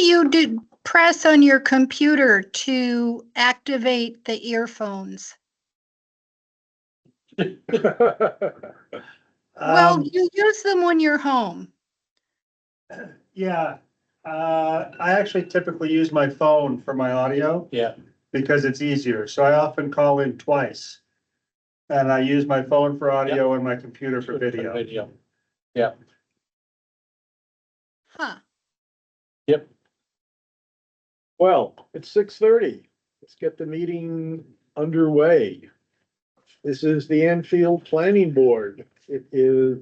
you press on your computer to activate the earphones? Well, you use them when you're home. Yeah, I actually typically use my phone for my audio. Yeah. Because it's easier, so I often call in twice. And I use my phone for audio and my computer for video. Yeah, Huh. yep. Well, it's 6:30. Let's get the meeting underway. This is the Enfield Planning Board. It is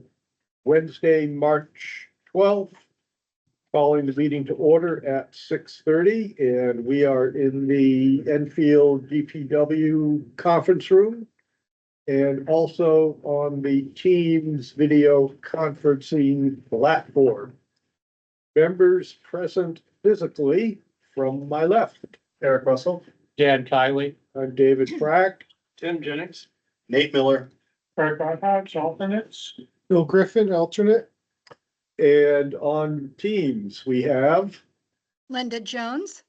Wednesday, March 12th. Calling the meeting to order at 6:30, and we are in the Enfield DPW conference room and also on the Teams video conferencing platform. Members present physically from my left. Eric Russell. Dan Kiley. I'm David Frack. Tim Jennings. Nate Miller. Fred Barthouse, alternates. Bill Griffin, alternate. And on Teams, we have, Linda Jones?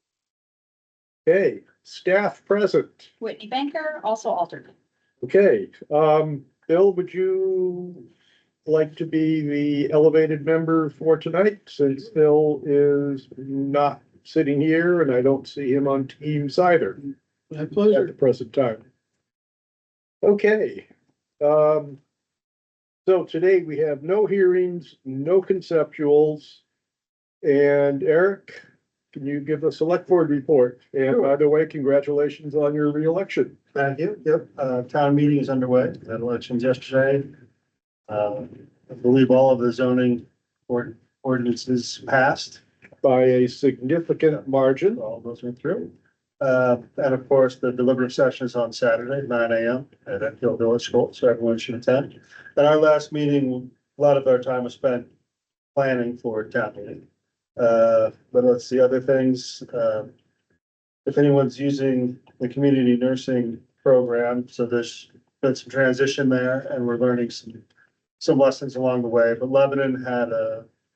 okay, staff present. Whitney Banker, also alternate. Okay, Bill, would you like to be the elevated member for tonight, since Bill is not sitting here and I don't see him on Teams either? My At the present time. Okay, so today we have no hearings, no conceptuals. And Eric, can you give a select board report? And by the way, congratulations on your reelection. Thank you. Yep, town meeting is underway. Had elections yesterday. I believe all of the zoning ordinances passed. By a significant margin. All those went through. And of course, the deliberative session is on Saturday, 9 AM at Enfield Village School, so everyone should attend. At our last meeting, a lot of our time was spent planning for town meeting. But let's see other things. If anyone's using the community nursing program, so there's been some transition there and we're learning some lessons along the way. But Lebanon had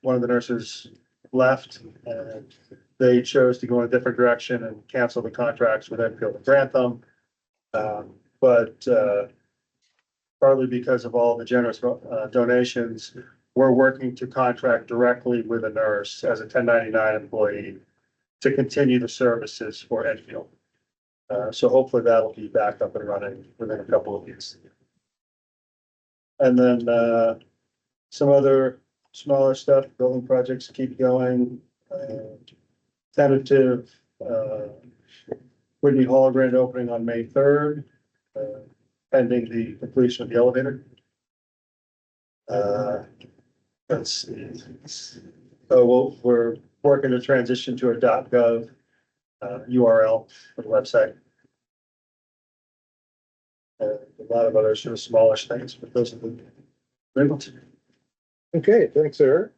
one of the nurses left and they chose to go in a different direction and cancel the contracts with Enfield and Grantham. But partly because of all the generous donations, we're working to contract directly with a nurse as a 1099 employee to continue the services for Enfield. So hopefully that'll be back up and running within a couple of weeks. And then some other smaller stuff, building projects keep going. Tentative Whitney Hall grand opening on May 3rd, pending the completion of the elevator. Let's see. So we're working to transition to a .gov URL for the website. A lot of other sort of smallish things, but those are the big ones. Okay, thanks, Eric.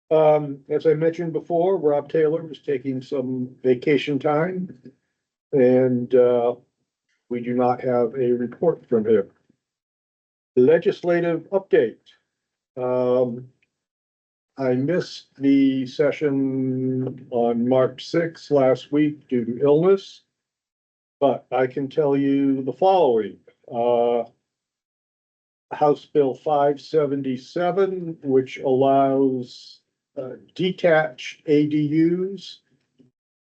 As I mentioned before, Rob Taylor is taking some vacation time. And we do not have a report from him. Legislative update. I missed the session on March 6th last week due to illness. But I can tell you the following. House Bill 577, which allows detached ADUs.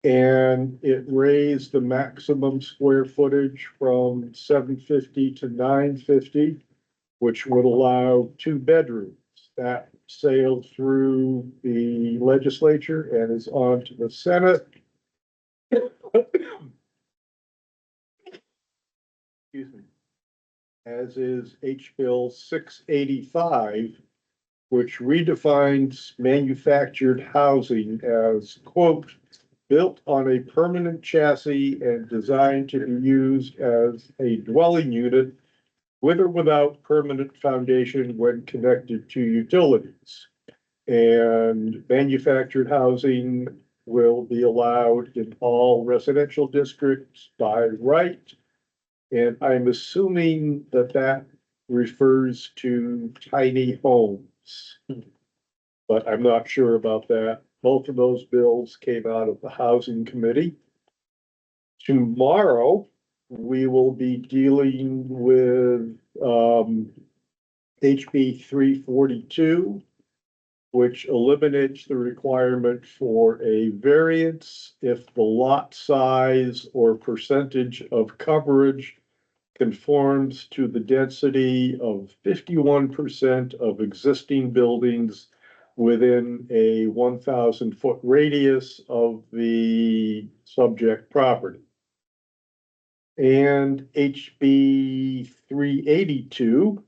And it raised the maximum square footage from 750 to 950, which would allow 2 bedrooms. That sailed through the legislature and is on to the Senate. Excuse me. As is H Bill 685, which redefines manufactured housing as, quote, built on a permanent chassis and designed to be used as a dwelling unit with or without permanent foundation when connected to utilities. And manufactured housing will be allowed in all residential districts by right. And I'm assuming that that refers to tiny homes. But I'm not sure about that. Both of those bills came out of the Housing Committee. Tomorrow, we will be dealing with, HB 342, which eliminates the requirement for a variance if the lot size or percentage of coverage conforms to the density of 51% of existing buildings within a 1,000-foot radius of the subject property. And HB 382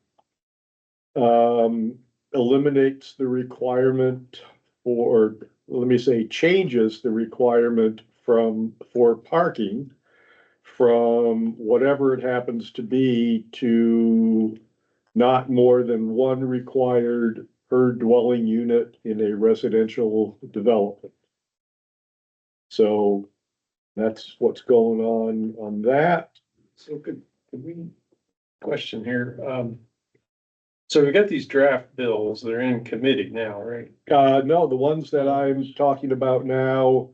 eliminates the requirement for, let me say, changes the requirement for parking from whatever it happens to be to not more than one required per dwelling unit in a residential development. So that's what's going on that. So could we, question here, so we got these draft bills, they're in committee now, right? No, the ones that I'm talking about now,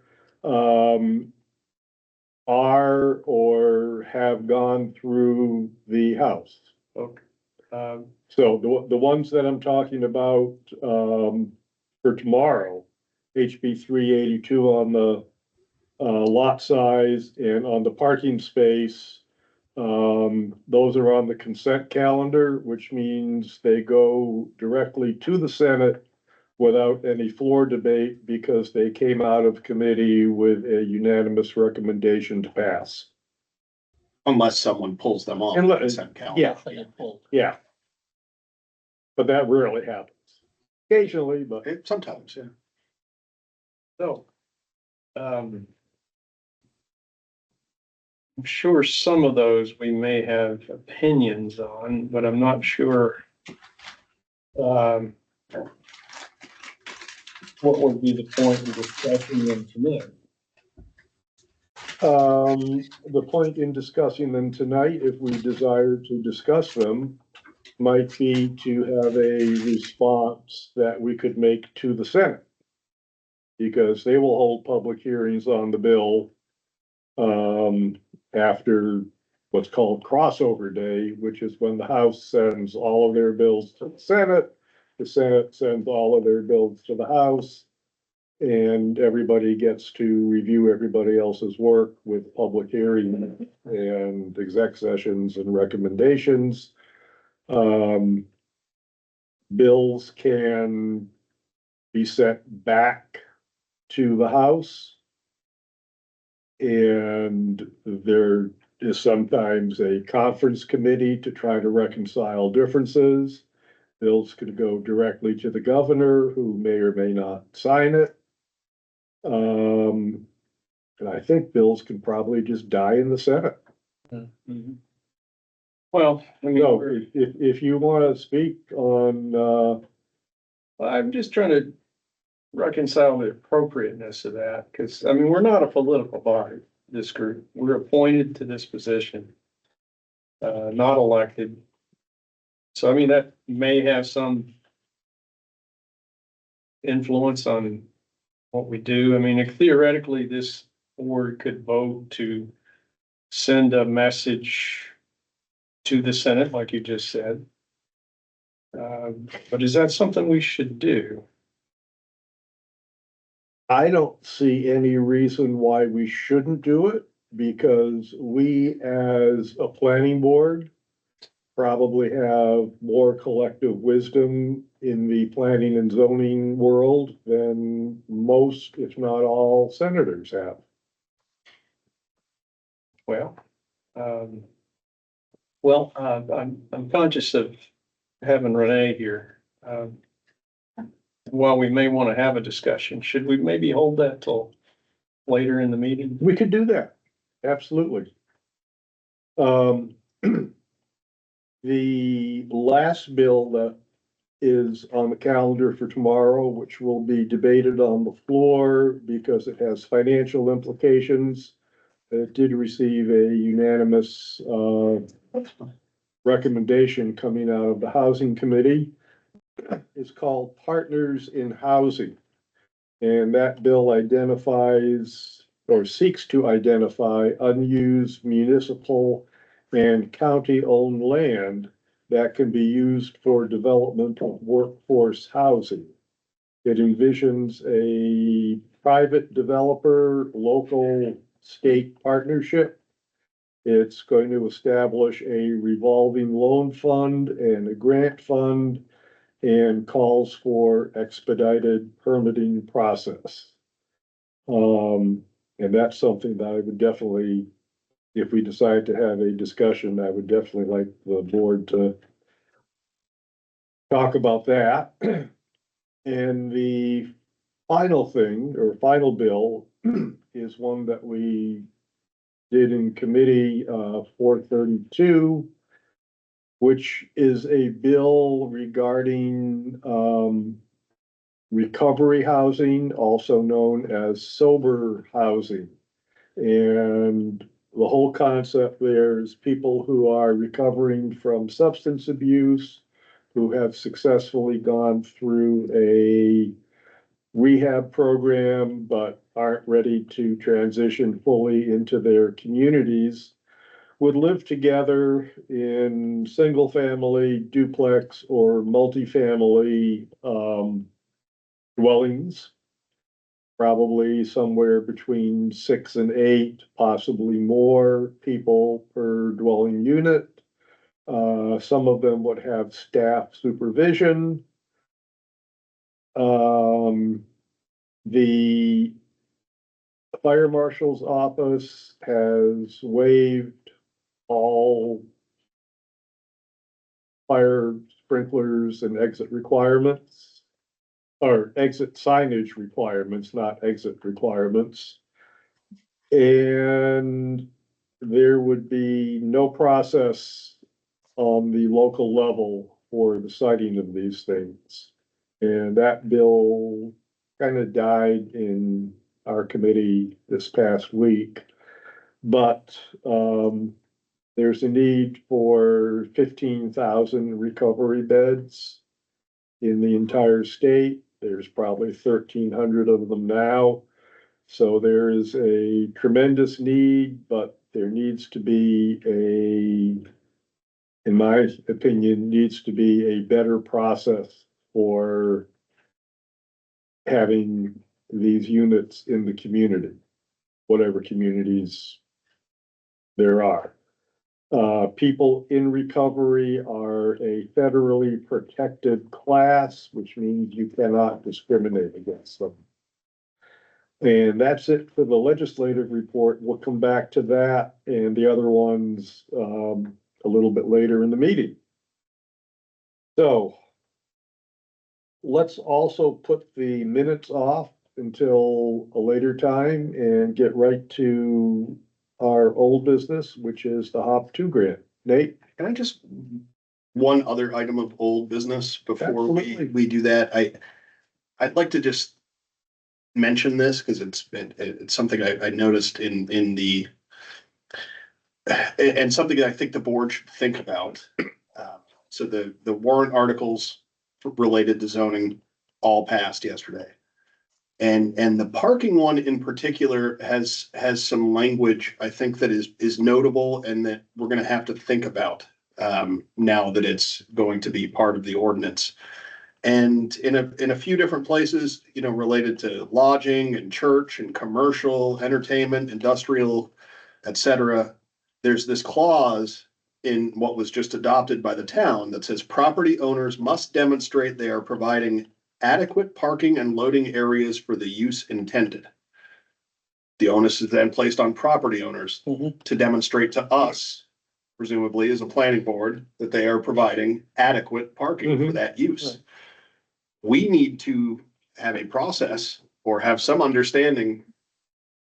are or have gone through the House. Okay. So the ones that I'm talking about, for tomorrow, HB 382 on the, lot size and on the parking space, those are on the consent calendar, which means they go directly to the Senate without any floor debate because they came out of committee with a unanimous recommendation to pass. Unless someone pulls them off the Unless- consent calendar. Yeah, They get pulled. yeah. But that rarely happens. Occasionally, but Sometimes, yeah. So, I'm sure some of those we may have opinions on, but I'm not sure. What would be the point of discussing them tonight? the point in discussing them tonight, if we desire to discuss them, might be to have a response that we could make to the Senate. Because they will hold public hearings on the bill, after what's called crossover day, which is when the House sends all of their bills to the Senate sends all of their bills to the House, and everybody gets to review everybody else's work with public hearing and exec sessions and recommendations. Bills can be sent back to the House. And there is sometimes a conference committee to try to reconcile differences. Bills could go directly to the governor, who may or may not sign it. And I think bills can probably just die in the Senate. Well, I mean, So if you wanna speak on, I'm just trying to reconcile the appropriateness of that, because, I mean, we're not a political body, this group. We're appointed to this position, not elected. So, I mean, that may have some influence on what we do. I mean, theoretically, this board could vote to send a message to the Senate, like you just said. But is that something we should do? I don't see any reason why we shouldn't do it, because we, as a planning board, probably have more collective wisdom in the planning and zoning world than most, if not all, senators have. Well, I'm conscious of having Renee here. While we may want to have a discussion, should we maybe hold that till later in the meeting? We could do that, absolutely. The last bill that is on the calendar for tomorrow, which will be debated on the floor because it has financial implications. It did receive a unanimous, recommendation coming out of the Housing Committee. It's called Partners in Housing. And that bill identifies or seeks to identify unused municipal and county-owned land that can be used for development of workforce housing. It envisions a private developer, local state partnership. It's going to establish a revolving loan fund and a grant fund and calls for expedited permitting process. And that's something that I would definitely, if we decide to have a discussion, I would definitely like the board to talk about that. And the final thing, or final bill, is one that we did in committee, 432, which is a bill regarding, recovery housing, also known as sober housing. And the whole concept there is people who are recovering from substance abuse, who have successfully gone through a rehab program, but aren't ready to transition fully into their communities, would live together in single-family, duplex, or multifamily dwellings, probably somewhere between 6 and 8, possibly more people per dwelling unit. Some of them would have staff supervision. The fire marshal's office has waived all fire sprinklers and exit requirements, or exit signage requirements, not exit requirements. And there would be no process on the local level for the citing of these things. And that bill kind of died in our committee this past week. But there's a need for 15,000 recovery beds in the entire state. There's probably 1,300 of them now. So there is a tremendous need, but there needs to be in my opinion, needs to be a better process for having these units in the community, whatever communities there are. People in recovery are a federally protected class, which means you cannot discriminate against them. And that's it for the legislative report. We'll come back to that and the other ones a little bit later in the meeting. So let's also put the minutes off until a later time and get right to our old business, which is the HOP 2 grant. Nate? Can I just, one other item of old business before Absolutely. we do that? I'd like to just mention this because it's something I noticed in the, and something that I think the board should think about. So the warrant articles related to zoning all passed yesterday. And the parking one in particular has some language, I think, that is notable and that we're gonna have to think about now that it's going to be part of the ordinance. And in a few different places, you know, related to lodging and church and commercial, entertainment, industrial, et cetera, there's this clause in what was just adopted by the town that says property owners must demonstrate they are providing adequate parking and loading areas for the use intended. The onus is then placed on property owners to demonstrate to us, presumably as a planning board, that they are providing adequate parking for that use. We need to have a process or have some understanding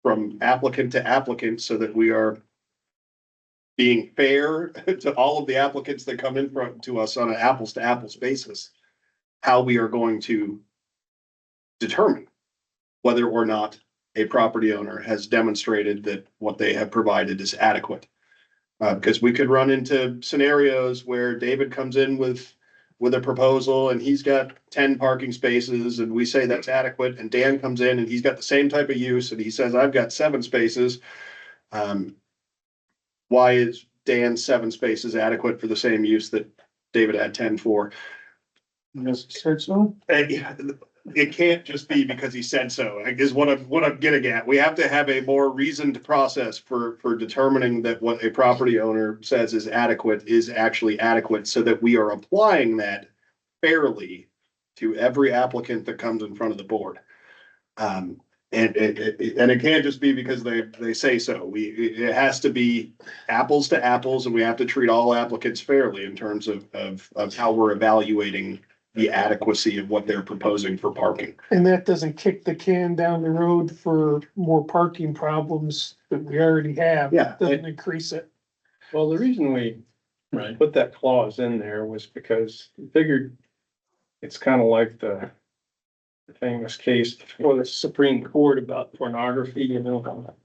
from applicant to applicant so that we are being fair to all of the applicants that come in to us on an apples to apples basis, how we are going to determine whether or not a property owner has demonstrated that what they have provided is adequate. Because we could run into scenarios where David comes in with with a proposal and he's got 10 parking spaces and we say that's adequate, and Dan comes in and he's got the same type of use and he says, I've got 7 spaces. Why is Dan's 7 spaces adequate for the same use that David had 10 for? Yes, said so. It can't just be because he said so, is what I'm getting at. We have to have a more reasoned process for determining that what a property owner says is actually adequate, so that we are applying that fairly to every applicant that comes in front of the board. And it can't just be because they say so. It has to be apples to apples, and we have to treat all applicants fairly in terms of how we're evaluating the adequacy of what they're proposing for parking. And that doesn't kick the can down the road for more parking problems that we already have. Yeah. Doesn't increase it. Well, the reason we Right. put that clause in there was because we figured it's kind of like the famous case before the Supreme Court about pornography, you know.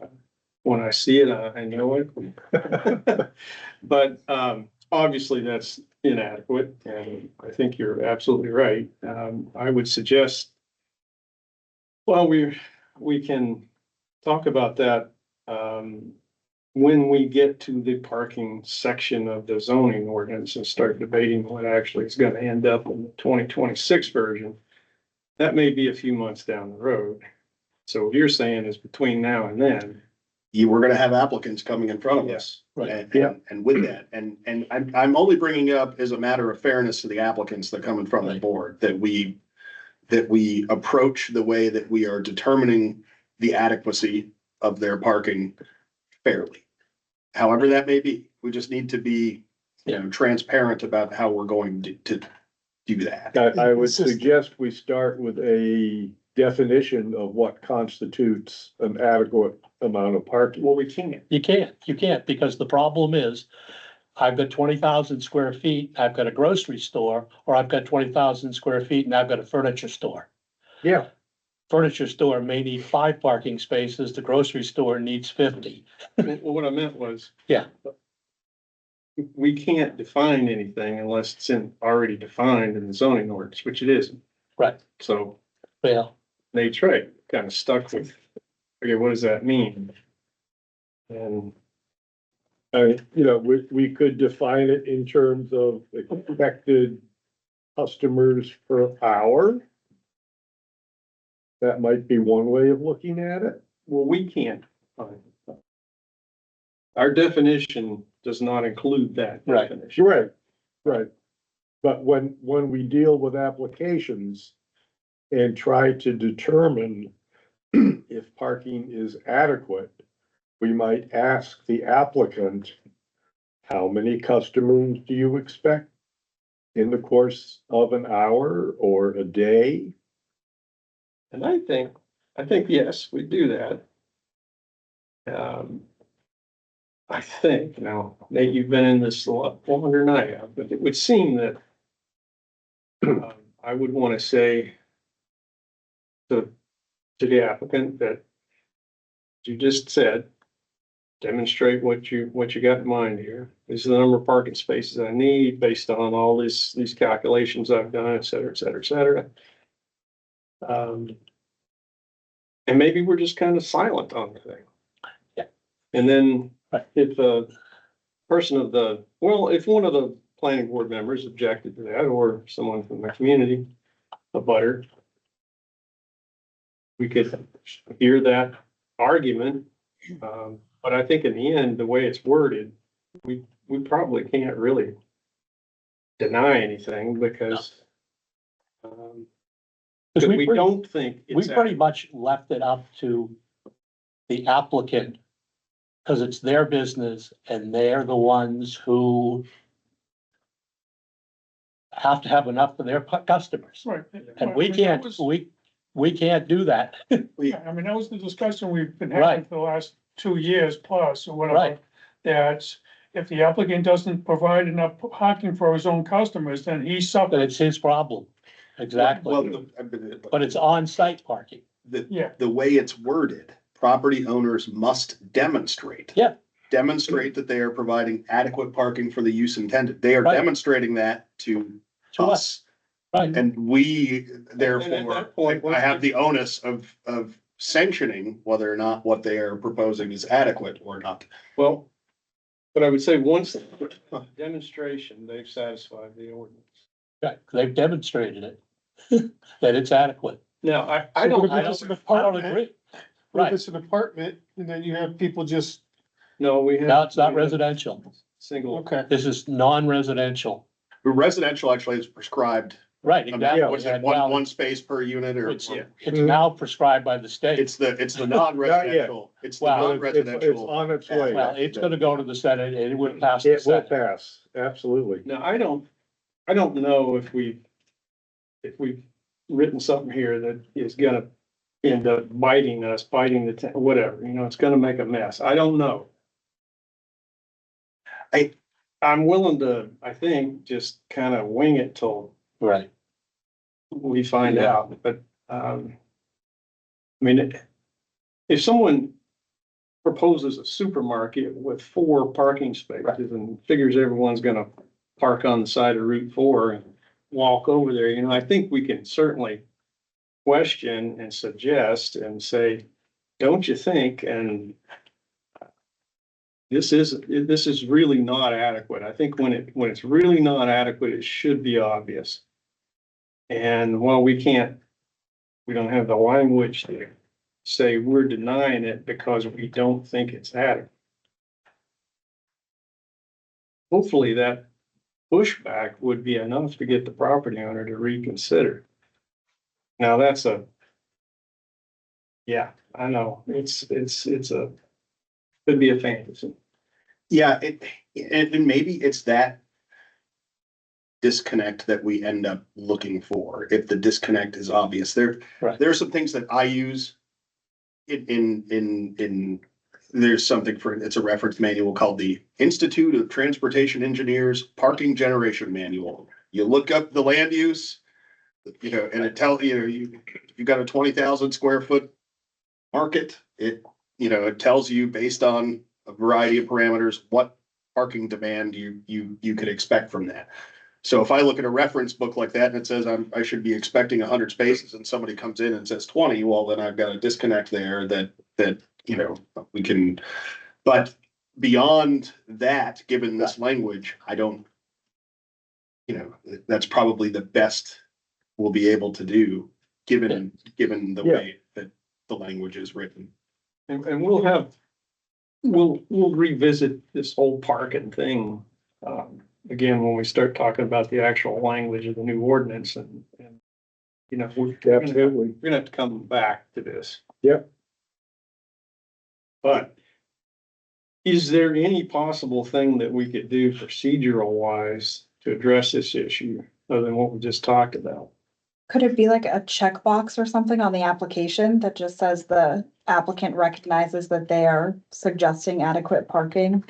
When I see it, I know it. But obviously that's inadequate, and I think you're absolutely right. I would suggest, well, we can talk about that when we get to the parking section of the zoning ordinance and start debating what actually is gonna end up in the 2026 version. That may be a few months down the road. So what you're saying is between now and then, You were gonna have applicants coming in front of us. Right. And with that, and I'm only bringing it up as a matter of fairness to the applicants that come in front of the board, that we approach the way that we are determining the adequacy of their parking fairly. However that may be, we just need to be, transparent about how we're going to do that. I would It's just- suggest we start with a definition of what constitutes an adequate amount of parking. well, we can't. You can't, because the problem is, I've got 20,000 square feet, I've got a grocery store, or I've got 20,000 square feet and I've got a furniture store. Yeah. Furniture store may need 5 parking spaces, the grocery store needs 50. Well, what I meant was. Yeah. We can't define anything unless it's already defined in the zoning ordinance, which it isn't. Right. So Well, Nate's right, kind of stuck with, okay, what does that mean? And We could define it in terms of expected customers per hour. That might be one way of looking at it. well, we can't find it. Our definition does not include that Right. definition. Right. But when we deal with applications and try to determine if parking is adequate, we might ask the applicant, how many customers do you expect in the course of an hour or a day? And I think, yes, we do that. I think, now, Nate, you've been in this a lot longer than I have, but it would seem that I would want to say to the applicant that you just said, demonstrate what you got in mind here. These are the number of parking spaces I need based on all these calculations I've done, et cetera, et cetera, et cetera. And maybe we're just kind of silent on the thing. Yeah. And then Right. if a person if one of the planning board members objected to that, or someone from the community, a butter, we could hear that argument. But I think in the end, the way it's worded, we probably can't really deny anything because because we don't think we it's pretty much left it up to the applicant, because it's their business and they're the ones who have to have enough for their customers. Right. And we can't, we can't do that. Yeah, I mean, that was the discussion we've been Right. having for the last 2 years plus or whatever. Right. That if the applicant doesn't provide enough parking for his own customers, then he But suffers. it's his problem. Exactly. Well, But it's on-site parking. Yeah. the way it's worded, property owners must demonstrate. Yeah. Demonstrate that they are providing adequate parking for the use intended. They are Right. demonstrating that to To us. us. Right, And we, at therefore, that point, I have the onus of sanctioning whether or not what they are proposing is adequate or not. Well, but I would say once demonstration, they've satisfied the ordinance. right, they've demonstrated it, that it's adequate. Now, I So don't, what I if know. it's an don't apartment? agree. What if Right, it's an apartment and then you have people just, No, we have. now it's not we have residential, Single. okay, this is non-residential, But residential actually is prescribed. right, I mean, exactly. what's it, And one, well, one space per unit or? It's, Yeah. it's now prescribed by the state. It's the non-residential, it's the Well, It's non-residential. on its way. Well, it's gonna go to the Senate and it would pass the It will Senate. pass, absolutely. Now, I don't know if we've written something here that is gonna end up biting us, biting whatever, it's gonna make a mess. I don't know. I'm willing to, I think, just kind of wing it till Right, we find out, but, I mean, if someone proposes a supermarket with 4 parking spaces and figures everyone's gonna park on the side of Route 4 and walk over there, I think we can certainly question and suggest and say, don't you think, and this is really not adequate. I think when it's really not adequate, it should be obvious. And while we don't have the language to say we're denying it because we don't think it's adequate. Hopefully that pushback would be enough to get the property owner to reconsider. Now yeah, I know, it's could be a fantasy. Yeah, and maybe it's that disconnect that we end up looking for, if the disconnect is obvious. There are some things that I use in there's something it's a reference manual called the Institute of Transportation Engineers Parking Generation Manual. You look up the land use, and it tells you got a 20,000 square foot market. It tells you based on a variety of parameters what parking demand you could expect from that. So if I look at a reference book like that and it says I should be expecting 100 spaces and somebody comes in and says 20, well, then I've got a disconnect there that we can. But beyond that, given this language, I don't. That's probably the best we'll be able to do, given the way that the language is written. And we'll revisit this whole parking thing, again, when we start talking about the actual language of the new ordinance and Absolutely. we're gonna have to come back to this. Yep. But is there any possible thing that we could do procedural wise to address this issue other than what we just talked about? Could it be like a checkbox or something on the application that just says the applicant recognizes that they are suggesting adequate parking?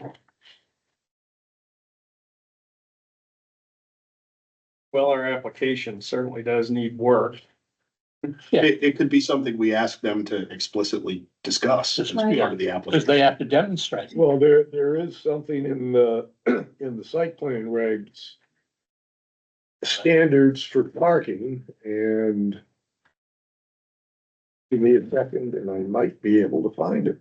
Well, our application certainly does need work. Yeah. It could be something we ask them to explicitly discuss as Right. part of the because they application. have to demonstrate. Well, there is something in the, in the site plan regs. Standards for parking and. Give me a second and I might be able to find it.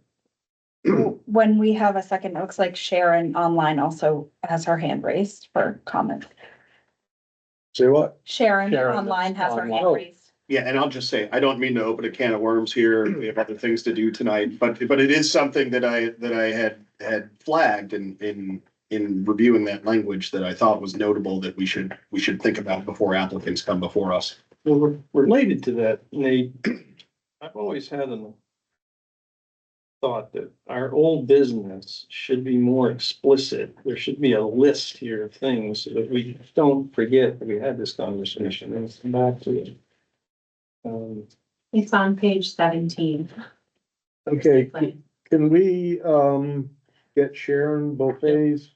When we have a second, it looks like Sharon online also has her hand raised for comment. Say what? Sharon Sharon, online has her hand online. raised. Yeah, and I'll just say, I don't mean to open a can of worms here. We have other things to do tonight, but it is something that I had flagged in reviewing that language that I thought was notable that we should think about before applicants come before us. Well, related to that, Nate, I've always had a thought that our old business should be more explicit. There should be a list here of things so that we don't forget that we had this conversation and come back to it. It's on page 17. Okay, can we, get Sharon Buffet's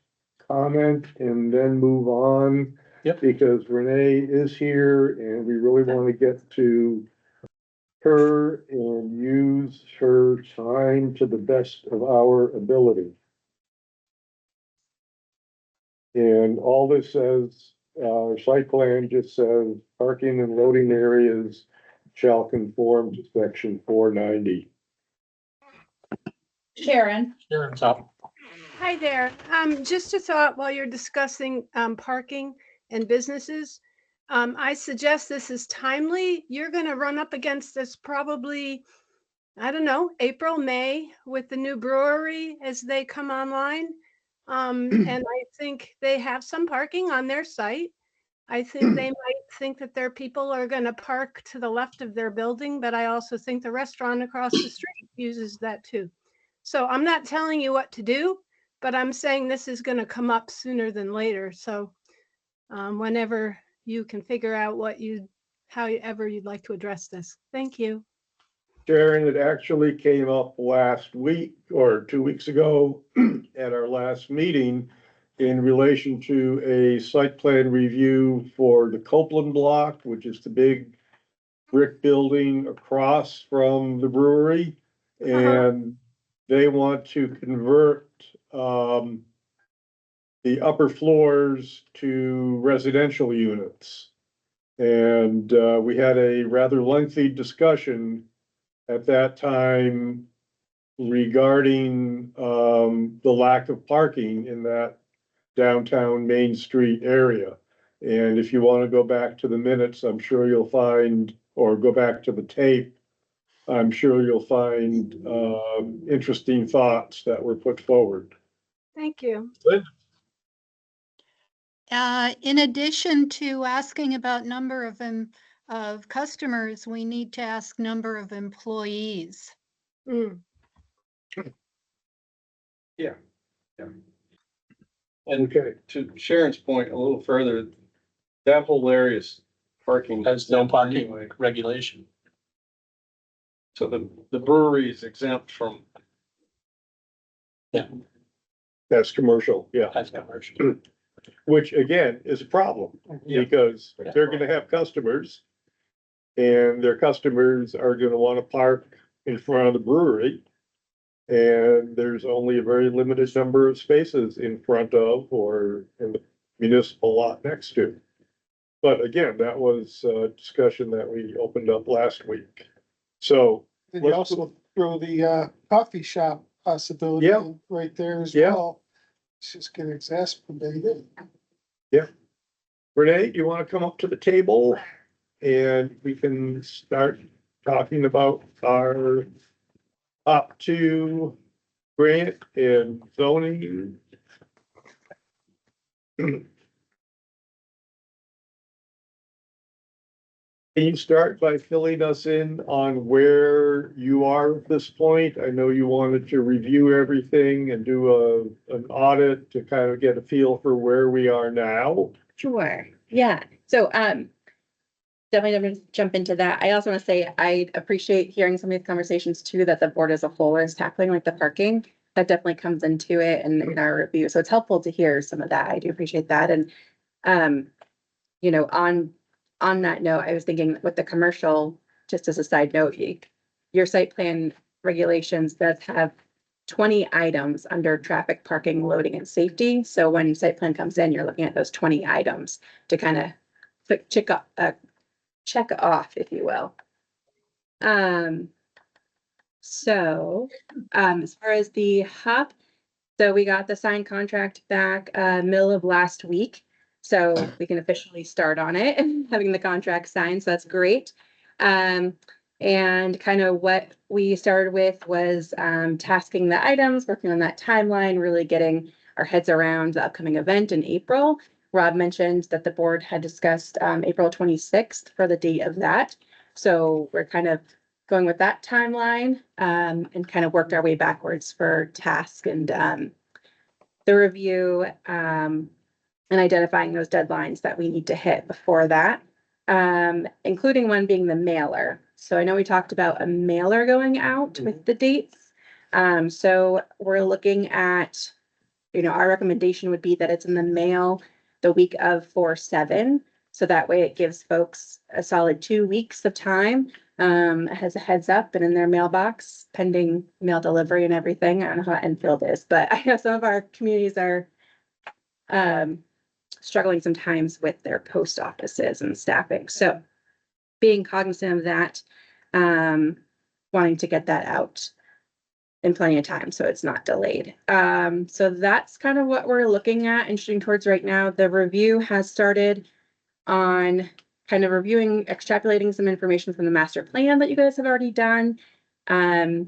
comment and then move on? Yep. Because Renee is here and we really want to get to her and use her time to the best of our ability. And all this says Site plan just says parking and loading areas shall conform to section 490. Sharon. Sharon's up. Hi there. Just a thought while you're discussing parking and businesses. I suggest this is timely. You're going to run up against this probably, I don't know, April, May with the new brewery as they come online. And I think they have some parking on their site. I think they might think that their people are going to park to the left of their building, but I also think the restaurant across the street uses that too. So I'm not telling you what to do, but I'm saying this is going to come up sooner than later. So whenever you can figure out however you'd like to address this. Thank you. Sharon, it actually came up last week or 2 weeks ago at our last meeting in relation to a site plan review for the Copeland block, which is the big brick building across from the brewery. And they want to convert the upper floors to residential units. And we had a rather lengthy discussion at that time regarding the lack of parking in that downtown Main Street area. And if you want to go back to the minutes, I'm sure you'll find, or go back to the tape, I'm sure you'll find interesting thoughts that were put forward. Thank you. In addition to asking about number of customers, we need to ask number of employees. Mm. And Okay. to Sharon's point a little further, that whole area is parking. There's no parking anyway. regulation. So the brewery is exempt from, That's commercial, yeah, That's commercial. which again is a problem because they're gonna have customers. And their customers are gonna wanna park in front of the brewery. And there's only a very limited number of spaces in front of or in the municipal lot next to. But again, that was a discussion that we opened up last week. So, Then you also throw the coffee shop possibility Yeah. in right there as Yeah. well. It's just gonna exacerbate it. Renee, you wanna come up to the table? And we can start talking about our up to grant and zoning. Can you start by filling us in on where you are at this point? I know you wanted to review everything and do an audit to kind of get a feel for where we are now. Sure, yeah, so, definitely gonna jump into that. I also want to say I appreciate hearing some of these conversations too, that the board as a whole is tackling, like the parking. That definitely comes into it and in our review, so it's helpful to hear some of that. I do appreciate that, and, you know, on that note, I was thinking with the commercial, just as a side note, your site plan regulations does have 20 items under traffic, parking, loading, and safety. So when site plan comes in, you're looking at those 20 items to kind of check off, if you will. So, as far as the HOP, so we got the signed contract back, middle of last week. So we can officially start on it and having the contract signed, so that's great. And kind of what we started with was, tasking the items, working on that timeline, really getting our heads around the upcoming event in April. Rob mentioned that the board had discussed, April 26th for the date of that. So we're kind of going with that timeline, and kind of worked our way backwards for task and, the review, and identifying those deadlines that we need to hit before that, including one being the mailer. So I know we talked about a mailer going out with the dates. So we're looking at, you know, our recommendation would be that it's in the mail the week of 4/7. So that way it gives folks a solid 2 weeks of time, as a heads up and in their mailbox pending mail delivery and everything. I don't know how Enfield is, but I know some of our communities are, struggling sometimes with their post offices and staffing. So being cognizant of that, wanting to get that out in plenty of time, so it's not delayed. So that's kind of what we're looking at and shooting towards right now. The review has started on kind of reviewing, extrapolating some information from the master plan that you guys have already done. I've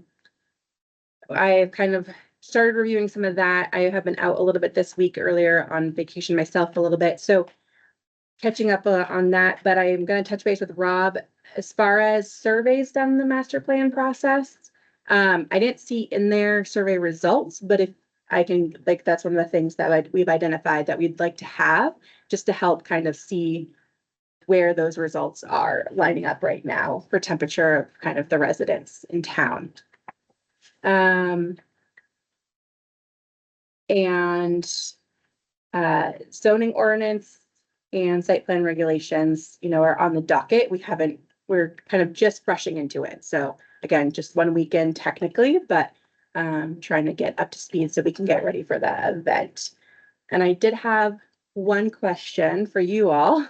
kind of started reviewing some of that. I have been out a little bit this week, earlier on vacation myself a little bit, so catching up on that, but I'm gonna touch base with Rob as far as surveys done in the master plan process. I didn't see in there survey results, but if I can, like, that's one of the things that we've identified that we'd like to have, just to help kind of see where those results are lining up right now for temperature of kind of the residents in town. And zoning ordinance and site plan regulations, you know, are on the docket. We're kind of just rushing into it. So again, just one weekend technically, but trying to get up to speed so we can get ready for the event. And I did have one question for you all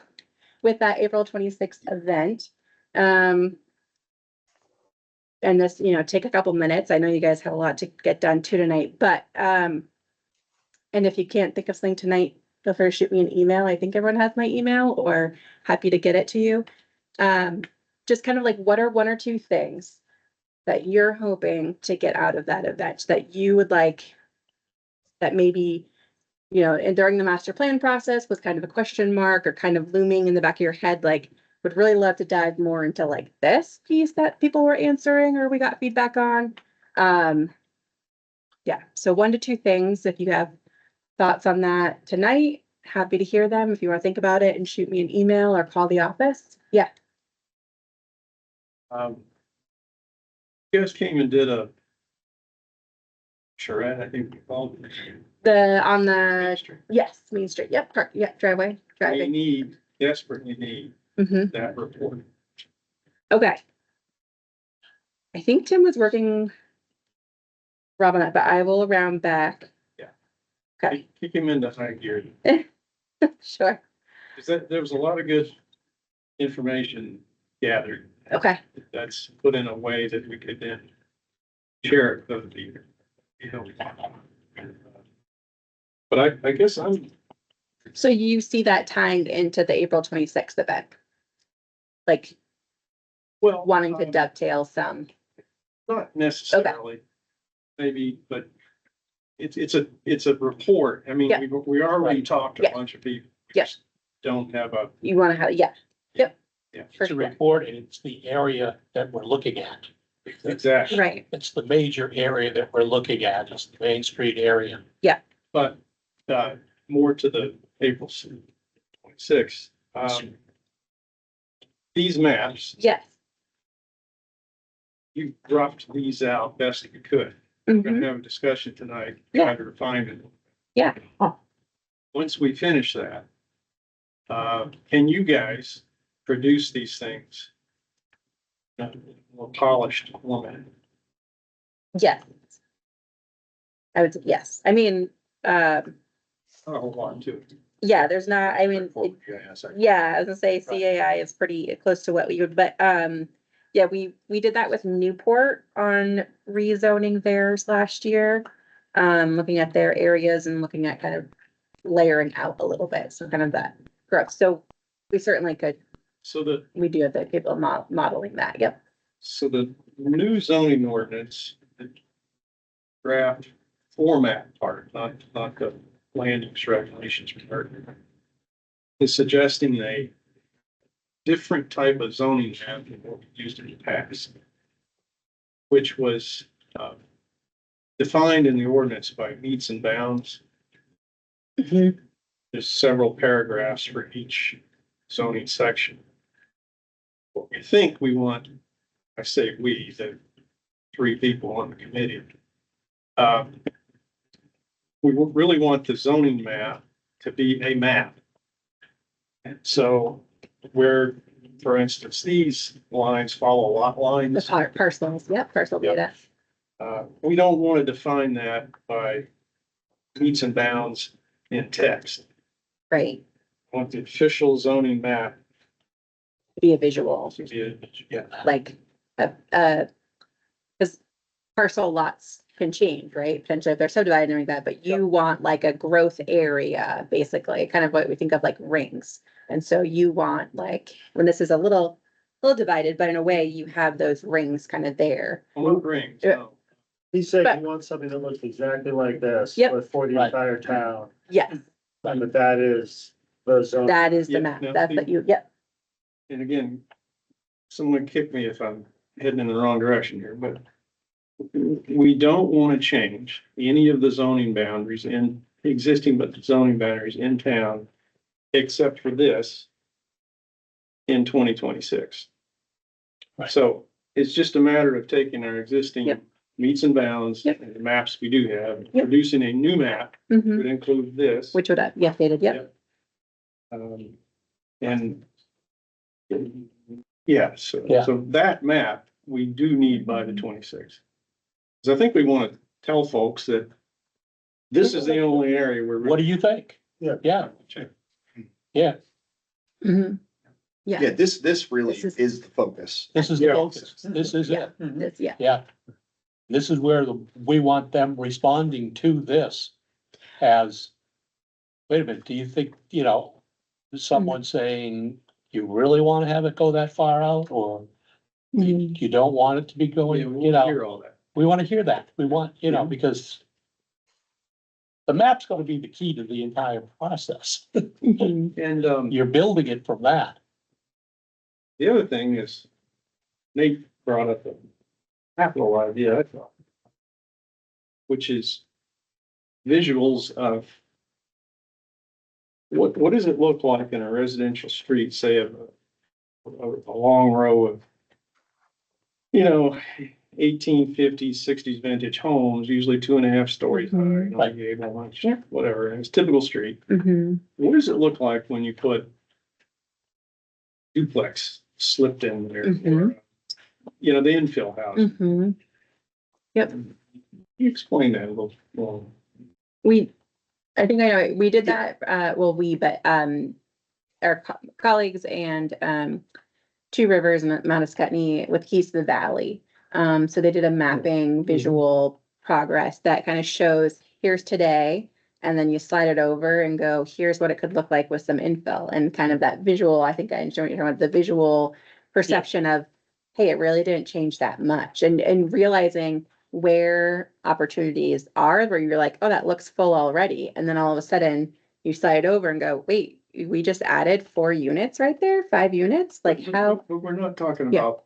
with that April 26th event. And this, you know, take a couple minutes. I know you guys have a lot to get done too tonight, but and if you can't think of something tonight, feel free to shoot me an email. I think everyone has my email, or happy to get it to you. Just kind of like, what are one or two things that you're hoping to get out of that event that you would like, that maybe, you know, and during the master plan process was kind of a question mark or kind of looming in the back of your head, like, would really love to dive more into like this piece that people were answering or we got feedback on. Yeah, so 1 to 2 things. If you have thoughts on that tonight, happy to hear them. If you want to think about it and shoot me an email or call the office. Yeah. You guys came and did a charrette, I think we called it. On the, yes, Main Street. Yep. Yep. Driveway. We desperately need Mm-hmm. that report. Okay. I think Tim was working Rob on that, but I will round back. Yeah. Okay. Kick him into high gear. Sure. Because there was a lot of good information gathered. Okay. That's put in a way that we could then share it with the, you know. But I guess So you see that tying into the April 26th event? Like well, wanting to dovetail some. not necessarily, maybe, but it's a report. I mean, Yeah. we already talked to Yeah. a bunch of people. We Yeah. just Don't have a, You want to have, yeah. Yep. yeah, For It's a sure. report and it's the area that we're looking at. exactly. Right. It's the major area that we're looking at, it's the Main Street area. But, more to the April 26th, these maps, Yes. you roughed these out best you could. We're Mhm. gonna have a discussion tonight, Yeah. try to refine it. Yeah. Once we finish that, can you guys produce these things? in a more polished format? Yes. I would say yes. I mean, I don't want to. yeah, there's not, I mean, yeah, I was gonna say CAI is pretty close to what we would, but, yeah, we did that with Newport on rezoning theirs last year. Looking at their areas and looking at kind of layering out a little bit, so kind of that growth. So we certainly could, So we do have the people modeling that, yep. So the new zoning ordinance, the draft format part, not the land use regulations part, is suggesting a different type of zoning map than what we used in the past, which was defined in the ordinance by meets and bounds. There's several paragraphs for each zoning section. What we think we want, I say we, the 3 people on the committee. We really want the zoning map to be a map. And so where, for instance, these lines follow lot The lines, parcels, yep, parcel Yep. data. we don't want to define that by meets and bounds in text. Right. want the official zoning map Be a visual, to be, yeah. like, because parcel lots can change, right? Potentially if they're subdivided and like that, but you want like a growth area, basically, kind of what we think of like rings. And so you want like, when this is a little divided, but in a way you have those rings kind of there. What rings? Yeah. No. He said But- he wants something that looks exactly like this, Yep. but for the Right. entire town, Yes, and that is the zone. that is the Yeah, map. no, That's what you, yep. And again, someone kick me if I'm heading in the wrong direction here, but we don't want to change any of the zoning boundaries in existing, but the zoning boundaries in town, except for this in 2026. Right. So it's just a matter of taking our existing Yep. meets and bounds Yep. and the maps we do have, Yep. producing a new map Mhm. would include this. Which would, be updated, yep. And yeah, so, Yeah. so that map we do need by the 26th. Cause I think we want to tell folks that this is the only area where. What do you think? Yeah. Yeah, yeah, Mhm. Yeah, this really This is- is the focus. this is the Yeah. focus. This is Yeah. it. That's, yeah. Yeah. This is where we want them responding to this as, wait a minute, do you think, someone saying, you really want to have it go that far out, or Mhm. you don't want it to be Yeah, going, we'll hear all that. we want to hear that. We want, because the map's gonna be the key to the entire process. Mhm. And, You're building it from that. the other thing is Nate brought up a capital idea, I thought, which is visuals of what does it look like in a residential street, say of a long row of, 1850s, 60s vintage homes, usually 2.5 stories high, Mhm. Right. gable much, Yeah. whatever, and it's typical street. Mhm. What does it look like when you put duplex slipped in there? Mhm. Or, the infill house. Mhm. You explain that a little more. I think I know, we did that, our colleagues and, Two Rivers and Mount Escutney with Keys to the Valley. So they did a mapping visual progress that kind of shows, here's today, and then you slide it over and go, here's what it could look like with some infill, and kind of that visual, I think I enjoy talking about the visual perception of, hey, it really didn't change that much, and realizing where opportunities are, where you're like, oh, that looks full already. And then all of a sudden you slide over and go, wait, we just added 4 units right there, 5 units, like how? But we're not talking Yeah. about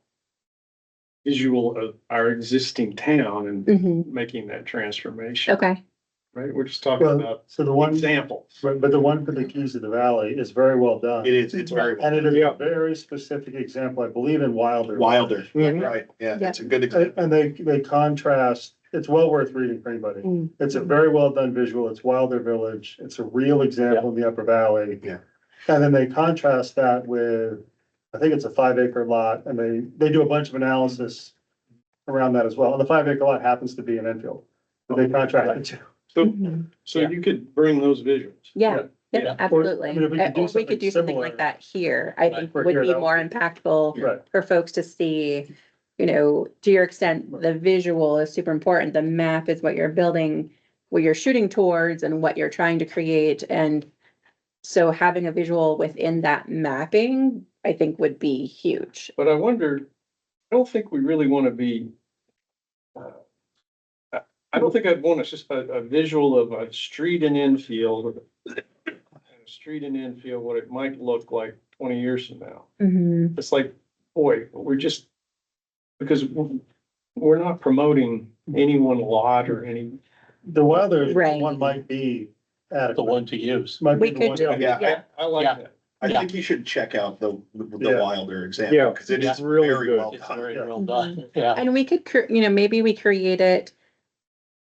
visual of our existing town and Mhm. making that transformation, Okay, right? We're just talking Well, about so the one, examples. but the one for the Keys of the Valley is very well done. It is, it's very And it is Yeah. a very specific example, I believe in Wilder. Wilder, Mhm. right? Yeah, Yeah. it's a good example. And they contrast, it's well worth reading for anybody. Mm. It's a very well done visual. It's Wilder Village. It's a real example in the Upper Valley. Yeah. And then they contrast that with, I think it's a 5 acre lot, and they do a bunch of analysis around that as well. And the 5 acre lot happens to be an infield. But they contrast it too. So, Mhm. so Yeah. you could bring those visuals. Yeah, Yeah. yeah, Or, absolutely. I mean, if we could do Or we something could do something similar. like that here, I Right. think For would here, be that more would impactful Right. for folks to see, to your extent, the visual is super important. The map is what you're building, what you're shooting towards and what you're trying to create. And so having a visual within that mapping, I think would be huge. But I wonder, I don't think we really want to be, I don't think I'd want a visual of a street and infield. And a street and infield, what it might look like 20 years from now. Mhm. It's like, boy, because we're not promoting any one lot or any. The Wilder Right. one might be The adequate. one to use. Might be We the could one- do- Yeah, Yeah. I like Yeah. that. I Yeah. think you should check out the Yeah. Wilder example, Yeah. because it Yeah. is Really very good. well It's done. very Yeah. well done. Yeah, And we could, maybe we create it,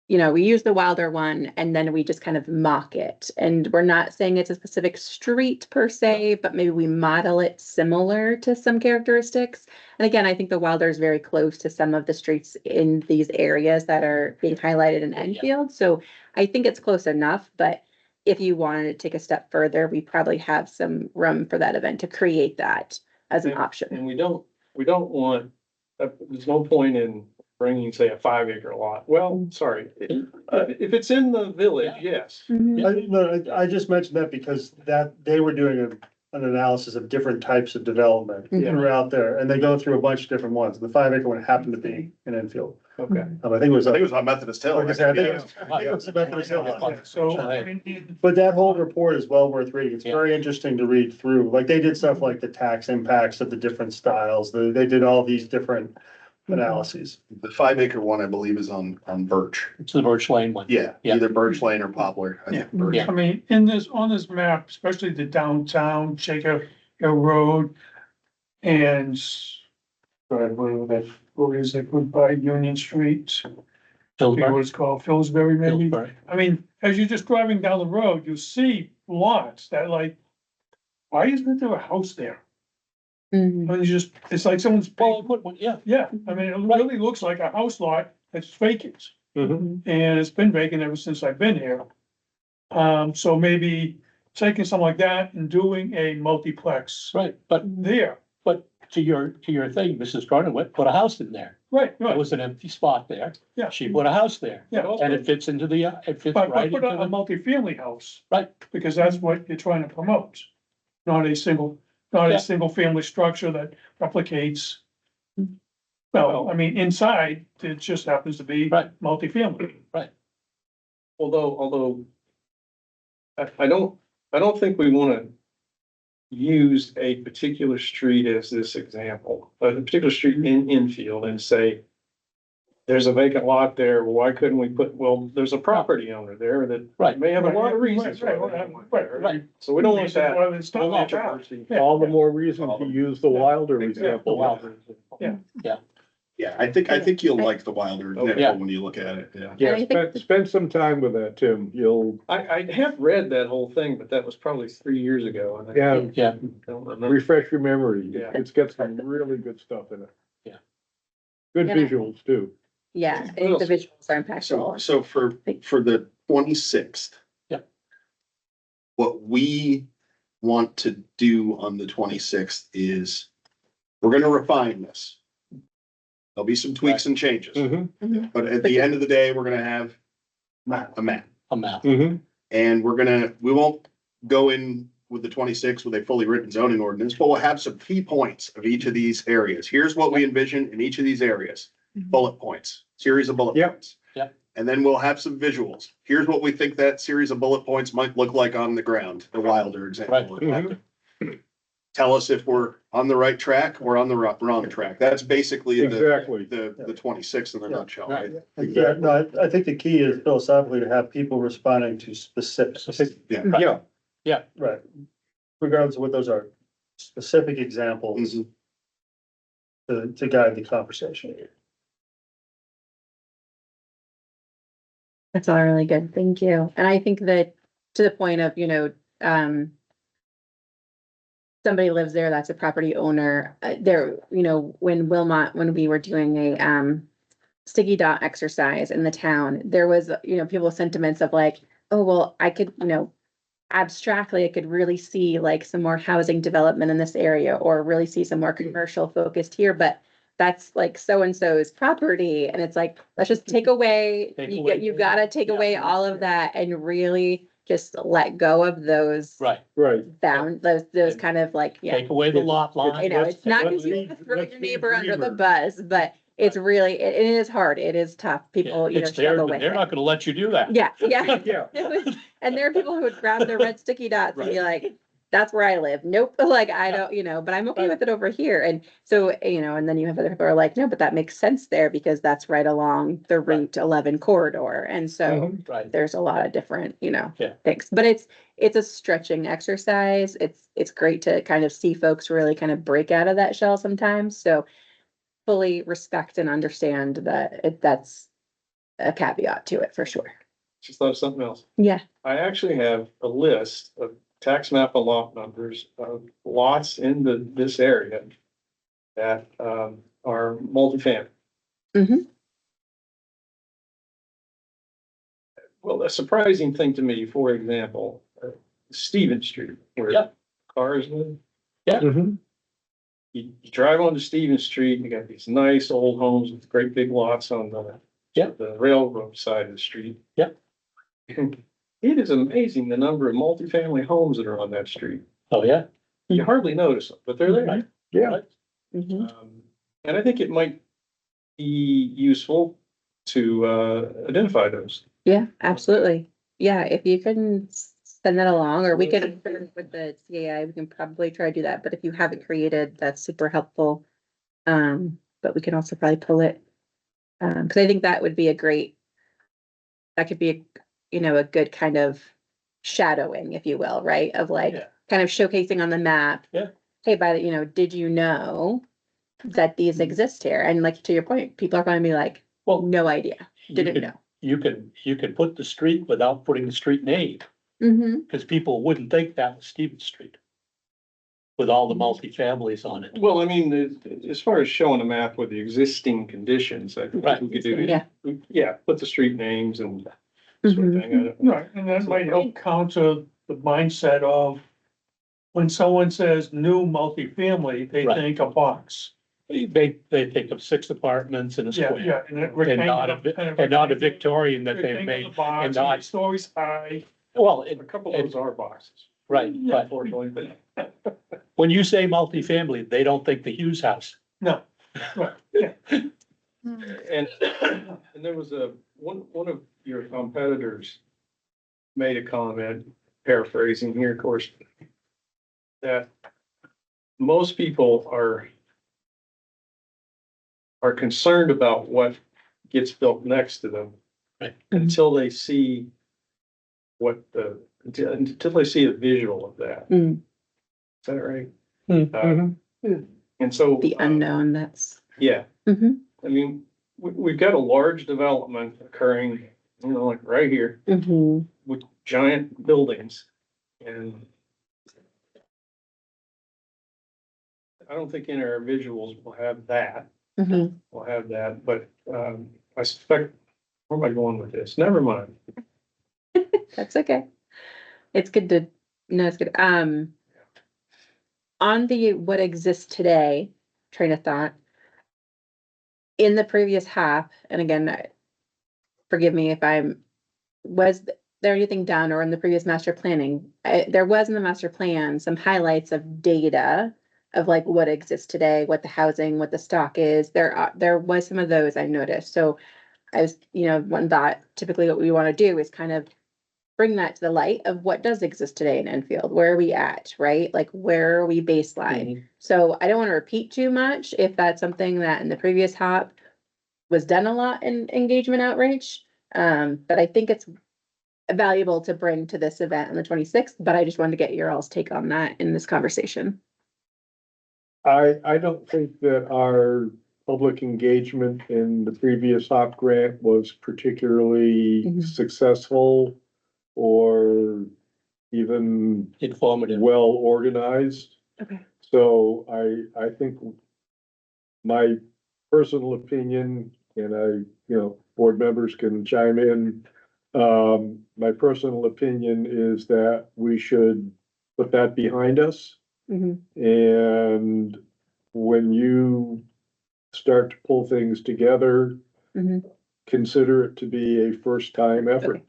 we use the Wilder one and then we just kind of mock it. And we're not saying it's a specific street per se, but maybe we model it similar to some characteristics. And again, I think the Wilder is very close to some of the streets in these areas that are being highlighted in Enfield. So I think it's close enough, but if you wanted to take a step further, we probably have some room for that event to create that as an option. And we don't want, there's no point in bringing, say, a 5 acre lot. Well, sorry, if it's in the village, yes. Mhm. I just mentioned that because they were doing an analysis of different types of development Mhm. throughout there, and they go through a bunch of different ones. The 5 acre one happened to be in Enfield. Okay. I think it was. I think it was on Methodist Hill. Like I said, I think it right? was- I think it was the Methodist Hill one. So, Right. But that whole report is well worth reading. It's Yeah. very interesting to read through. Like they did stuff like the tax impacts of the different styles. They did all these different analyses. The 5 acre one, I believe, is on Birch. It's the Birch Lane one. Yeah, Yeah. either Birch Lane or Poplar. I think Birch. Yeah. I mean, on this map, especially the downtown Shaker Hill Road and where is it, goodbye Union Street? I forget Pillsbury. what it's called, Phillsbury maybe? Pillsbury. I mean, as you're just driving down the road, you see lots that like, why isn't there a house there? Mhm. I mean, it's like someone's, Well, put one, yeah, yeah, I mean, it really looks like a house lot that's vacant. Mhm. And it's been vacant ever since I've been here. So maybe taking something like that and doing a multiplex right, but there. to your thing, Mrs. Cronin put a house in there. Right, There right, was an empty spot there. yeah. She put a house there. Yeah. And it fits into the, it fits But right put into a the, multifamily house. Right. Because that's what you're trying to promote. Not a single Yeah. family structure that replicates. Well, I mean, inside, it just happens to be Right. multifamily. Although I don't think we wanna use a particular street as this example, a particular street in Enfield and say, there's a vacant lot there, why couldn't we there's a property owner there that right, may have a lot of reasons. Right, why right, they right, want right, there. right. So we don't want Reason that why it's not like that. controversy. Yeah, All the yeah. more reason to use the Wilder the example. Wilder. Yeah, I think you'll like the Wilder Yeah. example when you look at it, yeah. And Yeah, I think spend some time with that, Tim. You'll, I have read that whole thing, but that was probably 3 years ago, and I yeah, Yeah, don't remember. refresh your memory. Yeah. It's got some really good stuff in it. Yeah. Good Yeah. visuals too. Yeah, I think the visuals are impactful. So for the 26th. Yep. What we want to do on the 26th is, we're gonna refine this. There'll be some tweaks and changes, but at the end of the day, we're gonna have a map. a map. And we won't go in with the 26 with a fully written zoning ordinance, but we'll have some key points of each of these areas. Here's what we envision in each of these areas. Bullet points, series of bullet Yep. points. Yep. And then we'll have some visuals. Here's what we think that series of bullet points might look like on the ground, the Wilder example. Right. Tell us if we're on the right track or on the wrong track. That's basically Exactly. the 26th in a nutshell, right? Yeah, no, I think the key is philosophically to have people responding to specifics. Yeah. Yeah, Right. Regardless of what those are, specific examples Mhm. to guide the conversation. That's all really good. Thank you. And I think that to the point of, somebody lives there, that's a property owner, there, when we were doing a, sticky dot exercise in the town, there was, people's sentiments of like, oh, well, I could, abstractly, I could really see like some more housing development in this area or really see some more commercial focused here, but that's like so-and-so's property. And it's like, let's just take away, you've got to take away all of that and really just let go of those Right, right. those kind of like, yeah. take away the lot line. It's not because let's you be- want to throw let's your be neighbor under the dreamers. bus, but it's really, it is hard. It is tough. People, It's there, struggle but with they're not it. gonna let you do that. Yeah, yeah. Yeah. And there are people who would grab their red sticky dots and be like, that's where I live. Nope, like I don't, but I'm okay with it over here. And so, and then you have other people who are like, no, but that makes sense there because that's right along the Route 11 corridor. And so Right, there's a lot of different, Yeah. things, but it's a stretching exercise. It's great to kind of see folks really kind of break out of that shell sometimes. So fully respect and understand that that's a caveat to it for sure. Just thought of something else. Yeah. I actually have a list of tax map and lot numbers of lots in this area that, are multifamily. Mhm. Well, a surprising thing to me, for example, Stevens Street, where Yeah. cars live. Mhm. You drive onto Stevens Street, and you got these nice old homes with great big lots on Yeah. the railroad side of the street. Yeah. It is amazing the number of multifamily homes that are on that street. Oh, yeah. You hardly notice them, but they're there. Right. Yeah. Mhm. And I think it might be useful to identify those. Yeah, absolutely. Yeah, if you can send that along, or we could, with the CAI, we can probably try to do that, but if you have it created, that's super helpful. But we can also probably pull it. Cause I think that would be that could be, a good kind of shadowing, if you will, right? Of like, Yeah. kind of showcasing on the map. Yeah. Hey, did you know that these exist here? And like, to your point, people are gonna be like, Well, no idea, you didn't could- know. You could put the street without putting the street name, Mm-hmm. because people wouldn't think that was Stevens Street. With all the multifamilies on it. Well, I mean, as far as showing a map with the existing conditions, I think Right. we could do. Yeah. Yeah, put the street names and sort of Mhm. thing. I don't- Right, and that might help counter the mindset of when someone says new multifamily, they Right. think a box. They think of 6 apartments in a Yeah, square. yeah. And And not a, and not a Victorian that They they've think made, of the box, and and not, the stories high. well, A couple of those are boxes, right, but unfortunately, but when you say multifamily, they don't think the Hughes house. No, right, yeah. and there was one of your competitors made a comment, paraphrasing here, of course, that most people are concerned about what gets built next to them. Right. Until they see until they see a visual of that. Mm. Is that right? Mm-hmm. And so. The unknown, that's. Yeah, Mhm. I mean, we've got a large development occurring, like right here Mhm. with giant buildings. And I don't think in our visuals we'll have that. Mhm. We'll have that, but I suspect, where am I going with this? Never mind. That's okay. It's good to, no, it's good. On the what exists today train of thought, in the previous half, and again, forgive me if was there anything done, or in the previous master planning, there was in the master plan some highlights of data of like what exists today, what the housing, what the stock is. There was some of those I noticed. So I was, one thought, typically what we want to do is kind of bring that to the light of what does exist today in Enfield. Where are we at, right? Like, where are we baseline? Mhm. So I don't want to repeat too much if that's something that in the previous hop was done a lot in engagement outreach. But I think it's valuable to bring to this event on the 26th, but I just wanted to get your all's take on that in this conversation. I don't think that our public engagement in the previous HOP grant was particularly Mhm. successful or even Informative. well organized. Okay. So I think my personal opinion, and board members can chime in. My personal opinion is that we should put that behind us. Mhm. And when you start to pull things together, Mhm. consider it to be a first time effort. Okay.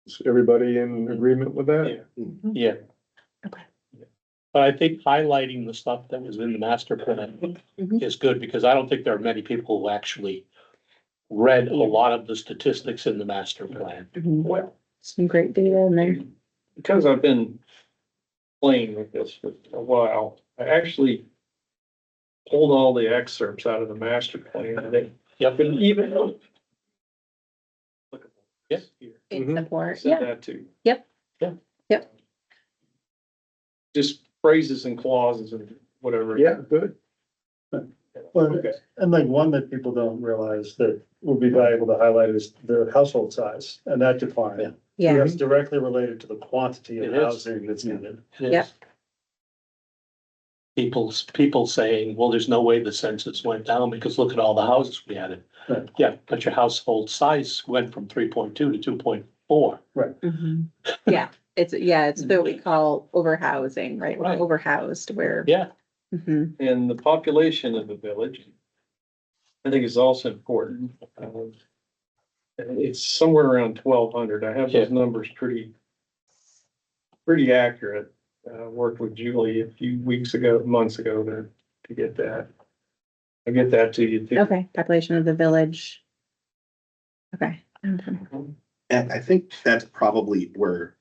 Is everybody in agreement with that? Yeah. Yeah. Okay. But I think highlighting the stuff that was in the master plan Mhm. is good, because I don't think there are many people who actually read a lot of the statistics in the master plan. Mhm. Well, Some great data in there. because I've been playing with this for a while, I actually pulled all the excerpts out of the master plan, and they, Yep. but even. Yeah. Here. In Mhm. support, Send yeah. that too. Yep. Yeah. Yep. Just phrases and clauses and whatever. Yeah, good. Well, Okay. and like one that people don't realize that would be valuable to highlight is the household size and that decline. Yeah. That's directly related to the quantity of It is. housing that's needed. It Yep. is. People saying, well, there's no way the census went down because look at all the houses we added. Right. Yeah, but your household size went from 3.2 to 2.4. for. Mhm. Yeah, it's what we call overhousing, right? We're Right. overhoused, where. Yeah, Mhm. And the population of the village, I think is also important. It's somewhere around 1,200. I have those numbers pretty accurate. Worked with Julie a few months ago to get that. I'll get that to you too. Okay, population of the village. Okay. Mhm. And I think that's probably where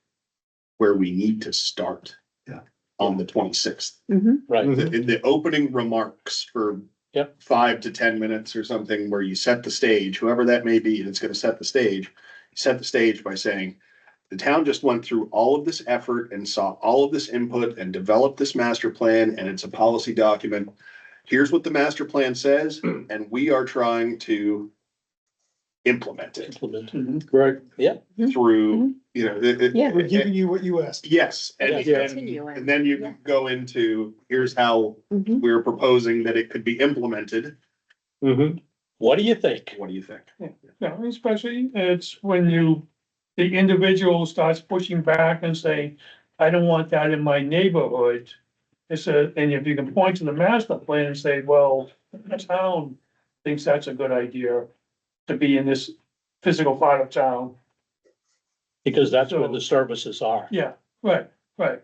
we need to start. Yeah. On the 26th. Mhm. right. The opening remarks for Yep. 5 to 10 minutes or something where you set the stage, whoever that may be, that's gonna set the stage. Set the stage by saying, the town just went through all of this effort and saw all of this input and developed this master plan, and it's a policy document. Here's what the master plan says, and we are trying to implement it Implement. Right. through, you know. Yeah. We're giving you what you asked. Yes, and Okay, continue on. and then you Yeah. go into, here's how Mhm. we're proposing that it could be implemented. Mm-hmm. What do you think? What do you think? Yeah, especially it's when the individual starts pushing back and saying, I don't want that in my neighborhood. And if you can point to the master plan and say, well, the town thinks that's a good idea to be in this physical part of town. Because that's where the services are. Yeah, right.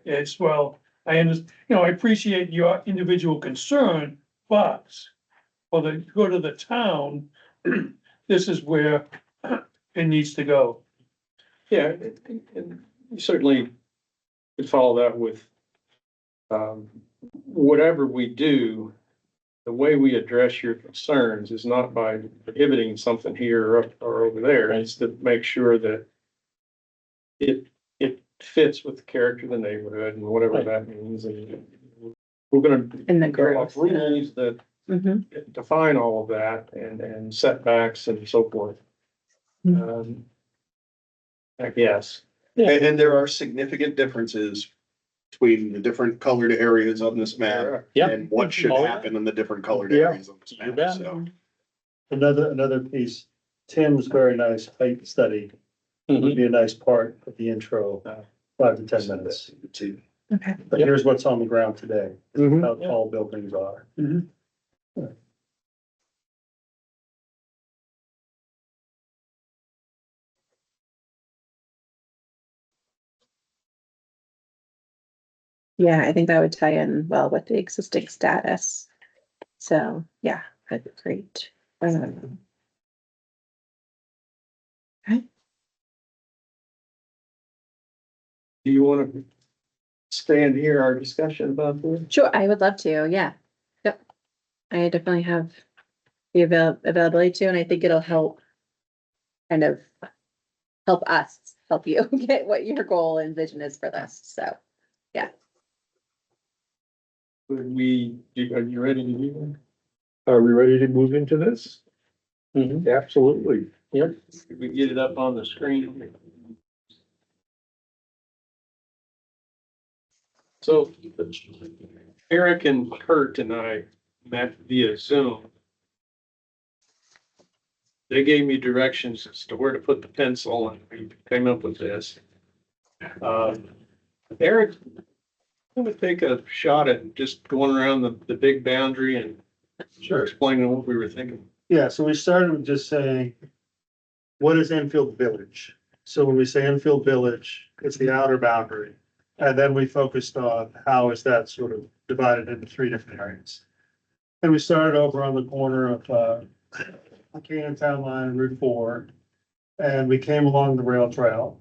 It's, well, I I appreciate your individual concern, but for the good of the town, this is where it needs to go. Yeah, and you certainly could follow that with, whatever we do, the way we address your concerns is not by prohibiting something here or over there. It's to make sure that it fits with the character of the neighborhood and whatever Right. that means. And we're gonna And the develop growth. rules that Mhm. define all of that and setbacks and so forth. I guess. And there are significant differences between the different colored areas on this map Yep. and what should Oh, yeah. happen in the different colored Yeah. areas on this You map, bet. so. Another piece, Tim's very nice height study would Mhm. be a nice part of the intro, 5 to 10 minutes. Too. Okay. But Yep. here's what's on the ground today, Mhm. how tall buildings are. Yeah, I think that would tie in well with the existing status. So, yeah, that'd be great. Okay. Do you want to stay and hear our discussion about this? Sure, I would love to, yeah. Yep. I definitely have the availability to, and I think it'll help kind of help us, help you get what your goal and vision is for this, so. Are you ready to do that? Are we ready to move into this? Mhm. Absolutely. Yep. Could we get it up on the screen? So Eric and Kurt and I met via Zoom. They gave me directions as to where to put the pencil and we came up with this. Eric, I'm gonna take a shot at just going around the big boundary and explaining what we were thinking. Yeah, so we started with just saying, what is Enfield Village? So when we say Enfield Village, it's the outer boundary. And then we focused on how is that sort of divided into 3 different areas. And we started over on the corner of, Canaan Town Line and Route 4. And we came along the rail trail.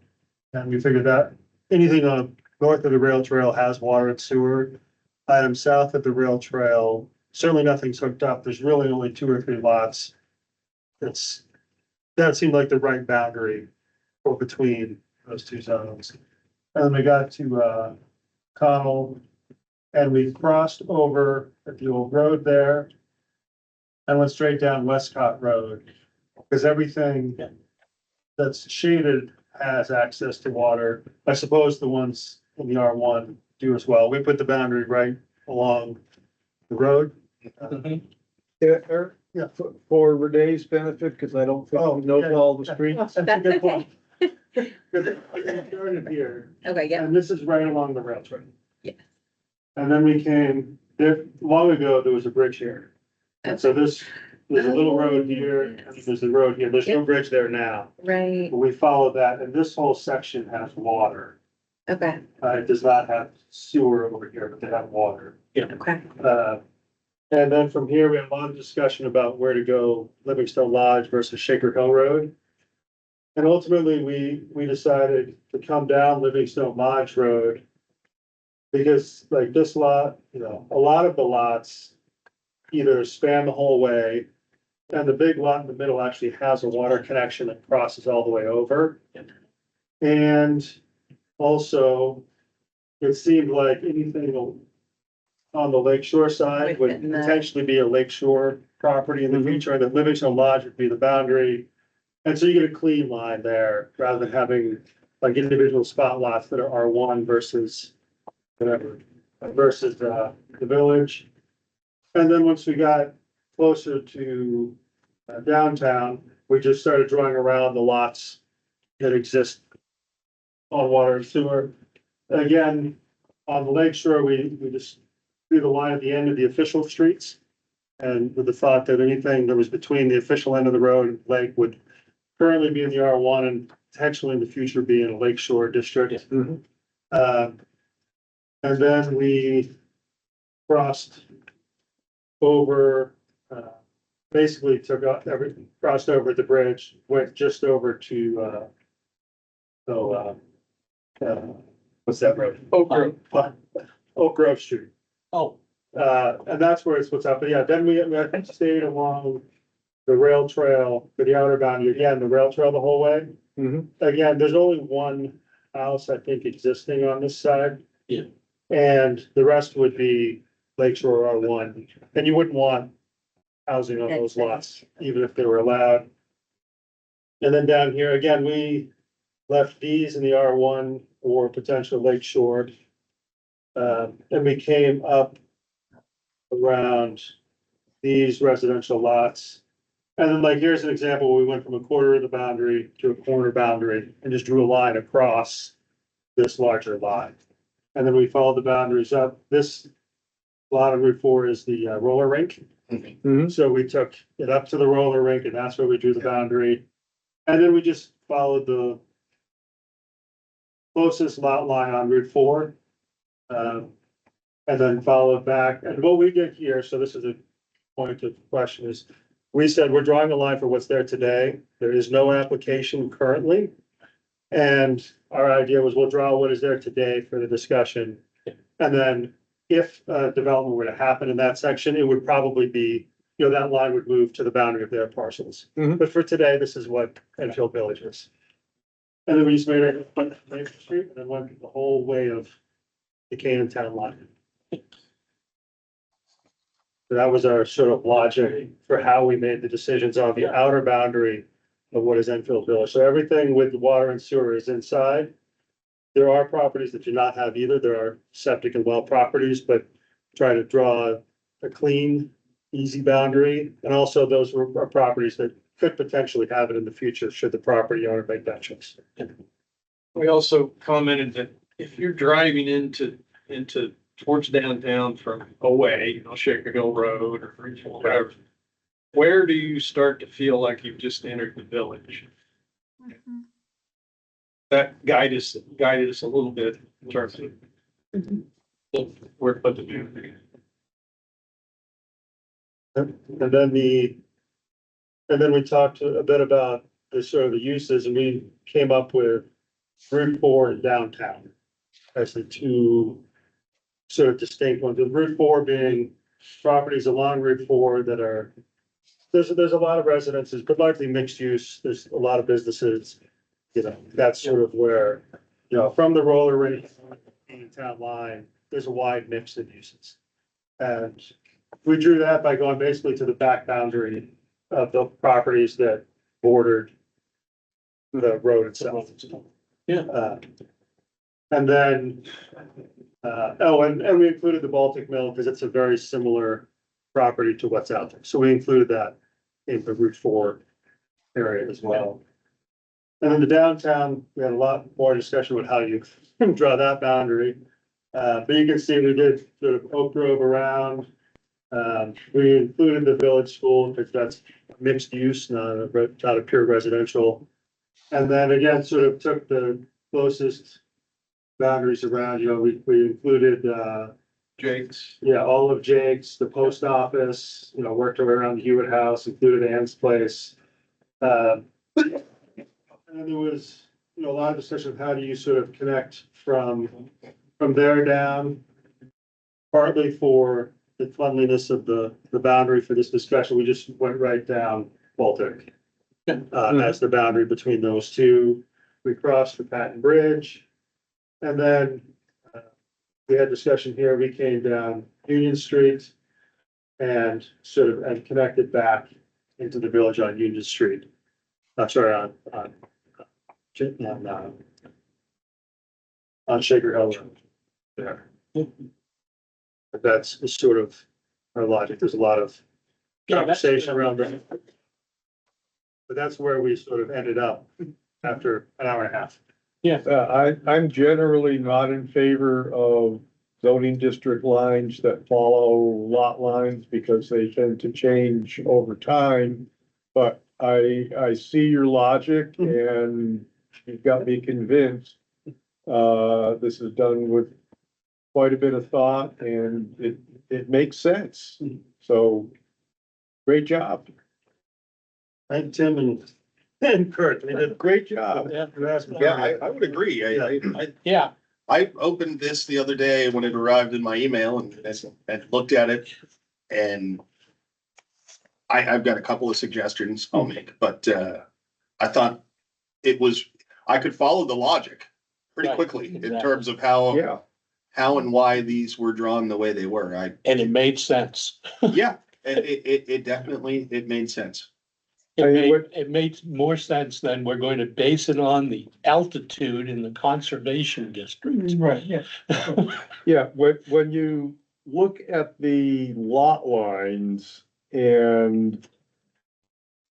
And we figured that anything on north of the rail trail has water and sewer. Items south of the rail trail, certainly nothing's hooked up. There's really only 2 or 3 lots. That seemed like the right boundary for between those 2 zones. And then we got to, Connell, and we crossed over at the old road there and went straight down Westcott Road, because everything that's shaded has access to water. I suppose the ones in the R1 do as well. We put the boundary right along the road. Mhm. Yeah, Eric? Yeah. For Renee's benefit, because I don't think Oh, he knows okay. all the streets. That's a good point. Because it started here, Okay, yeah, and this is right along the rail trail. yeah. And then we came, there, long ago, there was a bridge here. And so there's a little road here, and there's a road here. There's no bridge there now. Right, But we followed that, and this whole section has water. okay, It does not have sewer over here, but they have water. okay, And then from here, we had a lot of discussion about where to go, Livingstone Lodge versus Shaker Hill Road. And ultimately, we decided to come down Livingstone Lodge Road. Because like this lot, you know, a lot of the lots either span the whole way. And the big lot in the middle actually has a water connection that crosses all the way over. And also, it seemed like anything on the lakeshore side would Within the- potentially be a lakeshore property in the future, and that Livingstone Lodge would be the boundary. And so you get a clean line there, rather than having like individual spot lots that are R1 versus whatever, versus the village. And then once we got closer to downtown, we just started drawing around the lots that exist on water and sewer. Again, on the lake shore, we just drew the line at the end of the official streets. And with the thought that anything that was between the official end of the road and lake would currently be in the R1 and potentially in the future be in a lake shore district. And then we crossed over, basically took out everything, crossed over the bridge, went just over to, what's that road? Oak Grove. Oak Grove Street. Oh, And that's where it's what's up. But yeah, then we I think stayed along the rail trail for the outer boundary, again, the rail trail the whole way. Mhm. Again, there's only one house, I think, existing on this side. Yeah. And the rest would be Lakeshore R1, and you wouldn't want housing on those lots, even if they were allowed. And then down here, again, we left these in the R1 or potential Lakeshore. And we came up around these residential lots. And then like, here's an example, we went from a quarter of the boundary to a corner boundary and just drew a line across this larger lot. And then we followed the boundaries up. This lot on Route 4 is the roller rink. Mhm. So we took it up to the roller rink, and that's where we drew the boundary. And then we just followed the closest lot line on Route 4. And then followed back. And what we did here, so this is a point of question, is we said we're drawing a line for what's there today. There is no application currently. And our idea was we'll draw what is there today for the discussion. And then if development were to happen in that section, it would probably be, you know, that line would move to the boundary of their parcels. Mhm. But for today, this is what Enfield Village is. And then we just made it Main Street and then went the whole way of the Canaan Town line. So that was our sort of logic for how we made the decisions on the outer boundary of what is Enfield Village. So everything with the water and sewer is inside. There are properties that do not have either. There are septic and well properties, but try to draw a clean, easy boundary. And also those are properties that could potentially have it in the future, should the property owner make that choice. We also commented that if you're driving into towards downtown from away, you know, Shaker Hill Road or whatever, where do you start to feel like you've just entered the village? That guided us a little bit in terms of where to put the boundary. And then we talked a bit about the sort of the uses, and we came up with Route 4 and downtown as the two sort of distinct ones. With Route 4 being properties along Route 4 that are, there's a lot of residences, but largely mixed use. There's a lot of businesses. You know, that's sort of where, you know, from the roller rink in town line, there's a wide mix of uses. And we drew that by going basically to the back boundary of the properties that bordered the road itself. Yeah. And then, and we included the Baltic Mill because it's a very similar property to what's out there. So we included that in the Route 4 area as well. And then the downtown, we had a lot more discussion about how you draw that boundary. But you can see we did sort of Oak Grove around. We included the village school because that's mixed use, not a pure residential. And then again, sort of took the closest boundaries around, we included, Jake's. yeah, all of Jake's, the post office, worked our way around the Hewitt House, included Ann's place. And there was, a lot of discussion of how do you sort of connect from there down. Partly for the cleanliness of the boundary for this discussion, we just went right down Baltic. As the boundary between those two. We crossed the Patton Bridge. And then we had discussion here, we came down Union Street and connected back into the village on Union Street. Sorry, on Shaker Hill Road. There. But that's sort of our logic. There's a lot of conversation around that. But that's where we sort of ended up after an hour and a half. I'm generally not in favor of zoning district lines that follow lot lines because they tend to change over time. But I see your logic and you've got me convinced. This is done with quite a bit of thought and it makes sense. So great job. Thank Tim and Kurt. They did a Great job. Yeah, I would agree. Yeah, I opened this the other day when it arrived in my email and looked at it. And I've got a couple of suggestions I'll make, but, I thought I could follow the logic pretty Right, quickly in exactly. terms of how Yeah. and why these were drawn the way they were. and it made sense. Yeah, it definitely, it made sense. It made more sense than we're going to base it on the altitude in the conservation district. Right, yeah. Yeah, when you look at the lot lines and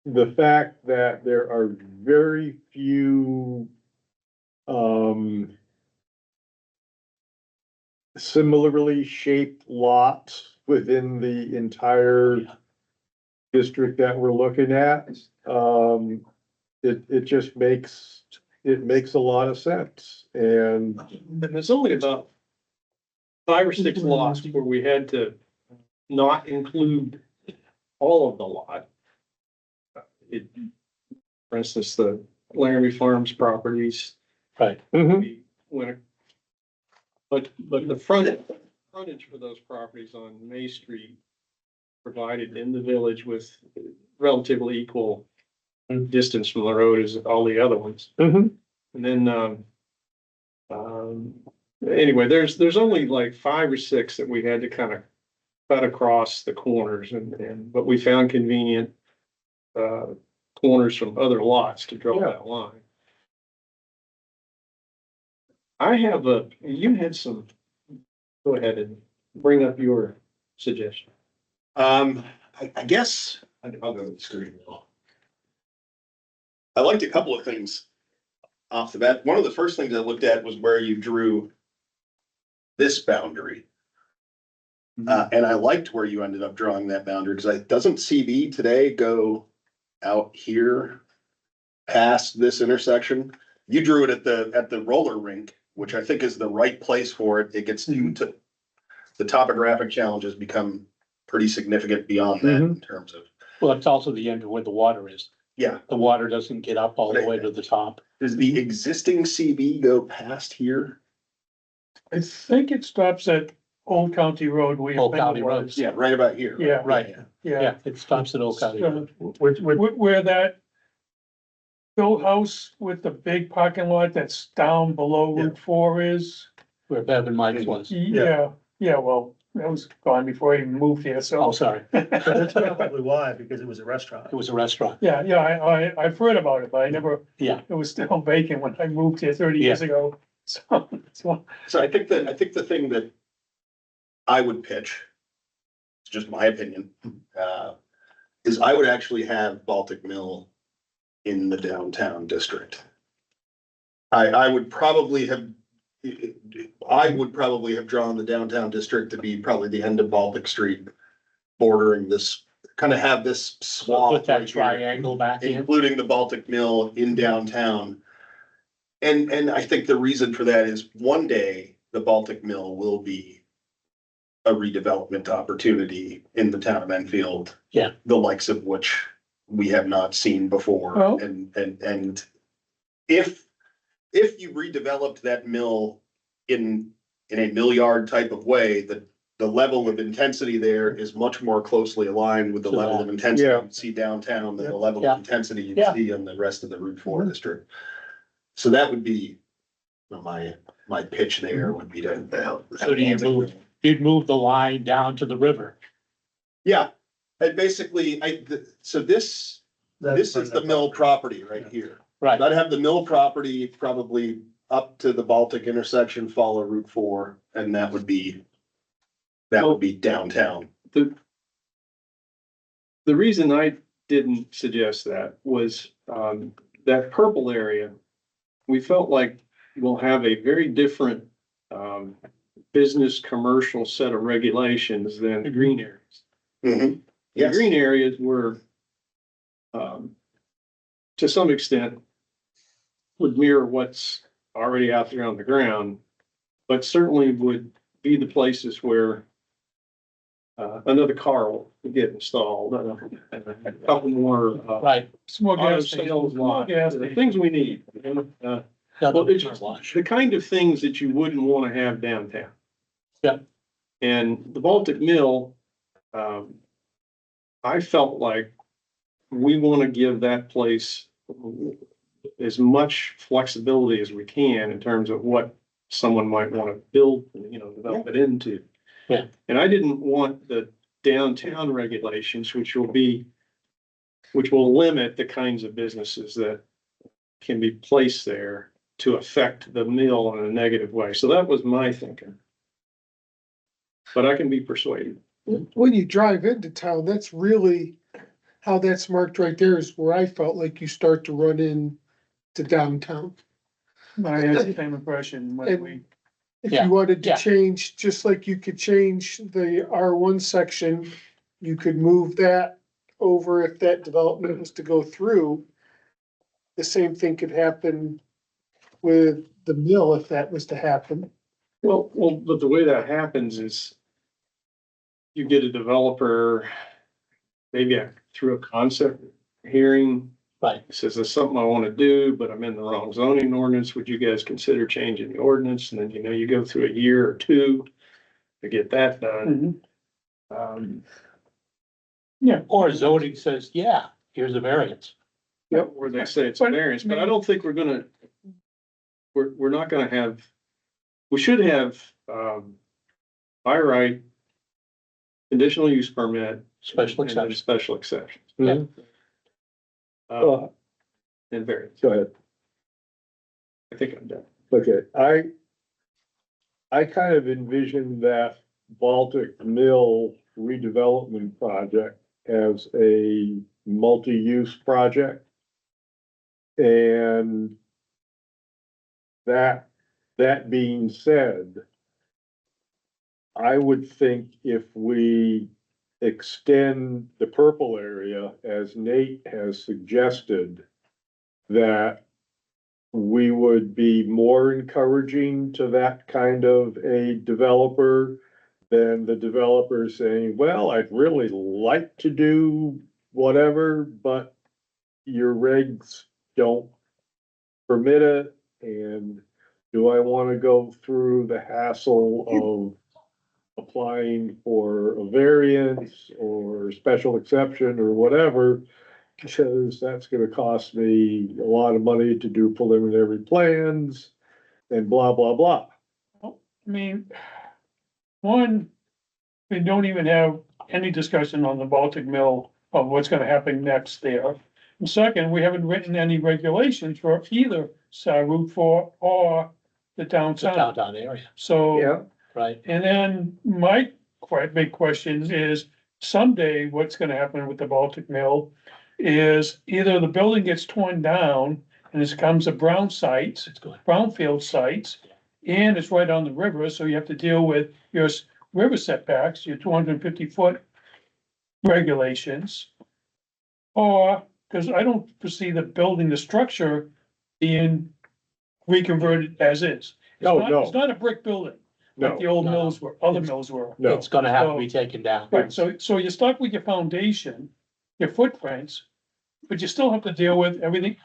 the fact that there are very few similarly shaped lots within the entire district that we're looking at, it just makes a lot of sense. And And there's only about 5 or 6 lots where we had to not include all of the lot. For instance, the Laramie Farms properties. Right. we went- But the frontage for those properties on May Street provided in the village with relatively equal distance from the road as all the other ones. Mhm. And then, anyway, there's only like 5 or 6 that we had to kind of cut across the corners but we found convenient, corners from other lots to draw Yeah. that line. You had some, go ahead and bring up your suggestion. I guess, I'll go to the screen now. I liked a couple of things off the bat. One of the first things I looked at was where you drew this boundary. And I liked where you ended up drawing that boundary, because doesn't CB today go out here past this intersection? You drew it at the roller rink, which I think is the right place for it. It gets to, the topographic challenges become pretty significant beyond that in terms of, Well, it's also the end of where the water is. yeah. The water doesn't get up all the way to the top. Does the existing CB go past here? I think it stops at Old County Road where your Old finger County Road, was. Yeah, right about here. Yeah. Right. Yeah. Yeah, it stops at Old County Road. Where that Bill House with the big parking lot that's down below Route 4 is. Where Bev and Mike's was. Yeah, well, that was gone before I even moved here, Oh, so. sorry. That's probably why, because it was a restaurant. It was a restaurant. Yeah, I've heard about it, but I never, Yeah. it was still vacant when I moved here 30 years ago. So, So I think the thing that I would pitch, it's just my opinion, is I would actually have Baltic Mill in the downtown district. I would probably have drawn the downtown district to be probably the end of Baltic Street, bordering this, kind of have this swath. Put that right here, triangle back in. including the Baltic Mill in downtown. And I think the reason for that is one day the Baltic Mill will be a redevelopment opportunity in the town of Enfield. Yeah. The likes of which we have not seen before. Well- And if you redeveloped that mill in a mill yard type of way, the level of intensity there is much more closely aligned with the To level that. of intensity Yeah. you see downtown than the level Yeah. of intensity you Yeah. see in the rest of the Route 4 district. So that would be my pitch there would be to. So do you move, you'd move the line down to the river. Yeah, and basically, so this is the mill property right here. Right, I'd have the mill property probably up to the Baltic intersection, follow Route 4, and that would be downtown. The reason I didn't suggest that was, that purple area, we felt like we'll have a very different, business, commercial set of regulations than the green areas. Mhm. The Yes. green areas were, to some extent, would mirror what's already out there on the ground, but certainly would be the places where another car will get installed, and a couple more, right. Small auto gas station, sales small lots, gas the station. things we need. Well, it's just the kind of things that you wouldn't want to have downtown. Yeah. And the Baltic Mill, I felt like we want to give that place as much flexibility as we can in terms of what someone might want to build, develop it into. Yeah. And I didn't want the downtown regulations, which will limit the kinds of businesses that can be placed there to affect the mill in a negative way. So that was my thinking. But I can be persuaded. When you drive into town, that's really how that's marked right there is where I felt like you start to run in to downtown. I had the same impression when And- we, If Yeah, you wanted to yeah. change, just like you could change the R1 section, you could move that over if that development was to go through. The same thing could happen with the mill if that was to happen. Well, but the way that happens is you get a developer, maybe through a concept hearing, Right, says there's something I want to do, but I'm in the wrong zoning ordinance. Would you guys consider changing the ordinance? And then, you go through a year or two to get that done. or zoning says, yeah, here's a variance. Yep, where they say it's a But, variance, but I I mean- don't think we're not gonna have, we should have, by right, conditional use permit. Special and then exception. Special exceptions. Yeah. And variance. Go ahead. I think I'm done. Okay, I kind of envisioned that Baltic Mill redevelopment project as a multi-use project. And that being said, I would think if we extend the purple area, as Nate has suggested, that we would be more encouraging to that kind of a developer than the developer saying, well, I'd really like to do whatever, but your regs don't permit it. And do I want to go through the hassle of applying for a variance or special exception or whatever? Because that's gonna cost me a lot of money to do preliminary plans and blah, blah, blah. I mean, one, we don't even have any discussion on the Baltic Mill of what's gonna happen next there. And second, we haven't written any regulations for either Route 4 or the It's a downtown. downtown area, So, right? and then my quite big question is someday what's gonna happen with the Baltic Mill? is either the building gets torn down and it becomes a brown site, It's good. brownfield sites, and it's right on the river, so you have to deal with your river setbacks, your 250-foot regulations. Or, because I don't foresee the building, the structure being reconverted as is. It's not a brick building, like the old No. mills were, other mills were. No. It's gonna have to be taken down. Right, so you're stuck with your foundation, your footprints, but you still have to deal with everything,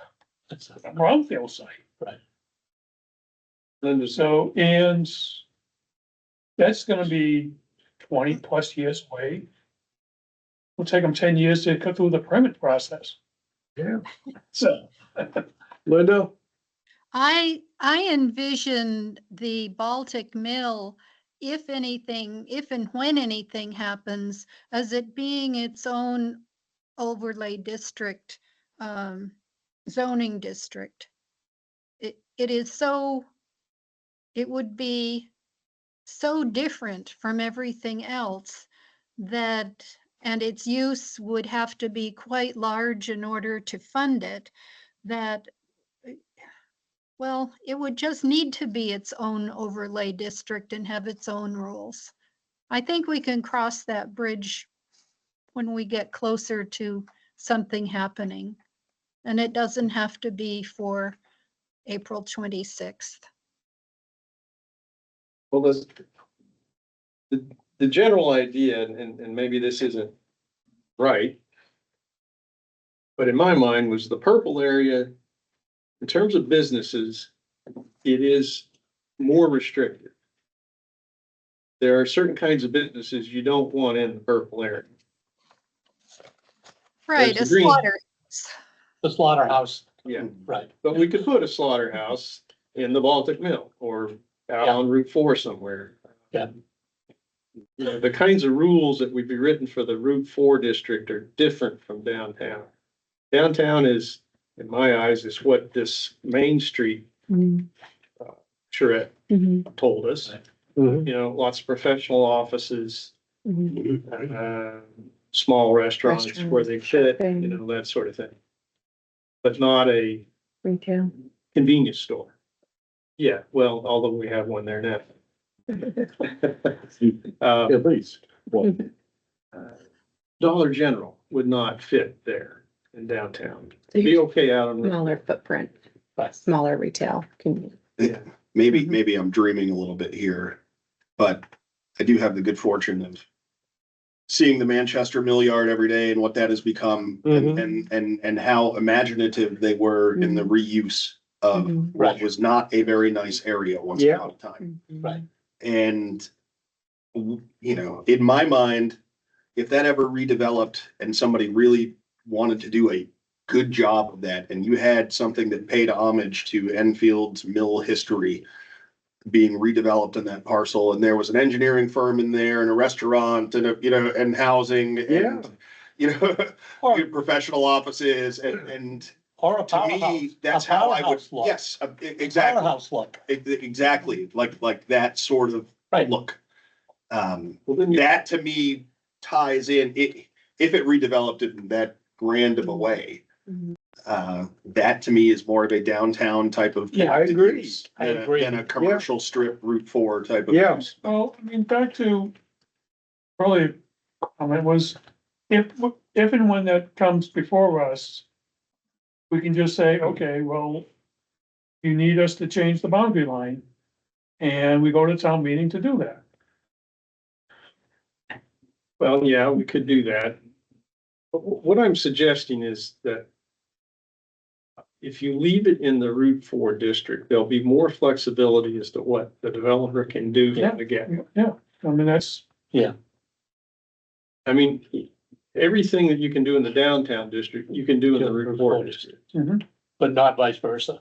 It's a brownfield site. Understood. So, and that's gonna be 20+ years away. It'll take them 10 years to cut through the permit process. Yeah. So, Linda? I envision the Baltic Mill, if anything, if and when anything happens, as it being its own overlay district, zoning district. It is so, it would be so different from everything else that, and its use would have to be quite large in order to fund it, that, well, it would just need to be its own overlay district and have its own rules. I think we can cross that bridge when we get closer to something happening. And it doesn't have to be for April 26th. Well, the general idea, and maybe this isn't right, but in my mind was the purple area, in terms of businesses, it is more restricted. There are certain kinds of businesses you don't want in the purple area. Right, a There's the green. slaughter. The slaughterhouse, Yeah, right. but we could put a slaughterhouse in the Baltic Mill or out on Route 4 somewhere. Yeah. You know, the kinds of rules that would be written for the Route 4 district are different from downtown. Downtown is, in my eyes, is what this Main Street charrette told us. Mhm. You know, lots of professional offices, small restaurants where they fit, you know, that sort of thing. But not a Retail. convenience store. Yeah, well, although we have one there now. At least. Well, Dollar General would not fit there in downtown. Be okay out on. Smaller footprint, but smaller retail. Yeah, maybe I'm dreaming a little bit here, but I do have the good fortune of seeing the Manchester Mill Yard every day and what that has become and how imaginative they were in the reuse of what was not a very nice area once upon a time. Right. And, you know, in my mind, if that ever redeveloped and somebody really wanted to do a good job of that, and you had something that paid homage to Enfield's mill history being redeveloped in that parcel, and there was an engineering firm in there and a restaurant and and housing and, Or, professional offices and or a to powerhouse. me, that's a how I would, powerhouse look. yes, exactly. Powerhouse look. Exactly, like that sort of Right. look. Well, then you, That to me ties in, if it redeveloped it in that grand of a way. That to me is more of a downtown type of. Yeah, I agree. use I than a- agree. Than a commercial strip Route 4 type of. Yeah. use. well, I mean, back to earlier comment was, if and when that comes before us, we can just say, okay, well, you need us to change the boundary line. And we go to town meeting to do that. well, yeah, we could do that. But what I'm suggesting is that if you leave it in the Route 4 district, there'll be more flexibility as to what the developer can do Yeah. from the get. Yeah, I mean, that's, I mean, everything that you can do in the downtown district, you can do in the Route 4 district. But not vice versa.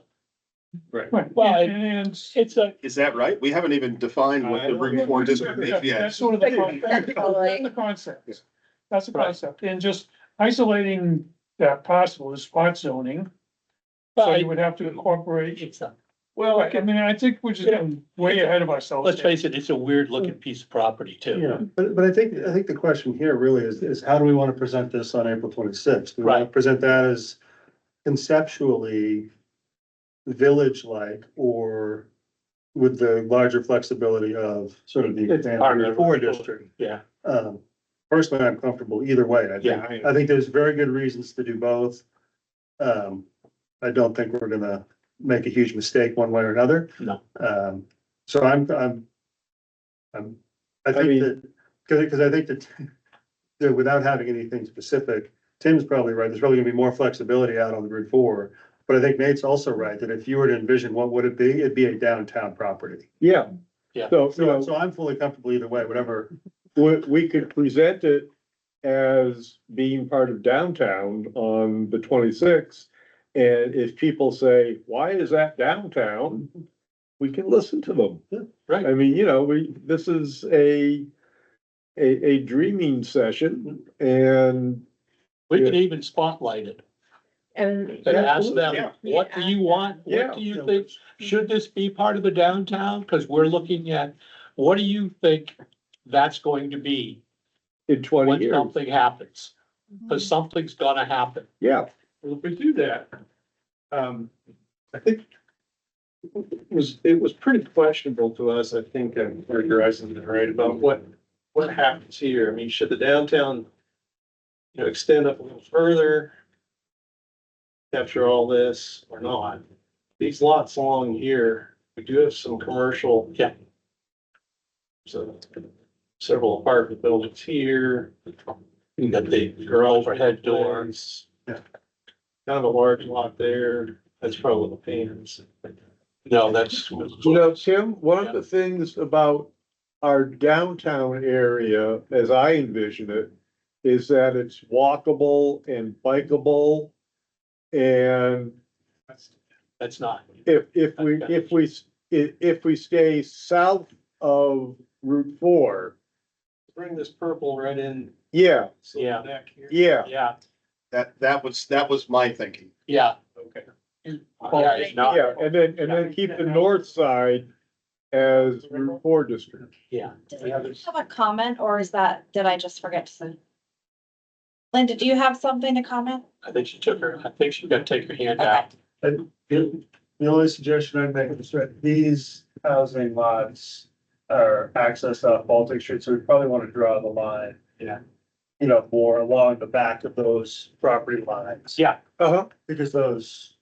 Right. right, Well, and It's a, Is that right? We haven't even defined what the Route 4 district is that's yet. sort of the concept. That's the Right. concept, and just isolating that parcel is spot zoning. So you would have to incorporate it's a, Well, I mean, I think we're just getting way ahead of ourselves. Let's face it, it's a weird looking piece of property too. Yeah, but I think the question here really is how do we want to present this on April 26th? We want to Right. present that as conceptually village-like or with the larger flexibility of sort of the It's expanded part of Route the- 4 district. Yeah, Personally, I'm comfortable either way. Yeah, I think there's very good reasons to do both. I don't think we're gonna make a huge mistake one way or another. No. So I think mean- that, cause I think that without having anything specific, Tim's probably right. There's probably gonna be more flexibility out on the Route 4. But I think Nate's also right, that if you were to envision what would it be, it'd be a downtown property. Yeah. Yeah. So, you So, know, so I'm fully comfortable either way, whatever. we could present it as being part of downtown on the 26th. And if people say, why is that downtown? We can listen to them. right. I mean, you know, this is a dreaming session and We can even spotlight it And and ask them, Yeah. what do you want? Yeah. What do you think? Should this be part of the downtown? Cause we're looking at, what do you think that's going to be in 20 when years, something happens? Cause something's gonna happen. yeah. Well, if we do that, I think it was pretty questionable to us, I think, and characterizing it right, about what happens here. I mean, should the downtown, extend up a little further, capture all this or not? These lots along here, we do have some commercial. Yeah. So several apartment buildings here. You got the Garage overhead door. doors. Yeah. Kind of a large lot there. That's probably the painters. No, that's. You know, Tim, one of the things about our downtown area, as I envision it, is that it's walkable and bikeable. And That's not. if we stay south of Route 4, Bring this purple right in. yeah, So Yeah. back here. yeah. Yeah, That was my thinking. yeah. Okay. Yeah, it's not. Yeah, and then keep the north side as Route 4 district. Yeah. Do you have a comment or did I just forget to say? Linda, do you have something to comment? I think she got to take her hand out. The only suggestion I'd make is that these housing lots are accessed off Baltic Street, so we probably want to draw the line. Yeah. More along the back of those property lines. Yeah, Uh-huh. Because those,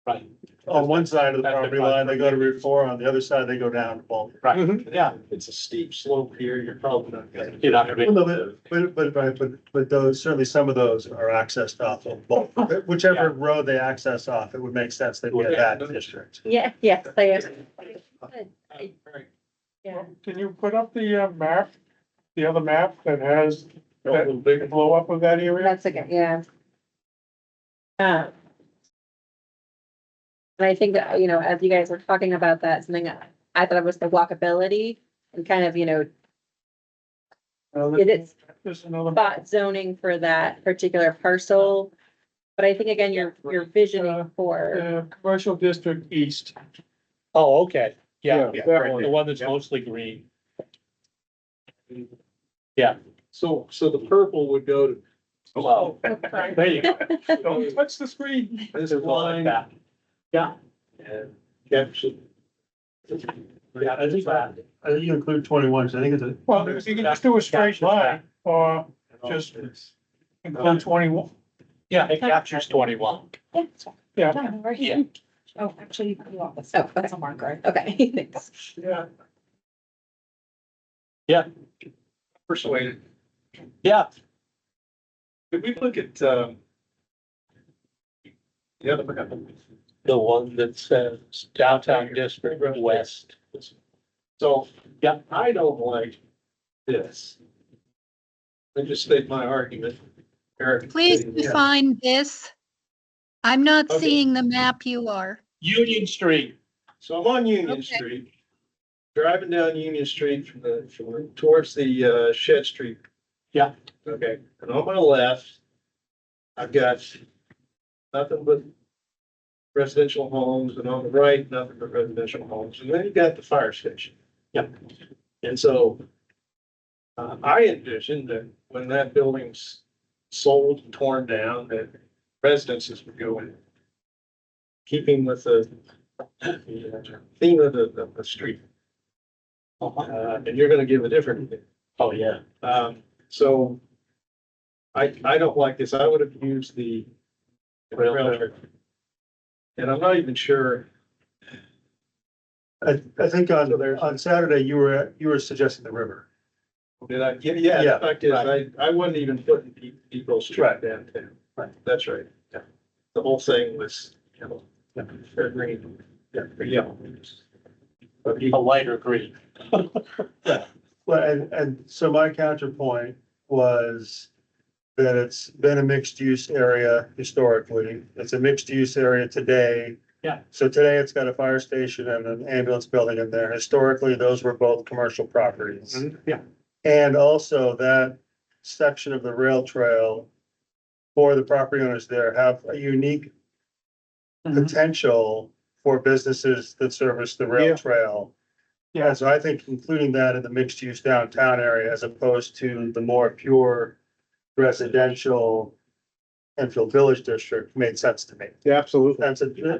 right, on one side of the That's the property line, they go to Route 4, on the other side, they go down to Baltic. right. Mhm. Yeah, It's a steep slope here. You're probably not gonna. you're not gonna Well, be. no, but those, certainly some of those are accessed off of Baltic. Whichever road they access off, it would make sense they would that district. yeah, yes, they are. Yeah. Can you put up the map, the other map that has A little that bigger. blow up of that area? That's okay, yeah. And I think, as you guys were talking about that, something I thought was the walkability and kind of, it is There's another. spot zoning for that particular parcel. But I think again, you're visioning for, Commercial district east. Oh, okay, yeah, Yeah, that one. the one that's mostly green. Yeah, So the purple would go to. well, there you go. Don't touch the screen. This Like line that. Yeah, and capture. yeah, I think that. I think you include 21, so I think it's a. Well, you can just do a straight line or just include 21. Yeah, it captures 21. Yeah. Yeah. Oh, actually, you want this. Oh, okay. That's a marker. okay, thanks. Yeah. Yeah, Persuaded. yeah, Could we look at, the other map? the one that says downtown district west. So, Yeah. I don't like this. I just state my argument. Eric. Please Yeah. define this. I'm not Okay. seeing the map you are. Union Street. So I'm on Union Okay. Street, driving down Union Street towards the Shed Street. Yeah. Okay, and on my left, I've got nothing but residential homes, and on the right, nothing but residential homes, and then you got the fire station. Yep. And so I envisioned that when that building's sold and torn down, that residences would go in. Keeping with the theme of the street. And you're gonna give a different, Oh, yeah. so I don't like this. I would have used the rail trail. And I'm not even sure. I think on Saturday, you were suggesting the river. Did I? Yeah, Yeah, the fact is, I wasn't even putting Depot Street Right. downtown. Right. That's right. Yeah. The whole thing was, you know, fair green. Yeah. But A lighter green. Well, and so my counterpoint was that it's been a mixed use area historically. It's a mixed use area today. Yeah. So today it's got a fire station and an ambulance building in there. Historically, those were both commercial properties. Yeah. And also that section of the rail trail for the property owners there have a unique potential for businesses that service the Yeah. rail trail. Yeah. And so I think including that in the mixed use downtown area as opposed to the more pure residential Enfield Village District made sense to me. Yeah, absolutely.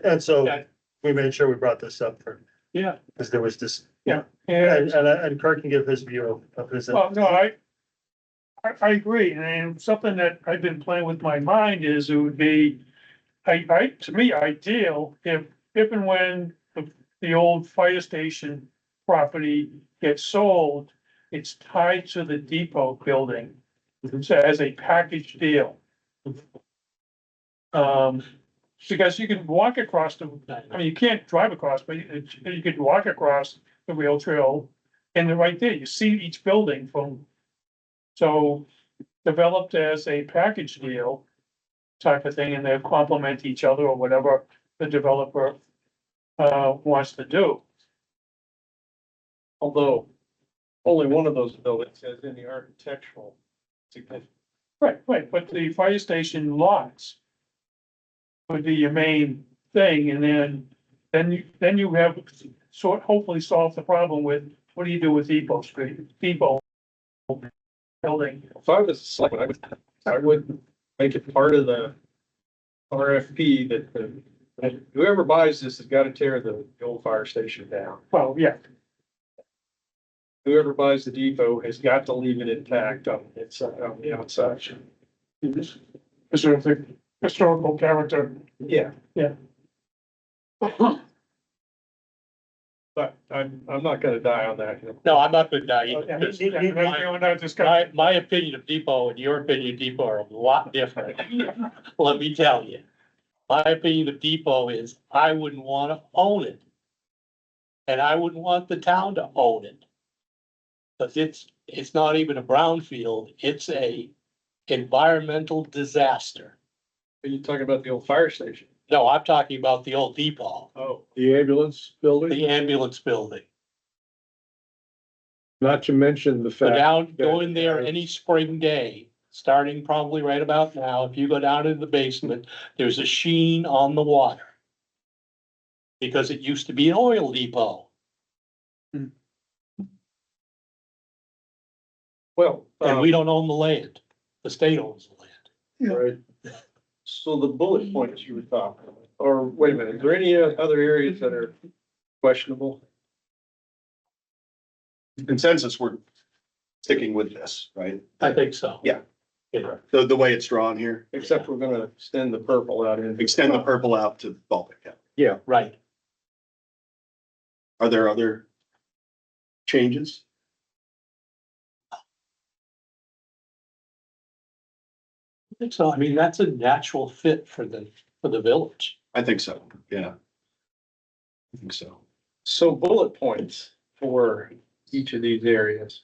And so Okay. we made sure we brought this up for, Yeah. because there was this, And, and Kirk can give his view of his. well, no, I agree, and something that I've been playing with my mind is it would be, to me, ideal if and when the old fire station property gets sold, it's tied to the depot building. So as a package deal. Because you can walk across you can't drive across, but you could walk across the rail trail. And they're right there, you see each building from. So developed as a package deal type of thing, and they complement each other or whatever the developer wants to do. although only one of those buildings has any architectural significance. Right, but the fire station lots would be your main thing, and then you have hopefully solve the problem with, what do you do with Depot building? If I was selectman, I would make it part of the RFP that whoever buys this has got to tear the old fire station down. Well, yeah, Whoever buys the depot has got to leave it intact on the outside. historical character. Yeah. Yeah. But I'm not gonna die on that. No, I'm not gonna die. My opinion of Depot and your opinion of Depot are a lot different. Let me tell you. My opinion of Depot is I wouldn't wanna own it. And I wouldn't want the town to own it. Cause it's not even a brownfield, it's a environmental disaster. Are you talking about the old fire station? No, I'm talking about the old depot, Oh. The ambulance building, the ambulance building. not to mention the Go fact. down, go in there any spring day, starting probably right about now. If you go down into the basement, there's a sheen on the water. Because it used to be an oil depot, Well, and we don't own the land. The state owns the land. Right. so the bullet points you were talking about, or wait a minute, is there any other areas that are questionable? Consensus, we're sticking with this, right? I think so. Yeah. Yeah. The way it's drawn here, Except we're gonna extend the purple out in. extend the purple out to Baltic. Yeah. Right. Are there other changes? I think so. I mean, that's a natural fit for the village. I think so, yeah. I think so. So bullet points for each of these areas.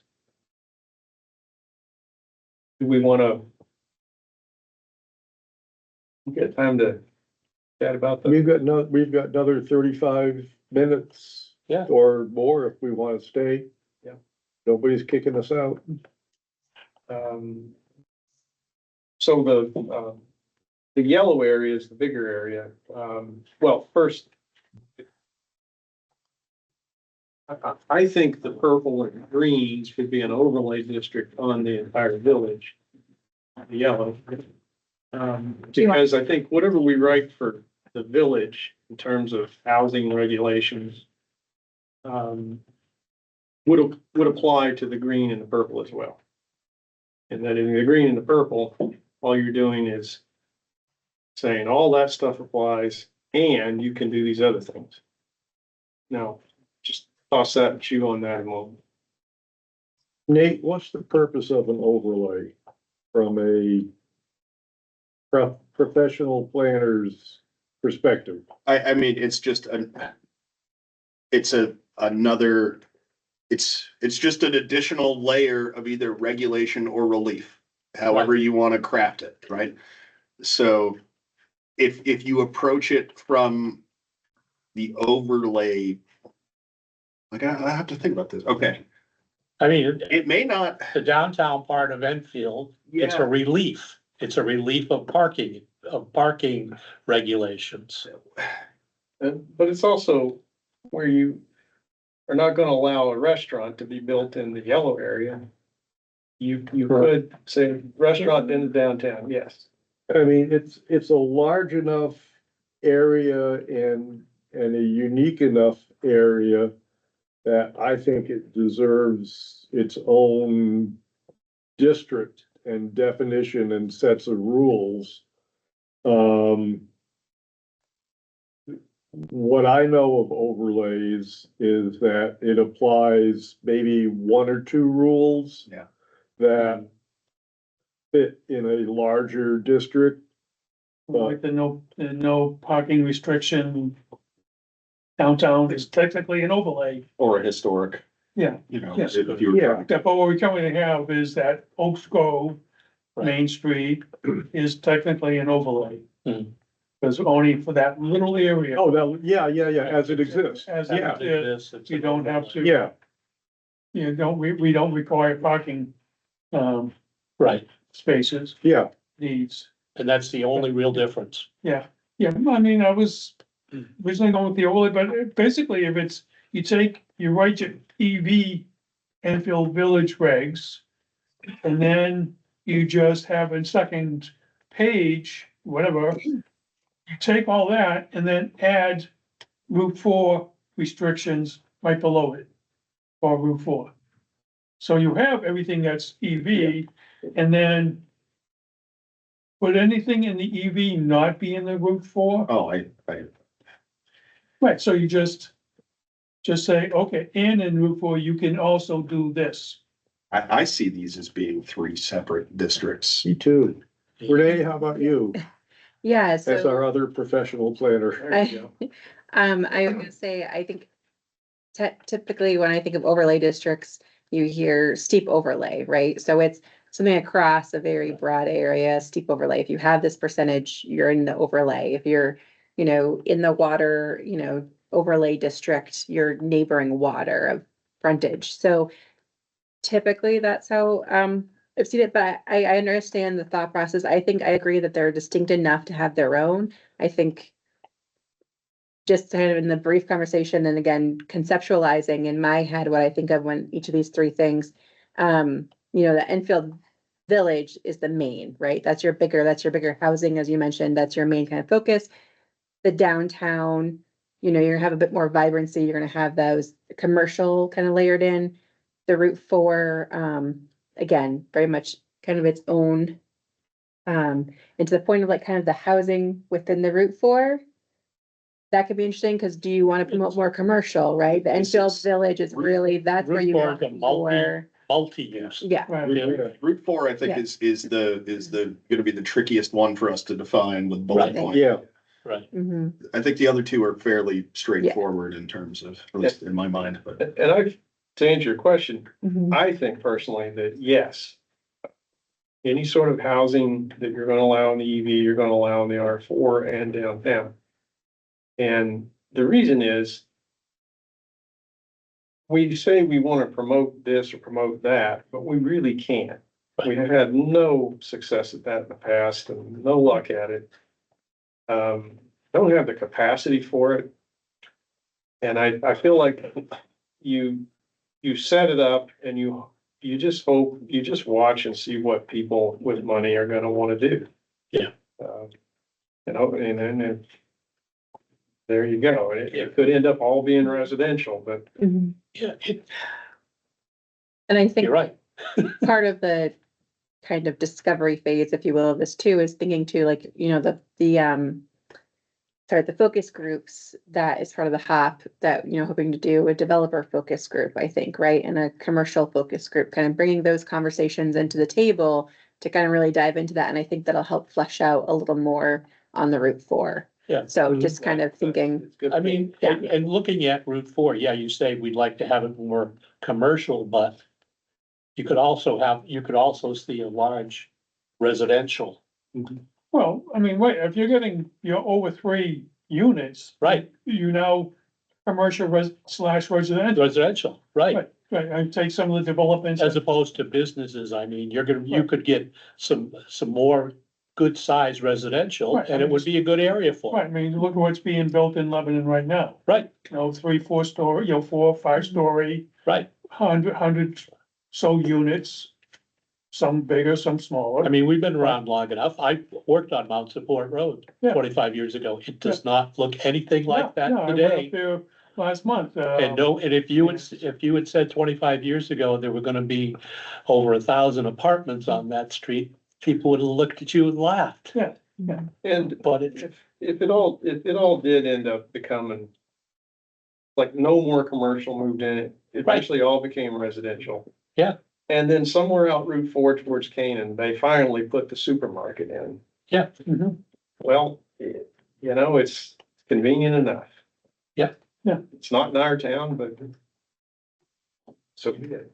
Do we wanna? We got time to chat about them? We've got another 35 minutes. Yeah. Or more if we want to stay. Yeah. Nobody's kicking us out. So the, the yellow area is the bigger area. Well, first, I think the purple and green should be an overlay district on the entire village. The yellow. Because I think whatever we write for the village in terms of housing regulations would apply to the green and the purple as well. And that in the green and the purple, all you're doing is saying all that stuff applies and you can do these other things. Now, just toss that and chew on that a moment. Nate, what's the purpose of an overlay from a professional planner's perspective? I mean, it's just it's just an additional layer of either regulation or relief, however you want to craft it, right? So if you approach it from the overlay, like I have to think about this. Okay, I mean, it may not. the downtown part of Enfield, it's a relief. It's a relief of parking regulations. But it's also where you are not gonna allow a restaurant to be built in the yellow area. You could say restaurant in the downtown, yes. I mean, it's a large enough area and a unique enough area that I think it deserves its own district and definition and sets of rules. What I know of overlays is that it applies maybe one or two rules. Yeah. That fit in a larger district. Like the no parking restriction downtown is technically an overlay. Or a historic. Yeah. You know, Yes. if you were Yeah. trying- But what we currently have is that Oaks Grove, Right. Main Street is technically an overlay. Hmm. Because only for that little area. Oh, that, yeah, as it exists. As Yeah, it is, you don't have to. yeah. You don't, we don't require parking, Right, spaces, Yeah, needs. and that's the only real difference. Yeah, I mean, I was originally going with the overlay, but basically if it's, you write your EV Enfield Village regs. And then you just have a second page, whatever. You take all that and then add Route 4 restrictions right below it. For Route 4. So you have everything that's EV and then. Would anything in the EV not be in the Route 4? Oh, I Right, so you just say, okay, and in Route 4, you can also do this. I see these as being three separate districts. me too. Renee, how about you? Yeah, As so our other professional planner. There you go. I was gonna say, I think typically when I think of overlay districts, you hear steep overlay, right? So it's something across a very broad area, steep overlay. If you have this percentage, you're in the overlay. If you're, in the water, overlay district, you're neighboring water of frontage. So typically that's how I've seen it, but I understand the thought process. I think I agree that they're distinct enough to have their own. I think just kind of in the brief conversation and again, conceptualizing in my head what I think of when each of these three things, the Enfield Village is the main, right? That's your bigger housing, as you mentioned, that's your main kind of focus. The downtown, you're gonna have a bit more vibrancy, you're gonna have those commercial kind of layered in. The Route 4, again, very much kind of its own. And to the point of like kind of the housing within the Route 4. That could be interesting, because do you want to promote more commercial, right? The This Enfield is- Village is really, that's where Route you 4 want is a multi- more, Multi-use. yeah. Right. Route 4, I think, Yeah. is gonna be the trickiest one for us to define with bullet Right. point. Yeah, Right. Mhm. I think the other two are fairly straightforward in terms of, at least in my mind, but. And to answer your question, Mhm. I think personally that yes. Any sort of housing that you're gonna allow in the EV, you're gonna allow in the R4 and downtown. And the reason is. We say we wanna promote this or promote that, but we really can't. We have had no success at that in the past and no luck at it. don't have the capacity for it. And I feel like you set it up and you just hope, you just watch and see what people with money are gonna wanna do. Yeah. You know, and then there you go. It could end up all being residential, but Yeah, And I think you're right. part of the kind of discovery phase, if you will, of this too, is thinking too, like, you know, the focus groups that is part of the HOP that, you know, hoping to do a developer focus group, I think, right? And a commercial focus group, kind of bringing those conversations into the table to kind of really dive into that. And I think that'll help flesh out a little more on the Route 4. Yeah. So just kind of thinking, it's good. I mean, and looking at Route 4, yeah, you say we'd like to have it more commercial, but you could also see a large residential. Well, I mean, wait, if you're getting, over 3 units. Right. You know, commercial residential. Residential, right, Right, I take some of the developments. as opposed to businesses, I mean, you could get some more good sized residential, Right, and it would be a good area for Right, it, I mean, look at what's being built in Lebanon right now, right, 3, 4 story, 4, 5 story, right. 100 so units. Some bigger, some smaller. I mean, we've been around long enough, I worked on Mount Support Road Yeah. 25 years ago, it does not look anything like that No, I went today. up there last month. And if you had said 25 years ago, there were gonna be over 1,000 apartments on that street, people would have looked at you and laughed. Yeah. And But it, if it all did end up becoming like no more commercial moved in, it eventually all became residential. Yeah. And then somewhere out Route 4 towards Canaan, they finally put the supermarket in. yeah, Well, it's convenient enough. Yeah. Yeah. It's not in our town, but so be it.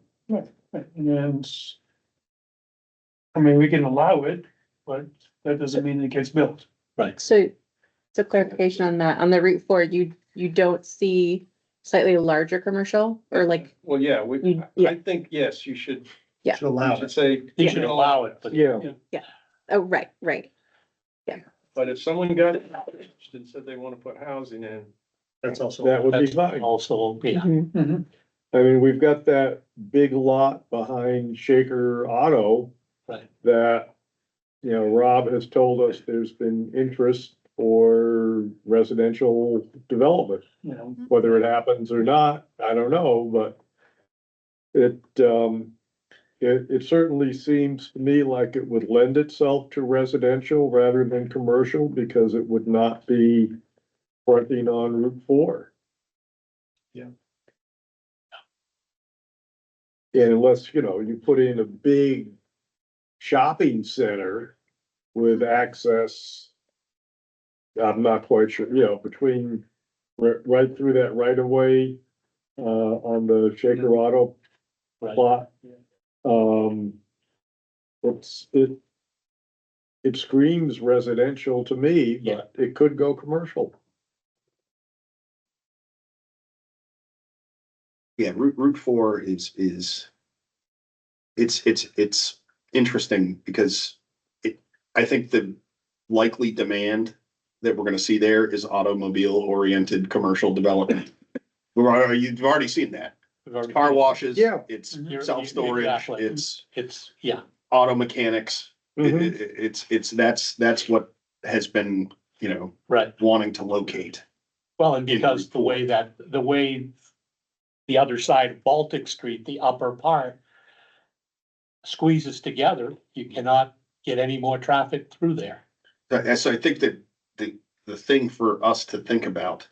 And I mean, we can allow it, but that doesn't mean it gets built. so clarification on that, on the Route 4, you don't see slightly larger commercial or like, Well, yeah, Yeah. I think, yes, you should, Should allow you it. should say. you should allow it, but Yeah, oh, right. But if someone got it and said they want to put housing in, That's also. that would be that's fine. also, yeah, Mhm. I mean, we've got that big lot behind Shaker Auto right, that, Rob has told us there's been interest for residential development. You know, Whether it happens or not, I don't know, but it certainly seems to me like it would lend itself to residential rather than commercial because it would not be fronting on Route 4. Yeah. And unless, you put in a big shopping center with access, I'm not quite sure, between, right through that right of way, on the Shaker Auto right. plot. It screams residential to me, Yeah. but it could go commercial. Yeah, Route 4 is it's interesting because I think the likely demand that we're gonna see there is automobile-oriented commercial development. You've already seen that. We've already- Car washes. Yeah. It's You're- self-storage, exactly. it's Yeah, auto mechanics. Mhm. That's what has been, right. wanting to locate. Well, and because the way the other side of Baltic Street, the upper part squeezes together, you cannot get any more traffic through there. So I think that the thing for us to think about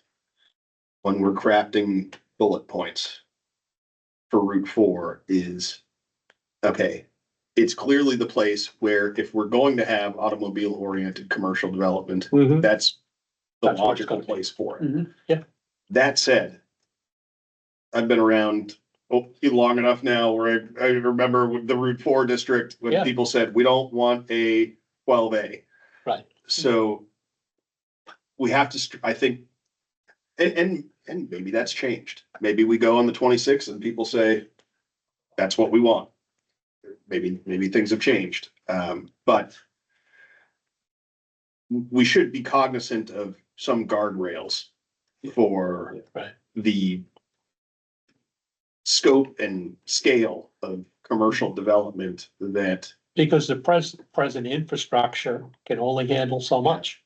when we're crafting bullet points for Route 4 is, okay, it's clearly the place where if we're going to have automobile-oriented commercial development, Mhm. that's the That's where it's logical gonna be. place for it. Mhm, yeah. That said, I've been around long enough now where I remember with the Route 4 district, when Yeah. people said, we don't want a 12A. Right. So we have to, I think, and maybe that's changed. Maybe we go on the 26th and people say, that's what we want. Maybe things have changed. But we should be cognizant of some guardrails for Right. the scope and scale of commercial development that, Because the present infrastructure can only handle so much.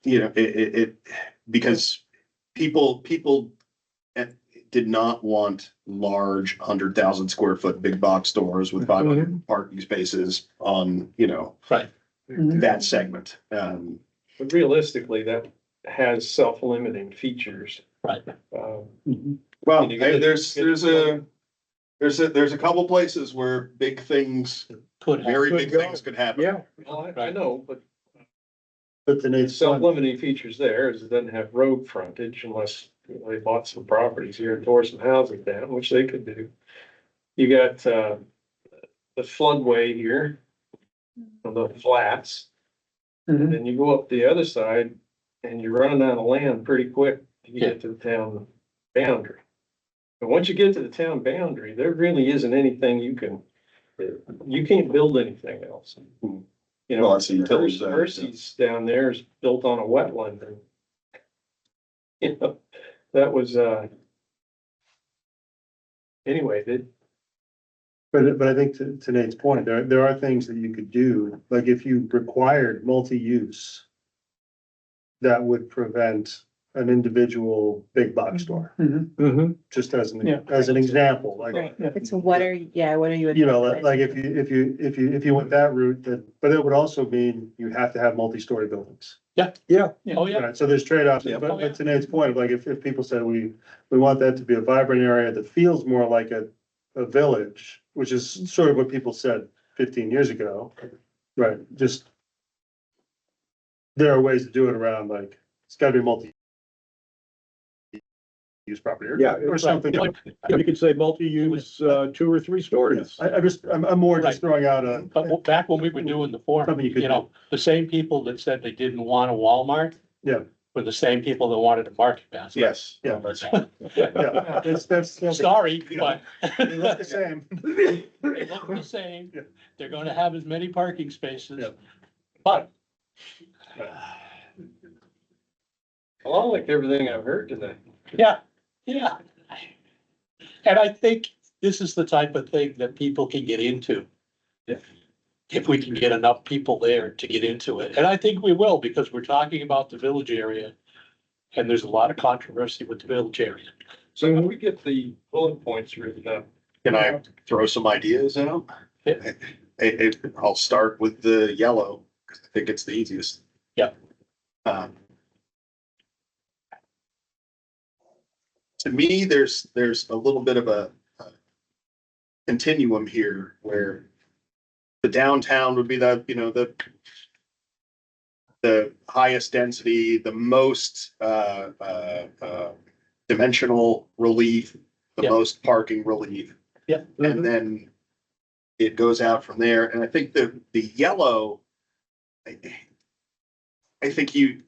you know, because people did not want large 100,000 square foot big box stores with 500 parking spaces on, you know, Right. that segment. But realistically, that has self-limiting features. Right. Well, You gotta- there's a couple places where big things, Could have. very Could big go. things could happen. Yeah, Well, I know, but But to Nate's point, self-limiting features there is it doesn't have road frontage unless they bought some properties here and tore some houses down, which they could do. You got, the floodway here, the flats. And then you go up the other side and you're running out of land pretty quick to get to the town boundary. But once you get to the town boundary, there really isn't anything you can't build anything else. You know, Well, that's the utility side, yeah. Hershey's down there is built on a wetland and, you know, that was, anyway, but I think to Nate's point, there are things that you could do, like if you required multi-use, that would prevent an individual big box store, just as an example, like, It's what are you? you know, like if you went that route, but it would also mean you have to have multi-story buildings. Oh, yeah. Right, so there's trade-offs, Yeah. but to Nate's point, like if people said we want that to be a vibrant area that feels more like a village, which is sort of what people said 15 years ago, right, just there are ways to do it around, like, it's gotta be multi-use property Yeah, or something. Right. you could say multi-use, 2 or 3 stories. I'm more just throwing out a, But back when we were doing the forum, Something you could you know, the same people that said they didn't want a Walmart. Yeah. Were the same people that wanted a market basket. Yes. yeah, that's, Sorry, but. they look the same. They look the same. Yeah. They're gonna have as many parking spaces. Yeah. But. well, I like everything I've heard today. Yeah, yeah. And I think this is the type of thing that people can get into. Yeah. If we can get enough people there to get into it. And I think we will, because we're talking about the village area. And there's a lot of controversy with the village area. So when we get the bullet points written up, Can I throw some ideas out? Yeah. I'll start with the yellow, because I think it's the easiest. Yeah. To me, there's a little bit of a continuum here where the downtown would be the highest density, the most dimensional relief, the Yeah. most parking relief. Yeah. And then it goes out from there. And I think the yellow, I think you'd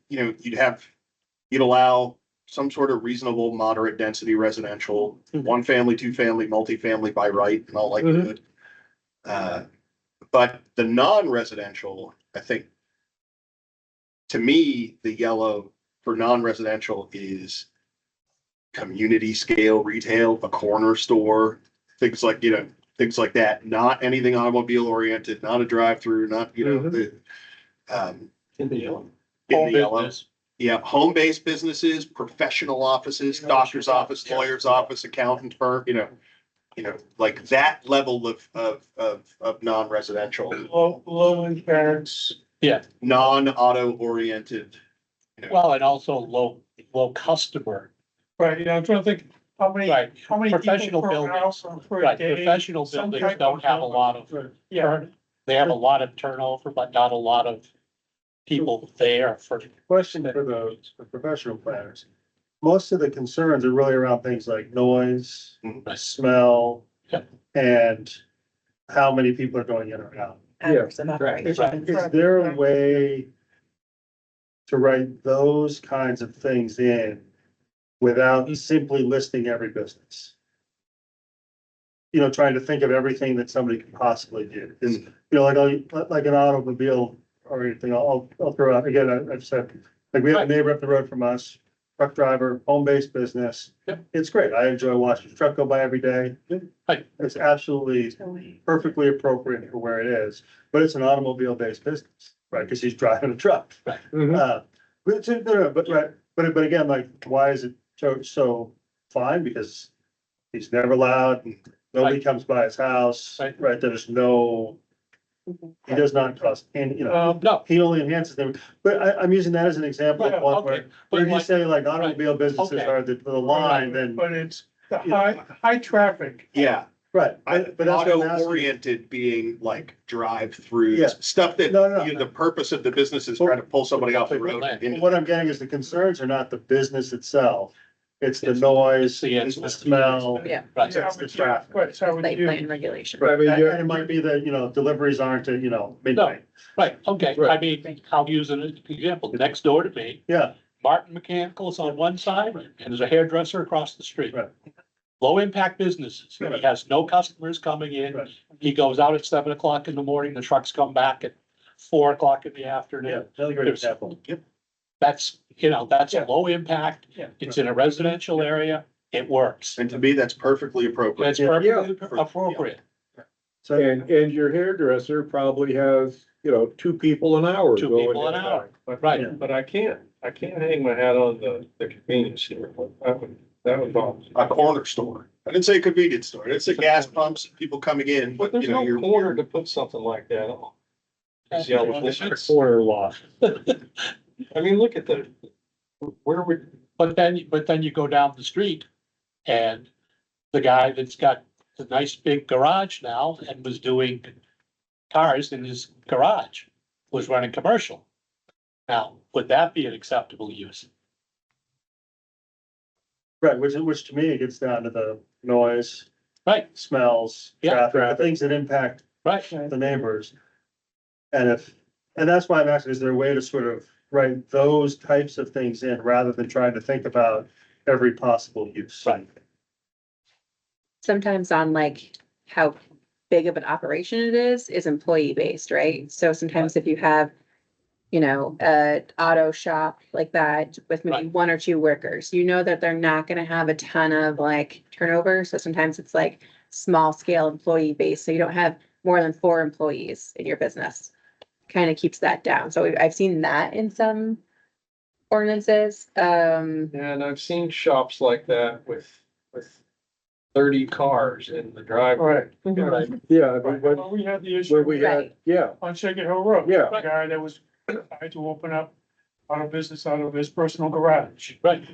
allow some sort of reasonable, moderate density residential, Mhm. 1 family, 2 family, multifamily by right and all likelihood. But the non-residential, I think, to me, the yellow for non-residential is community scale retail, a corner store, things like that, not anything automobile oriented, not a drive-through, not, the, In the yellow. in the yellow. Business. Yeah, home-based businesses, professional offices, doctor's office, lawyer's office, accountant firm, like that level of non-residential, Low end parents. non-auto oriented. Well, and also low customer, Right, I'm trying to think, how many people professional per buildings, house or per right, day? professional Some buildings type don't of have a number. lot of, Yeah, they have a lot of turnover, but not a lot of people there for. Question for the professional planners. Most of the concerns are really around things like noise, smell, Yep. and how many people are going in or out. Hours of operation. Is there a way to write those kinds of things in without simply listing every business? Trying to think of everything that somebody could possibly do, is, like an automobile or anything, I'll throw out, again, I've said, like, we have a neighbor up the road from us, truck driver, home-based business. Yep. It's great. I enjoy watching his truck go by every day. Right. It's absolutely perfectly appropriate for where it is, but it's an automobile-based business, right? Because he's driving a truck. Right. But it's, no, but, right, but again, like, why is it so fine? Because he's never loud, and nobody comes by his house, Right. right? There's no, he does not cause any, you know, No, he only enhances them. But I'm using that as an example Yeah, of one okay, where, but if you like, say like automobile businesses okay. are the line, then, But it's the Yeah. high traffic. Yeah, right, but that's what I'm auto asking. oriented being like drive-throughs, Yeah. stuff that, No, no, you know, the purpose of the business is trying to pull somebody off the road. Land. into- What I'm getting is the concerns are not the business itself. It's the It's- noise, it's the it's the ancillary. smell. Yeah. right, It's the traffic. Right, so would Site you, plan regulation. I mean, And you, it might be that, you know, deliveries aren't at, you know, midnight. right, okay, I Right. mean, I'll use an example, next door to me, Yeah, Martin Mechanical's on one side, and there's a hairdresser across the street. Right. Low impact businesses, he has no customers coming in, right. he goes out at 7 o'clock in the morning, the trucks come back at 4 o'clock in the Yeah, afternoon. another great There's- example. That's, you know, that's a Yeah. low impact, Yeah. it's in a residential area, it works. And to me, that's perfectly appropriate. It's Yeah. perfectly appropriate, So, and your hairdresser probably has, you know, 2 people an hour. 2 going people an in and hour, out. But, right, but I can't hang my hat on the convenience store. That would bother me. A corner store. I didn't say a convenience store. It's a gas pumps, people coming in, But but there's you know, no you're. corner to put something like that on. It's yellow. It's- Corner lot. I mean, look at where we, but then you go down the street and the guy that's got the nice big garage now and was doing cars in his garage was running commercial. Now, would that be an acceptable use? right, which to me, it gets down to the noise, Right, smells, Yeah. traffic, the things that impact right, the neighbors. And that's why I'm asking, is there a way to sort of write those types of things in rather than trying to think about every possible use? right, Sometimes on like how big of an operation it is employee based, right? So sometimes if you have, you know, a auto shop like that with maybe Right. 1 or 2 workers, you know that they're not gonna have a ton of like turnover. So sometimes it's like small scale employee base. So you don't have more than 4 employees in your business. Kind of keeps that down. So I've seen that in some ordinances. yeah, and I've seen shops like that with 30 cars in the driveway. right, Yeah, I mean, well, we had the when issue we had, Right. yeah, on Shaker Hill Road. Yeah. The guy that was trying to open up auto business out of his personal garage. right.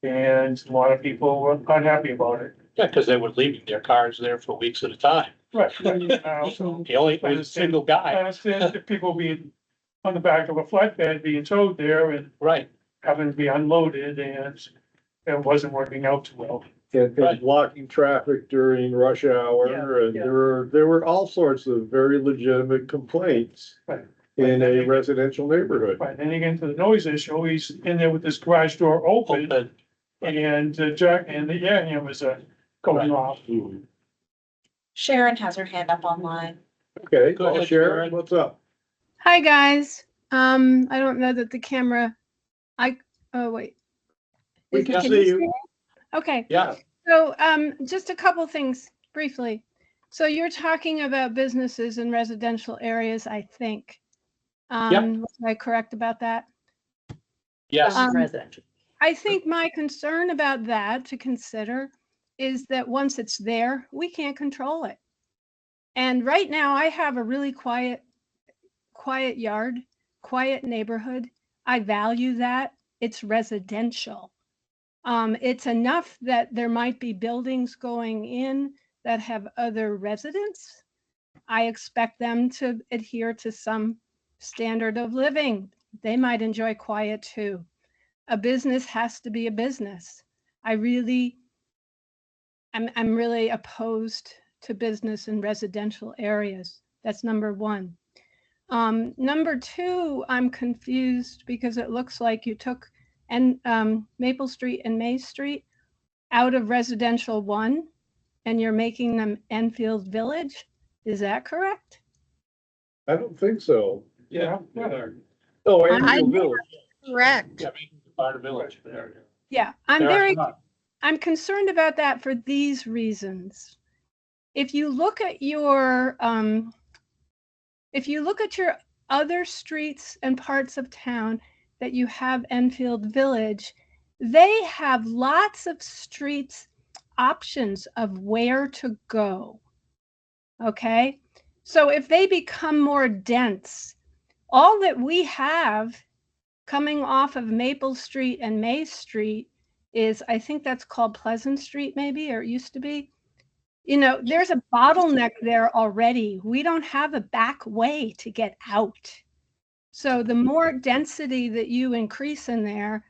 And a lot of people were unhappy about it. Yeah, because they were leaving their cars there for weeks at a time. Right. I also He only was a single I guy, understand that people being on the back of a flatbed being towed there and right, having to be unloaded and it wasn't working out too well. and Right. blocking traffic during rush hour, and Yeah. there were all sorts of very legitimate complaints Right. in a residential neighborhood. Right, then you get into the noise issue, he's in there with his garage door open open, and Jack and the air hammers are going off. Sharon has her hand up online. Okay, Go well, ahead, Sharon, Sharon. what's up? Hi, guys. I don't know that the camera, oh, wait. We Is- can you see you. me? Okay, yeah, so, just a couple things briefly. So you're talking about businesses in residential areas, I think. Was I correct about that? yes, Residential. I think my concern about that to consider is that once it's there, we can't control it. And right now I have a really quiet yard, quiet neighborhood. I value that. It's residential. It's enough that there might be buildings going in that have other residents. I expect them to adhere to some standard of living. They might enjoy quiet too. A business has to be a business. I'm really opposed to business in residential areas. That's number one. Number two, I'm confused because it looks like you took Maple Street and May Street out of residential 1 and you're making them Enfield Village. Is that correct? I don't think so. Yeah, we are. Oh, I- Anfield Village. Correct. Yeah, part of village there. Yeah, I'm concerned about that for these reasons. If you look at your other streets and parts of town that you have Enfield Village, they have lots of streets options of where to go. Okay? So if they become more dense, all that we have coming off of Maple Street and May Street is, I think that's called Pleasant Street maybe, or it used to be. You know, there's a bottleneck there already. We don't have a back way to get out. So the more density that you increase in there,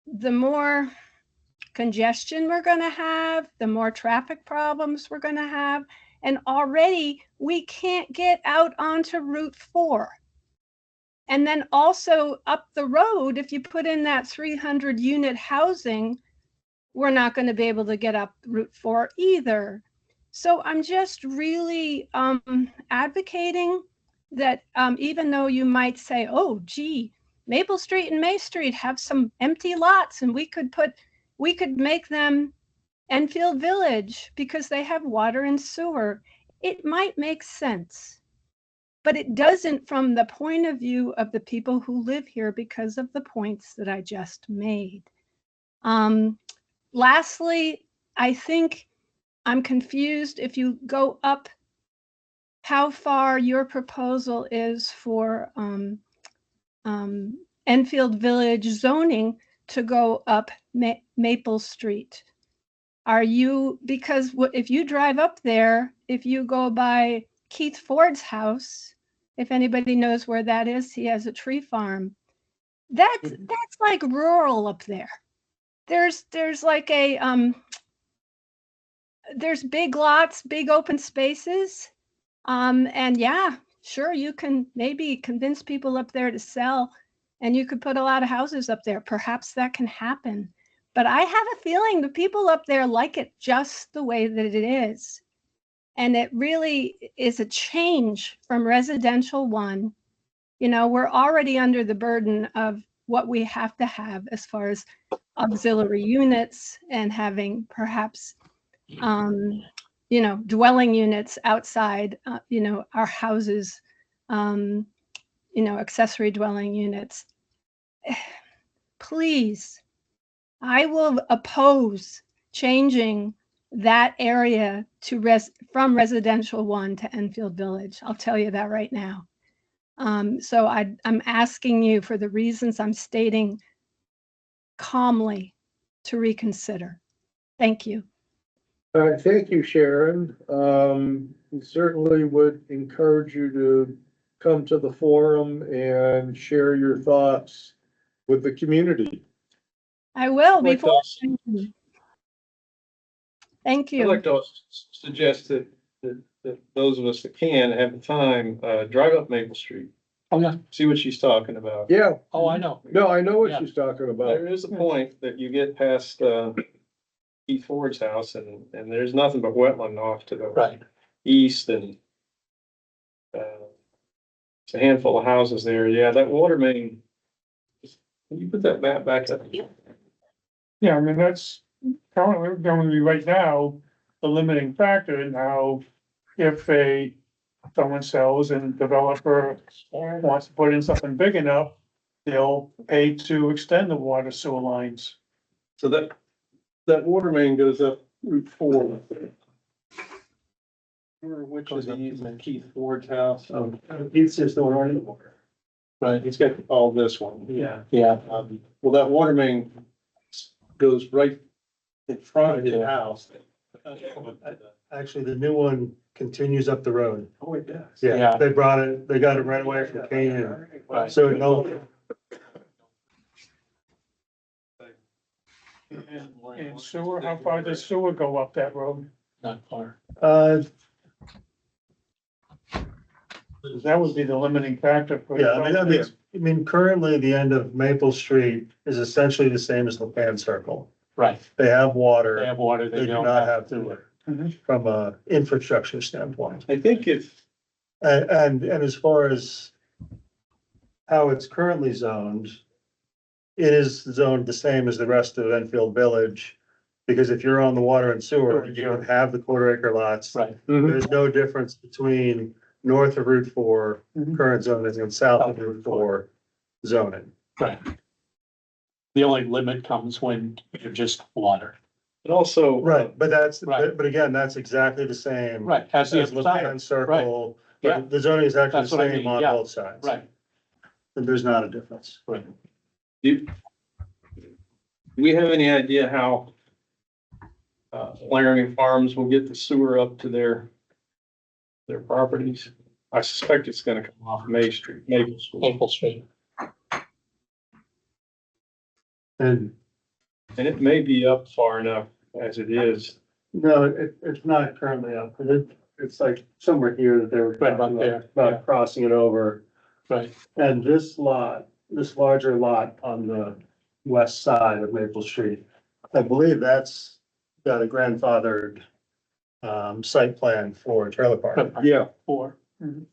the more congestion we're going to have, the more traffic problems we're going to have. And already we can't get out onto Route 4. And then also up the road, if you put in that 300 unit housing, we're not going to be able to get up Route 4 either. So I'm just really advocating that even though you might say, oh, gee, Maple Street and May Street have some empty lots and we could make them Enfield Village because they have water and sewer. It might make sense, but it doesn't from the point of view of the people who live here because of the points that I just made. Lastly, I think I'm confused if you go up how far your proposal is for Enfield Village zoning to go up Maple Street. Are you, because if you drive up there, if you go by Keith Ford's house, if anybody knows where that is, he has a tree farm. That's like rural up there. There's like a there's big lots, big open spaces. And yeah, sure, you can maybe convince people up there to sell and you could put a lot of houses up there. Perhaps that can happen. But I have a feeling the people up there like it just the way that it is. And it really is a change from residential 1. You know, we're already under the burden of what we have to have as far as auxiliary units and having perhaps you know, dwelling units outside, you know, our houses, you know, accessory dwelling units. Please, I will oppose changing that area to from residential 1 to Enfield Village. I'll tell you that right now. So I'm asking you for the reasons I'm stating calmly to reconsider. Thank you. All right, thank you, Sharon. We certainly would encourage you to come to the forum and share your thoughts with the community. I will I'd like before. to- Thank I'd you. like to suggest that those of us that can have the time, drive up Maple Street, Oh, yeah. see what she's talking about. Yeah, Oh, I know. no, I know what Yeah. she's talking about. There is a point that you get past, Keith Ford's house and there's nothing but wetland off to the Right. east and it's a handful of houses there. Yeah, that water main. Can you put that map back up? Yeah, I mean, that's currently going to be right now, the limiting factor. Now, if someone sells and developer wants to put in something big enough, they'll pay to extend the water sewer lines. So that water main goes up Route 4. Which is Keith Ford's house. Keith's just the one running. Right. He's got all this one. Yeah. Yeah. Well, that water main goes right in front of his Yeah. house. Actually, the new one continues up the road. Oh, it does. Yeah, Yeah. they got it right away from Canaan. Right. So no, And sewer, how far does sewer go up that road? Not far. That would be the limiting factor for. yeah, I mean, currently the end of Maple Street is essentially the same as the Pan Circle. Right. They have They water, have water. they do not have sewer Mhm. from a infrastructure standpoint. I think if, And as far as how it's currently zoned, it is zoned the same as the rest of Enfield Village. Because if you're on the water and sewer, you would have the quarter acre lots. Right, There's no difference between north of Route 4 Mhm. current zoning and south of Route 4 zoning. right. The only limit comes when you're just water. And also. Right, but that's, Right. but again, that's exactly the same. Right, as the As other side, Lucan Circle, Yeah. but the zoning is actually the That's what I same mean, on yeah. both sides. right, And there's not a difference. right. Do we have any idea how Laramie Farms will get the sewer up to their properties? I suspect it's gonna come off Maple Street. Maple Street. And And it may be up far enough as it is. no, it's not currently up. It's like somewhere here that they were Right about talking there, about yeah. crossing it over. Right, And this lot, this larger lot on the west side of Maple Street, I believe that's got a grandfathered site plan for a trailer park. Yeah, 4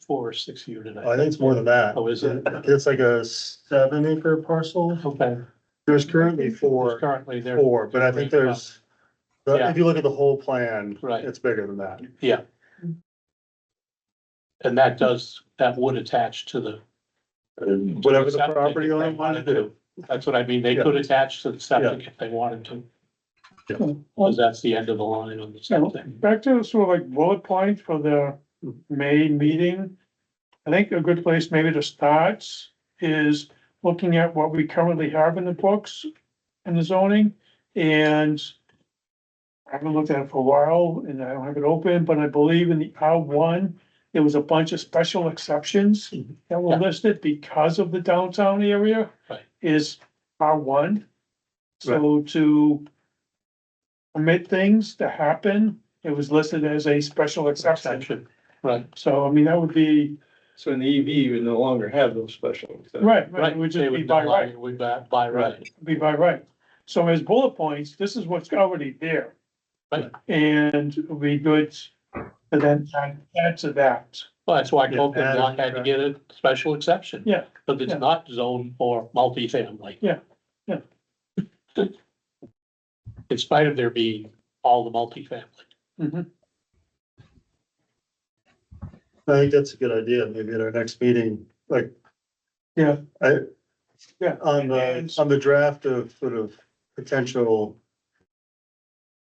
or 6 unit. I think it's more than that. Oh, is it? It's like a 7 acre parcel. Okay. There's currently There's four, currently there. but I think there's, Yeah. if you look at the whole plan, Right. it's bigger than that. Yeah. And that would attach to the. Whatever the septic property if they owner wanted to do. That's what I mean, they Yeah. could attach to the septic if they wanted to. Cause that's the end of the line on the septic. Back to sort of like bullet points for the May meeting. I think a good place maybe to start is looking at what we currently have in the books in the zoning. And I haven't looked at it for a while and I don't have it open, but I believe in the R1, there was a bunch of special exceptions that were Yeah. listed because of the downtown area. Right. Is R1. So to permit things to happen, it was listed as a special exception. Exception, right, So, I mean, that would be, So in the EV, you would no longer have those special. exceptions. right, right. it would They just be would by no right, longer- would by right, be by right. So as bullet points, this is what's already there. Right. And it would be good to then add to that. well, that's why Yeah, Copeland add- Block had to get a special exception. Yeah, But it's yeah. not zoned for multifamily. Yeah, yeah. In spite of there being all the multifamily. Mhm. I think that's a good idea, maybe at our next meeting, like. Yeah. Yeah. On the draft of sort of potential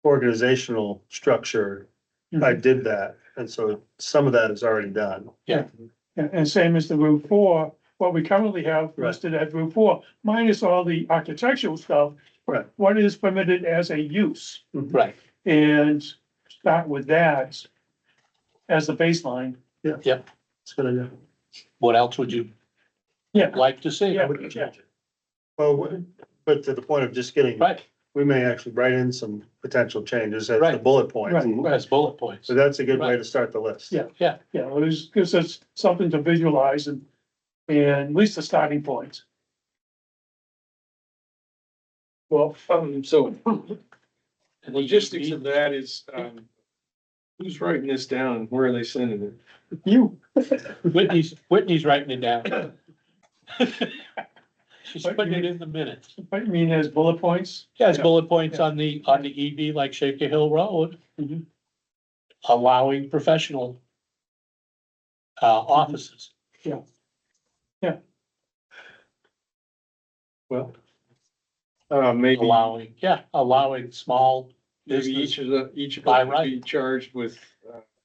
organizational structure, I Mhm. did that, and so some of that is already done. Yeah, and same as the Route 4, what we currently have Right. listed as Route 4, minus all the architectural stuff. Right. What is permitted as a use, Right, and start with that as the baseline. It's a good idea. what else would you Yeah. like to see? Yeah. Well, but to the point of just getting, Right, we may actually write in some potential changes as the Right. bullet points. Right. as bullet points. So that's a good way to start the list. Yeah. Yeah, Yeah, it gives us something to visualize and at least a starting point. Well, so and the logistics of that is, who's writing this down and where are they sending it? You. Whitney's writing it down. She's putting it in the minutes. I mean, as bullet points. Yeah, it's Yeah. bullet points on the EV like Shaker Hill Road. Mhm. Allowing professional offices. Well, maybe, Allowing small maybe business. each of By us would be charged with,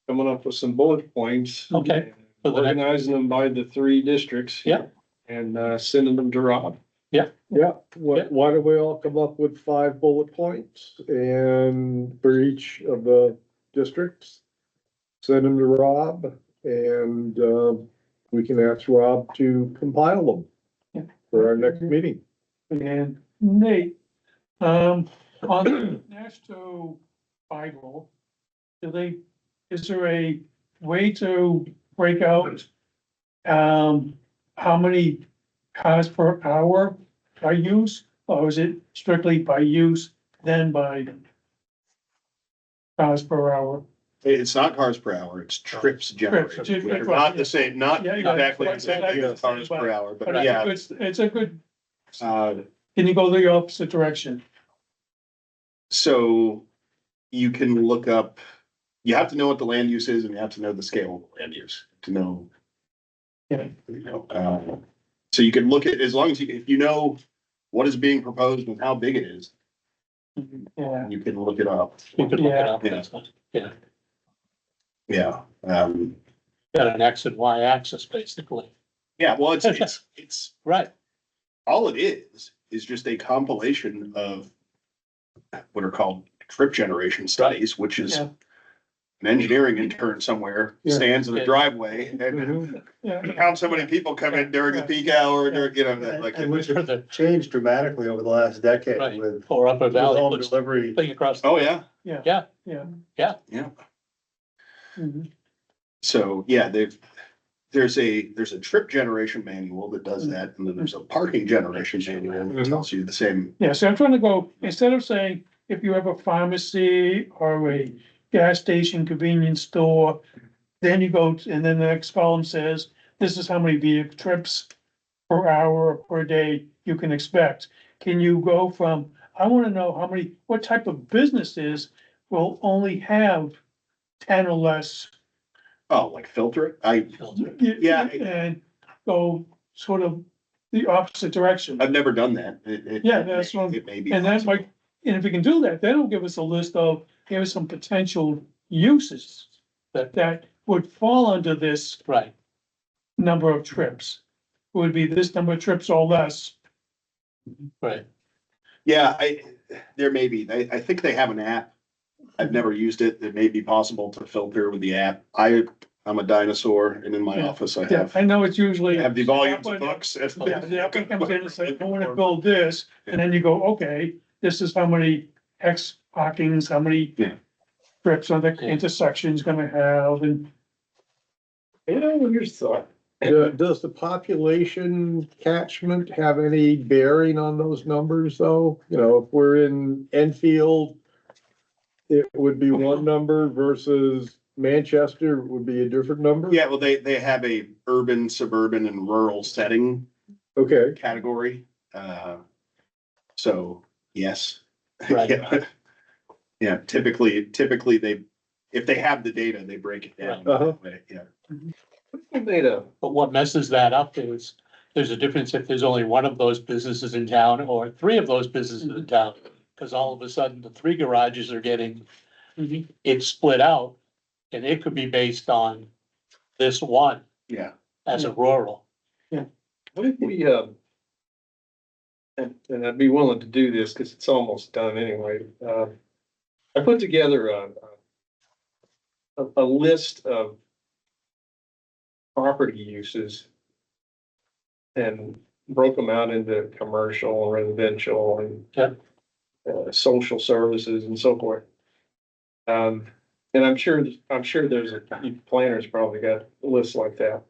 coming up with some bullet points. Okay. For the next- Organizing them by the 3 districts. Yeah. And, sending them to Rob. yeah, Yeah. why don't we all come up with 5 bullet points and for each of the districts? Send them to Rob and, we can ask Rob to compile them Yeah. for our next meeting. And Nate, on the National Bible, is there a way to break out, how many cars per hour by use? Or is it strictly by use, then by cars per hour? It's not cars per hour, it's trips generated, Trips, which are right, not yeah. the same, not Yeah, yeah. exactly the same thing as Exactly, cars per but- hour, But but I yeah. think it's a good, Uh, can you go the opposite direction? so you can look up, you have to know what the land use is and you have to know the scale of the land use to know. Yeah. You know, so you can look at, as long as you, if you know what is being proposed and how big it is, Yeah, you can look it up. You could look it Yeah. up, that's fine. Yeah, Yeah, got an X and Y axis, basically. yeah, well, it's, Right, all it is just a compilation of what are called trip generation studies, which is Yeah. an engineering intern somewhere Yeah. stands in a Yeah. driveway and yeah. counts how many people come in during the peak hour, during, you know, like. And which for have the, changed dramatically over the last decade Right. with or Upper Valley home puts delivery. thing across. Oh, yeah, Yeah. Yeah. Yeah. yeah. Mhm. So, yeah, there's a trip generation manual that does that, and then there's a parking generation manual that tells you the same. Yeah, so I'm trying to go, instead of saying, if you have a pharmacy or a gas station, convenience store, then you go, and then the next column says, this is how many vehicle trips per hour or per day you can expect. Can you go from, I wanna know how many, what type of businesses will only have 10 or less? Oh, like filter it? Yeah. And go sort of the opposite direction. I've never done that. Yeah, that's what I'm- It may be. And that possible. might, and if we can do that, then it'll give us a list of, here's some potential uses that would fall under this Right, number of trips. Would be this number of trips or less. right. Yeah, there may be, I think they have an app. I've never used it. It may be possible to filter with the app. I'm a dinosaur and in my Yeah. office I Yeah, have, I know it's usually. the volumes of books. Yeah, the applicant comes in and says, I wanna build this, and then you go, okay, this is how many X parkings, how many. Yeah. Trips on the Yeah. intersection's gonna have, and You know, here's a thought. Does the population catchment have any bearing on those numbers, though? You know, if we're in Enfield, it would be one number versus Manchester would be a different number? Yeah, well, they have a urban, suburban and rural setting Okay, category. So, yes. Right. Yeah. Yeah, typically they, if they have the data, they break it down. Uh-huh. that way, yeah. We made a, But what messes that up is, there's a difference if there's only one of those businesses in town or three of those businesses in town. Cause all of a sudden, the three garages are getting, it's split out, and it could be based on this one Yeah. as a rural. what if we, and I'd be willing to do this because it's almost done anyway. I put together a list of property uses and broke them out into commercial, residential, and social services and so forth. And I'm sure there's planners probably got lists like that.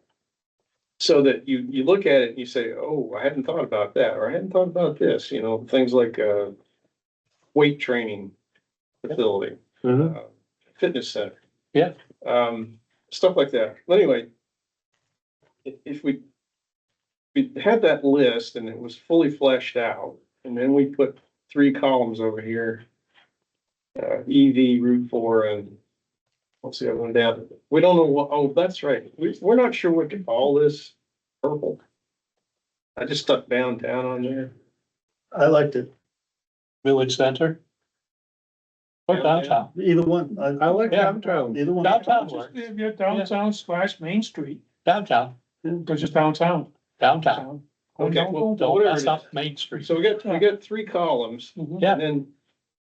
So that you look at it and you say, oh, I hadn't thought about that, or I hadn't thought about this, you know, things like, weight training facility, Mhm. fitness center. Yeah. Stuff like that. But anyway, if we had that list and it was fully fleshed out, and then we put 3 columns over here. EV, Route 4, and what's the other one down? We don't know what, oh, that's right. We're not sure what to call this purple. I just stuck downtown on there. I liked it, Village center. Or downtown, either one, I like Yeah. downtown. either one. downtown just, works, if you're downtown / Main Street, downtown, because it's downtown. downtown, Okay, well, don't whatever mess it up is. Main Street. So we got 3 columns. Mhm. Yeah. And then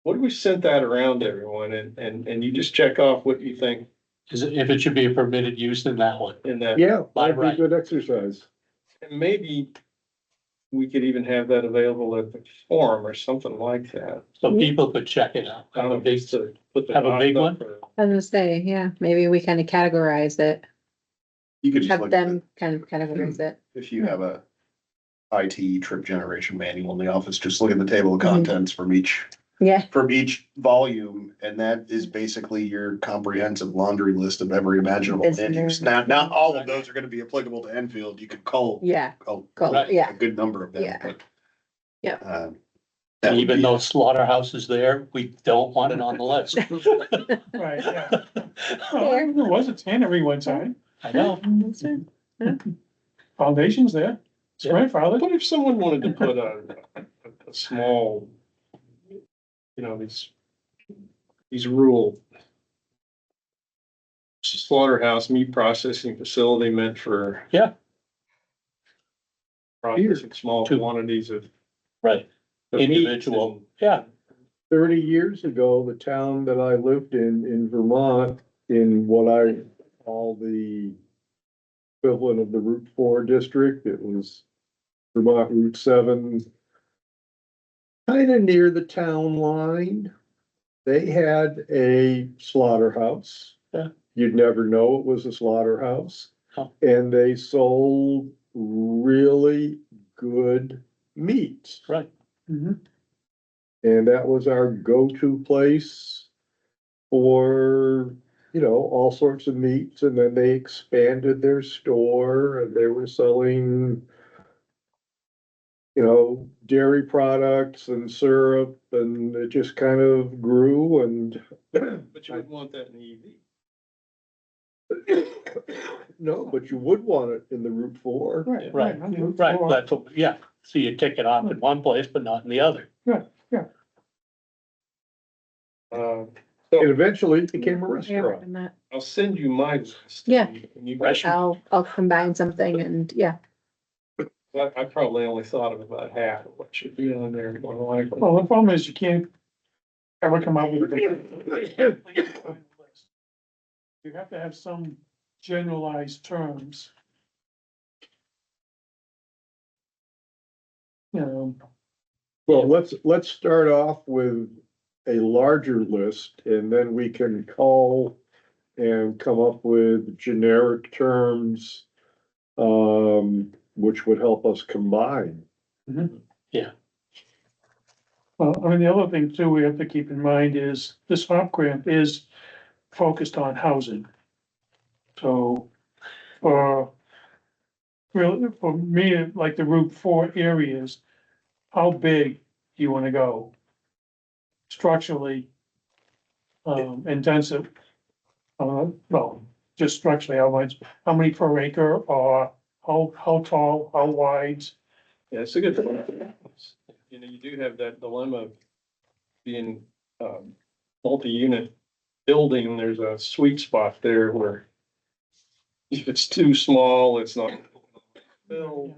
what do we send that around to everyone and you just check off what you think Is it, if it should be a permitted use in that one, in that. Yeah, By that'd be right. good exercise. And maybe we could even have that available at the forum or something like that. so people could check it out. Have a big, To put the have a big cost up one? or- I was gonna say, yeah, maybe we kind of categorize it, You could just have look at them kind of categorize it. if you have a IT trip generation manual in the office, just look at the table of Mhm. contents from each Yeah, from each volume, and that is basically your comprehensive laundry list of every imaginable land use. Business. Now, not all of those are gonna be applicable to Enfield. You could cull yeah, a Cull, yeah. good number of them, Yeah. but. Yep. That would Even be though it. slaughterhouse is there, we don't want it on the list. Right, yeah. Well, there was a tannery one time, I know. That's right. foundation's there, it's Yeah. grandfather. What if someone wanted to put a small, these rural slaughterhouse meat processing facility meant for Yeah. processing small Two. quantities of. Right, of meats individual, and- yeah, 30 years ago, the town that I lived in Vermont, in what I call the equivalent of the Route 4 district, it was Vermont Route 7, kind of near the town line. They had a slaughterhouse. Yeah. You'd never know it was a slaughterhouse. Oh. And they sold really good meats. right. Mhm. And that was our go-to place for, all sorts of meats. And then they expanded their store and they were selling, dairy products and syrup, and it just kind of grew and But you wouldn't want that in the no, but you would want it in the Route 4. Right, Right, on Route right, 4. that's what, yeah, so you tick it off in one place, but not in the other. And eventually it became a restaurant. I'll send you my list. Yeah. And you, I'll combine something and yeah. I probably only thought of about half of what should be on there, more than likely. Well, the problem is you can't ever come up with a complete list. You have to have some generalized terms. Well, let's start off with a larger list and then we can call and come up with generic terms, which would help us combine. Well, I mean, the other thing too, we have to keep in mind is this HOP grant is focused on housing. So for really, for me, like the Route 4 areas, how big do you wanna go? Structurally, intensive. Well, just structurally, how many per acre, or how tall, how wide? Yeah, it's a good point. You do have that dilemma of being, multi-unit building, there's a sweet spot there where if it's too small, it's not filled.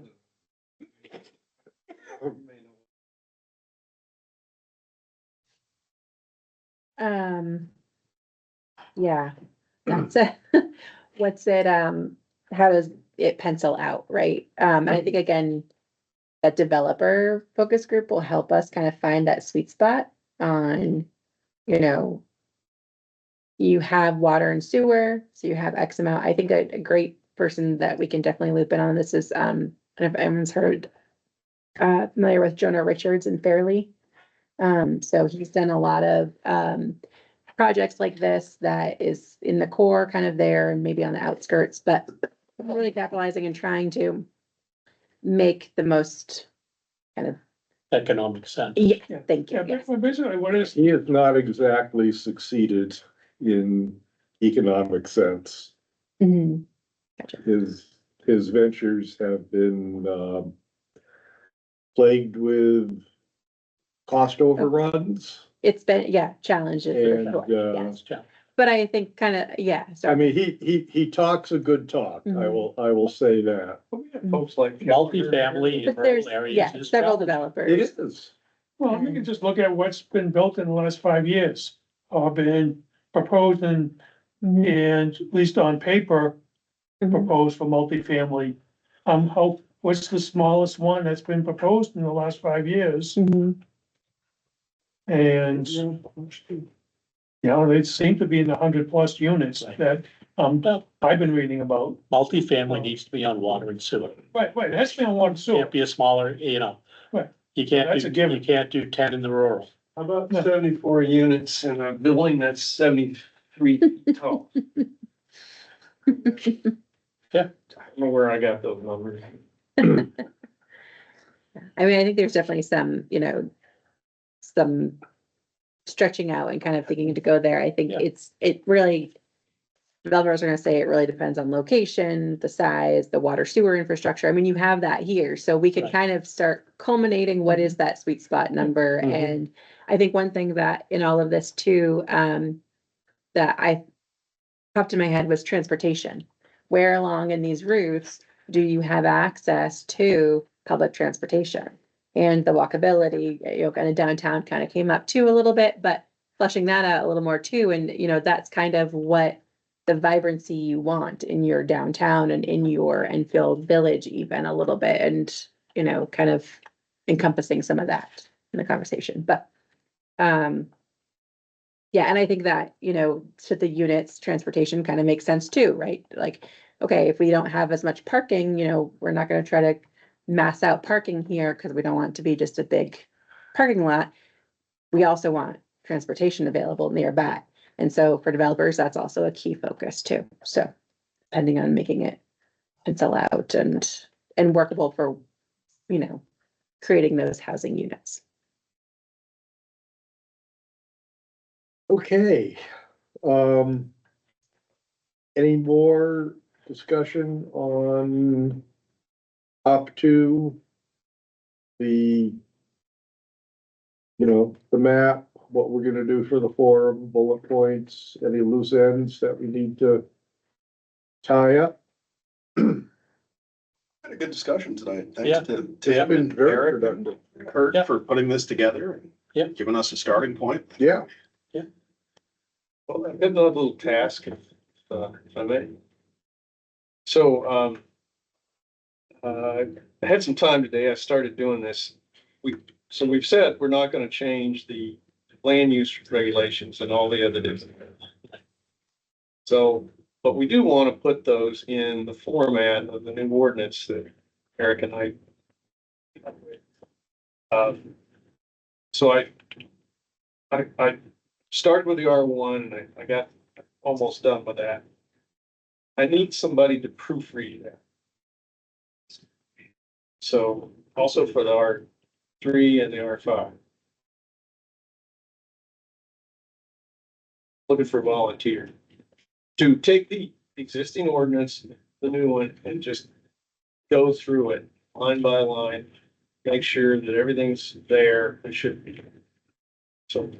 Yeah, that's a, what's it, how does it pencil out, right? And I think again, that developer focus group will help us kind of find that sweet spot on, you have water and sewer, so you have X amount. I think a great person that we can definitely loop in on this is, I don't know if anyone's heard, familiar with Jonah Richards in Fairleigh. So he's done a lot of, projects like this that is in the core kind of there and maybe on the outskirts, but really capitalizing and trying to make the most kind of, Economic sense. Yeah. thank you, Yeah, yes. but basically what is, He has not exactly succeeded in economic sense. Mhm. His ventures have been, plagued with cost overruns. It's been, challenges for And, sure, yes. But I think kind of, I so, mean, he talks a good talk, I will say that. We have folks like. Multifamily in but there's, rural areas is several challenging. developers. It is. well, we can just look at what's been built in the last 5 years, or been proposed and at least on paper, Mhm. proposed for multifamily. What's the smallest one that's been proposed in the last 5 years? Mhm. And, they seem to be in the 100+ units Right. that, I've been reading about. Multifamily needs to be on water and sewer. Right, that's been one sewer. Can't be a smaller, Right. You can't That's a do, given. you can't do 10 in the rural. How about 74 units in a building that's 73 feet tall? Yeah. I don't know where I got those numbers. I mean, I think there's definitely some, you know, some stretching out and kind of thinking to go there. I think Yeah. it really, developers are gonna say it really depends on location, the size, the water sewer infrastructure. I mean, you have that here, so we could Right. kind of start culminating what is that sweet spot number. Mhm. And I think one thing that in all of this too, that I popped in my head was transportation. Where along in these routes do you have access to public transportation? And the walkability, you know, kind of downtown kind of came up too a little bit, but fleshing that out a little more too. And, you know, that's kind of what the vibrancy you want in your downtown and in your Enfield village even a little bit. And, you know, kind of encompassing some of that in the conversation, but, yeah, and I think that, you know, to the units, transportation kind of makes sense too, right? Like, okay, if we don't have as much parking, you know, we're not gonna try to mass out parking here because we don't want it to be just a big parking lot. We also want transportation available nearby. And so for developers, that's also a key focus too. So depending on making it pencil out and workable for, you know, creating those housing units. Okay, um. Any more discussion on up to the, you know, the map, what we're gonna do for the forum, bullet points, any loose ends that we need to tie up? Had a good discussion tonight. Yeah. Thanks to It's Tim been and very Eric productive. and Kurt Yeah. for putting this together. Yeah. Giving us a starting point. Yeah, Well, I've got a little task, if I may. So, I had some time today. I started doing this. We've said we're not gonna change the land use regulations and all the other different. So, but we do want to put those in the format of the new ordinance that Eric and I. So I started with the R1 and I got almost done with that. I need somebody to proofread that. So also for the R3 and the R5. Looking for a volunteer to take the existing ordinance, the new one, and just go through it line by line, make sure that everything's there and should be. So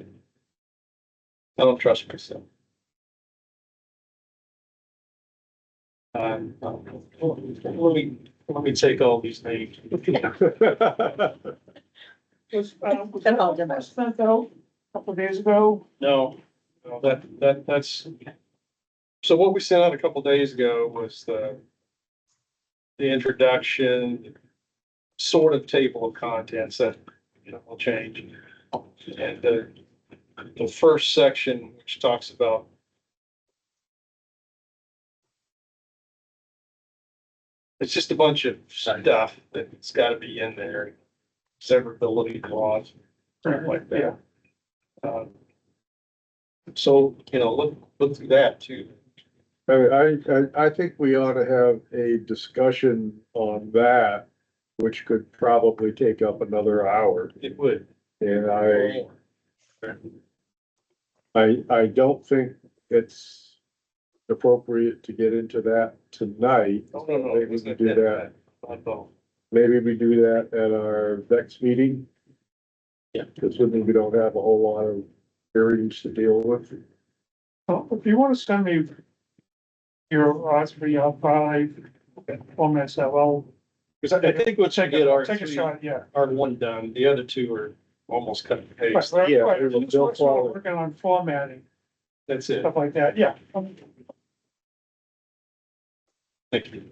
I don't trust myself. Let me take all these names. Was, That's all different. was sent out a couple of days ago. No, that's. So what we sent out a couple days ago was the introduction, sort of table of contents that, you know, will change. And the first section, which talks about it's just a bunch of stuff that's gotta be in there. Severability clause, something like that. So, you know, look through that too. I think we ought to have a discussion on that, which could probably take up another hour. It would. And I don't think it's appropriate to get into that tonight. Oh, no. Maybe we do that. Maybe we do that at our next meeting. Yeah. Because then we don't have a whole lot of hearings to deal with. Well, if you want to send me your R3, R5 formats, well, Because I think we'll check it, our take a shot, yeah. R1 done, the other two are almost cut and Right, paste. right, Yeah, right. they'll Just sort of follow. working on formatting, That's it. stuff like that, yeah. Thank you.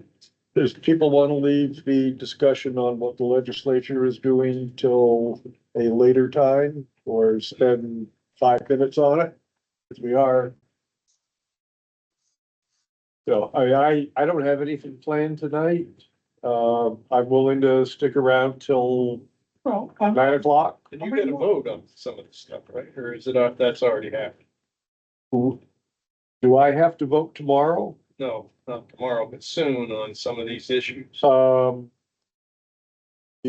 Does people want to leave the discussion on what the legislature is doing till a later time or spend 5 minutes on it? Because we are. So I don't have anything planned tonight. I'm willing to stick around till Well, 9 o'clock? And you gotta vote on some of this stuff, right? Or is it, that's already happened? Do I have to vote tomorrow? No, not tomorrow, but soon on some of these issues. The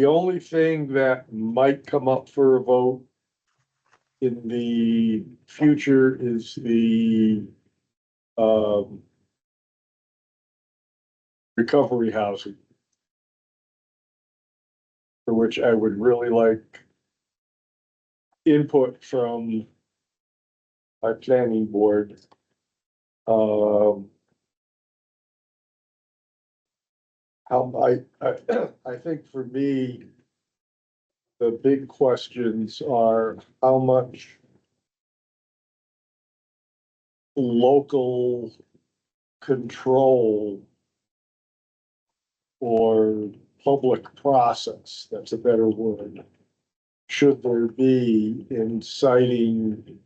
only thing that might come up for a vote in the future is the, recovery housing. For which I would really like input from our planning board. I think for me, the big questions are how much local control or public process, that's a better word, should there be in citing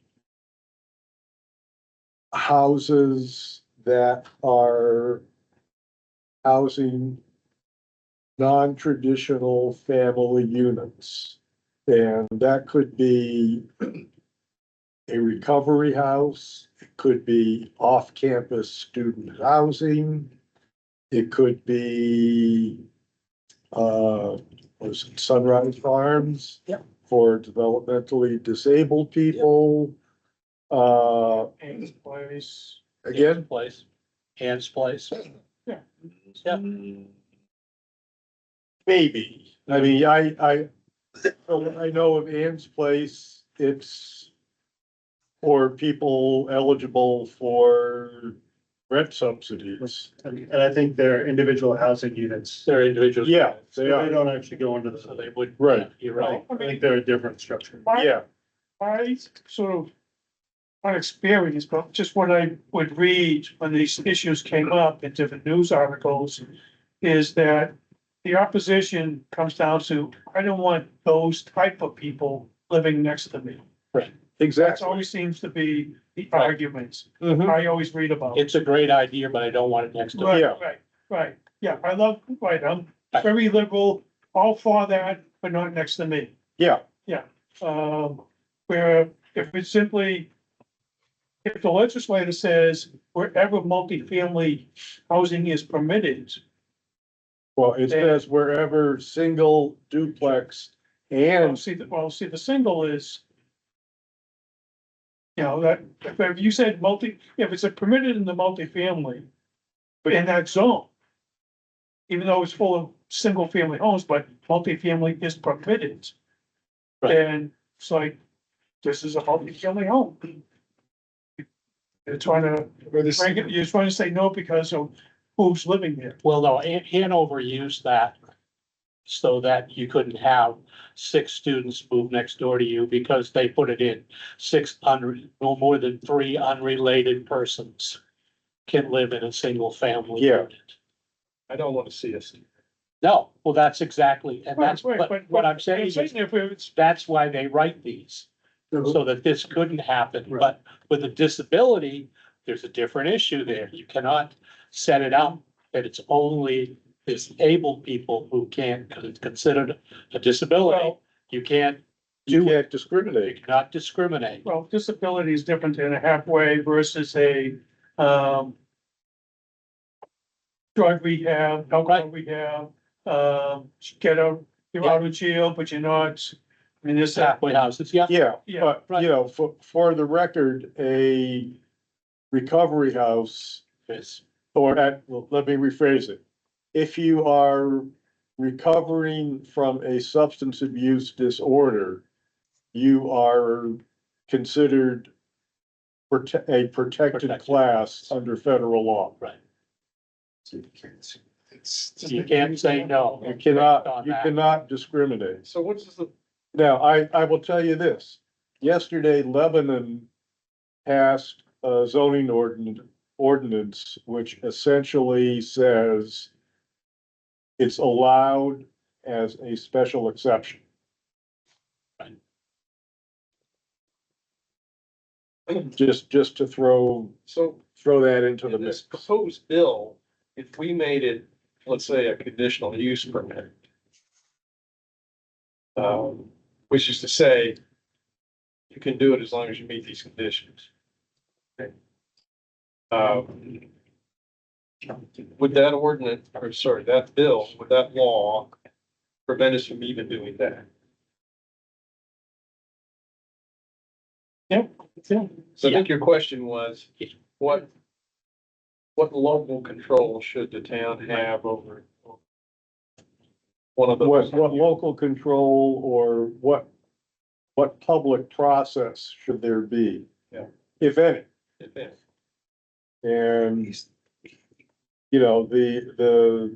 houses that are housing non-traditional family units. And that could be a recovery house, it could be off-campus student housing, it could be, was it Sunrise Farms? Yep. For developmentally disabled people. Ames Place. Again, Place, Ann's place. Yeah. Yep. maybe, I mean, I know of Ann's Place, it's for people eligible for rent subsidies. And I think they're individual housing units. They're individuals. Yeah, So they they are, don't actually go into So the, they would. Right. You're right. I think they're a different structure. yeah, I sort of, not experience, but just what I would read when these issues came up in different news articles is that the opposition comes down to, I don't want those type of people living next to me. That exactly. always seems to be the Right. arguments Mhm. I always read about. It's a great idea, but I don't want it next to Right, it. Yeah. right. Yeah, I'm very liberal, all for that, but not next to me. Yeah, Where if it's simply, if the legislator says wherever multifamily housing is permitted, well, it says wherever single duplex and, see, the single is, you know, that, if you said if it's permitted in the multifamily in that zone, even though it's full of single family homes, but multifamily is permitted. Right. And it's like, this is a multifamily home. You're trying to, you're trying to say no because of who's living there. Well, no, Hanover used that so that you couldn't have 6 students move next door to you because they put it in no more than 3 unrelated persons can live in a single family Yeah. unit. I don't wanna see us. No, well, that's exactly, and that's, Right, but what I'm saying is, if it's, that's why they write these. So that this couldn't happen, but with a disability, there's a different issue there. You cannot set it up that it's only disabled people who can't, because it's considered a disability. well, You can't you do it, can't you discriminate. cannot discriminate. well, disability is different than a halfway versus a, drug rehab, alcohol rehab, you're out of jail, but you're not, I mean, this, Halfway houses, yeah, Yeah, Yeah, but, right. you know, for the record, a recovery house, it's, or well, let me rephrase it. If you are recovering from a substance abuse disorder, you are considered a protected Protected. class under federal law. right. You can't say no. You based on you that. cannot discriminate. So what's the, Now, I will tell you this, yesterday Lebanon passed a zoning ordinance, which essentially says it's allowed as a special exception. Just to throw so that into the in this mix. proposed bill, if we made it, let's say, a conditional use permit. Which is to say, you can do it as long as you meet these conditions. Okay. Would that ordinance, or sorry, that bill, would that law prevent us from even doing that? Yep, yeah. So I think your question was, what local control should the town have over one of those? What local control or what public process should there be? Yeah. If any, If any. and, you know, the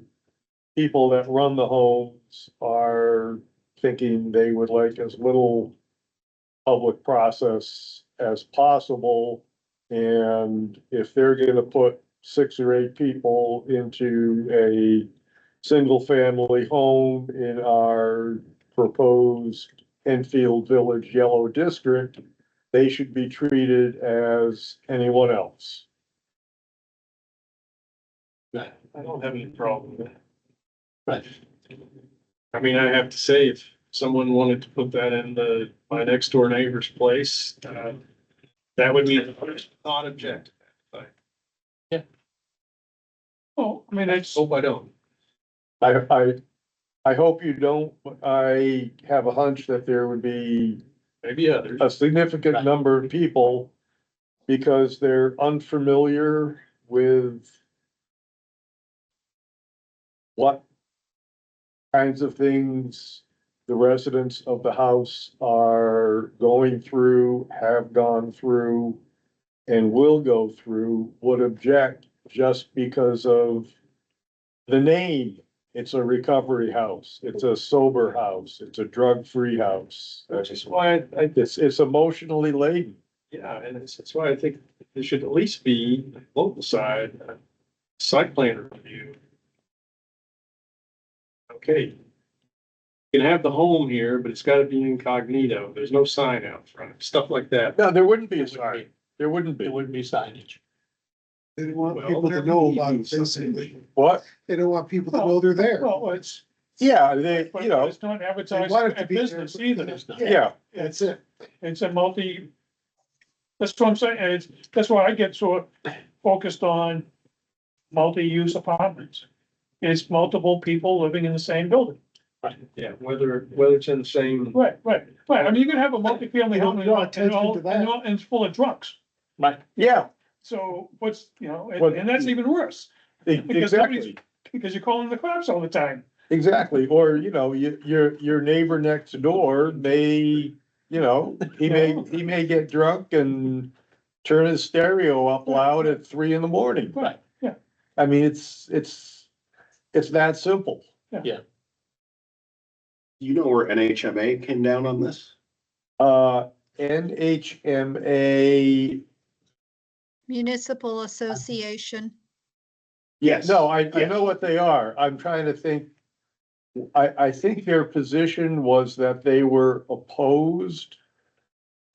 people that run the homes are thinking they would like as little public process as possible. And if they're gonna put 6 or 8 people into a single-family home in our proposed Enfield Village Yellow District, they should be treated as anyone else. I don't have any problem with that. Right. I mean, I have to say, if someone wanted to put that in my next door neighbor's place, that would be not object. Well, I mean, it's, Hope I don't. I hope you don't, but I have a hunch that there would be Maybe others. a significant number of people because they're unfamiliar with what kinds of things the residents of the house are going through, have gone through, and will go through, would object just because of the name. It's a recovery house, it's a sober house, it's a drug-free house. Which is why It's emotionally laden. yeah, and that's why I think there should at least be local side, site plan review. Okay. You can have the home here, but it's gotta be incognito. There's no sign out front, stuff like that. No, there wouldn't be a sign. There wouldn't be. There wouldn't be signage. They don't want Well, people to know about it, basically. What? They don't want people to know they're there. well, it's, Yeah, they, but you know, it's not advertised want it to as be there, business but- either. yeah, That's it. It's a that's what I'm saying, that's why I get so focused on multi-use apartments. It's multiple people living in the same building. Yeah, whether it's in the same. Right. I mean, you can have a multi-family You don't home draw and attention all, to that. and it's full of drunks. Right. yeah, So what's, you know, Well- and that's even worse, Because exactly, because you're calling the cops all the time. exactly. Or, you know, your neighbor next door may, you know, he may get drunk and turn his stereo up loud at 3 in the morning. Right, yeah. I mean, it's that simple. You know where NHMA came down on this? NHMA, Municipal Association. Yes. no, I Yes. know what they are. I'm trying to think. I think their position was that they were opposed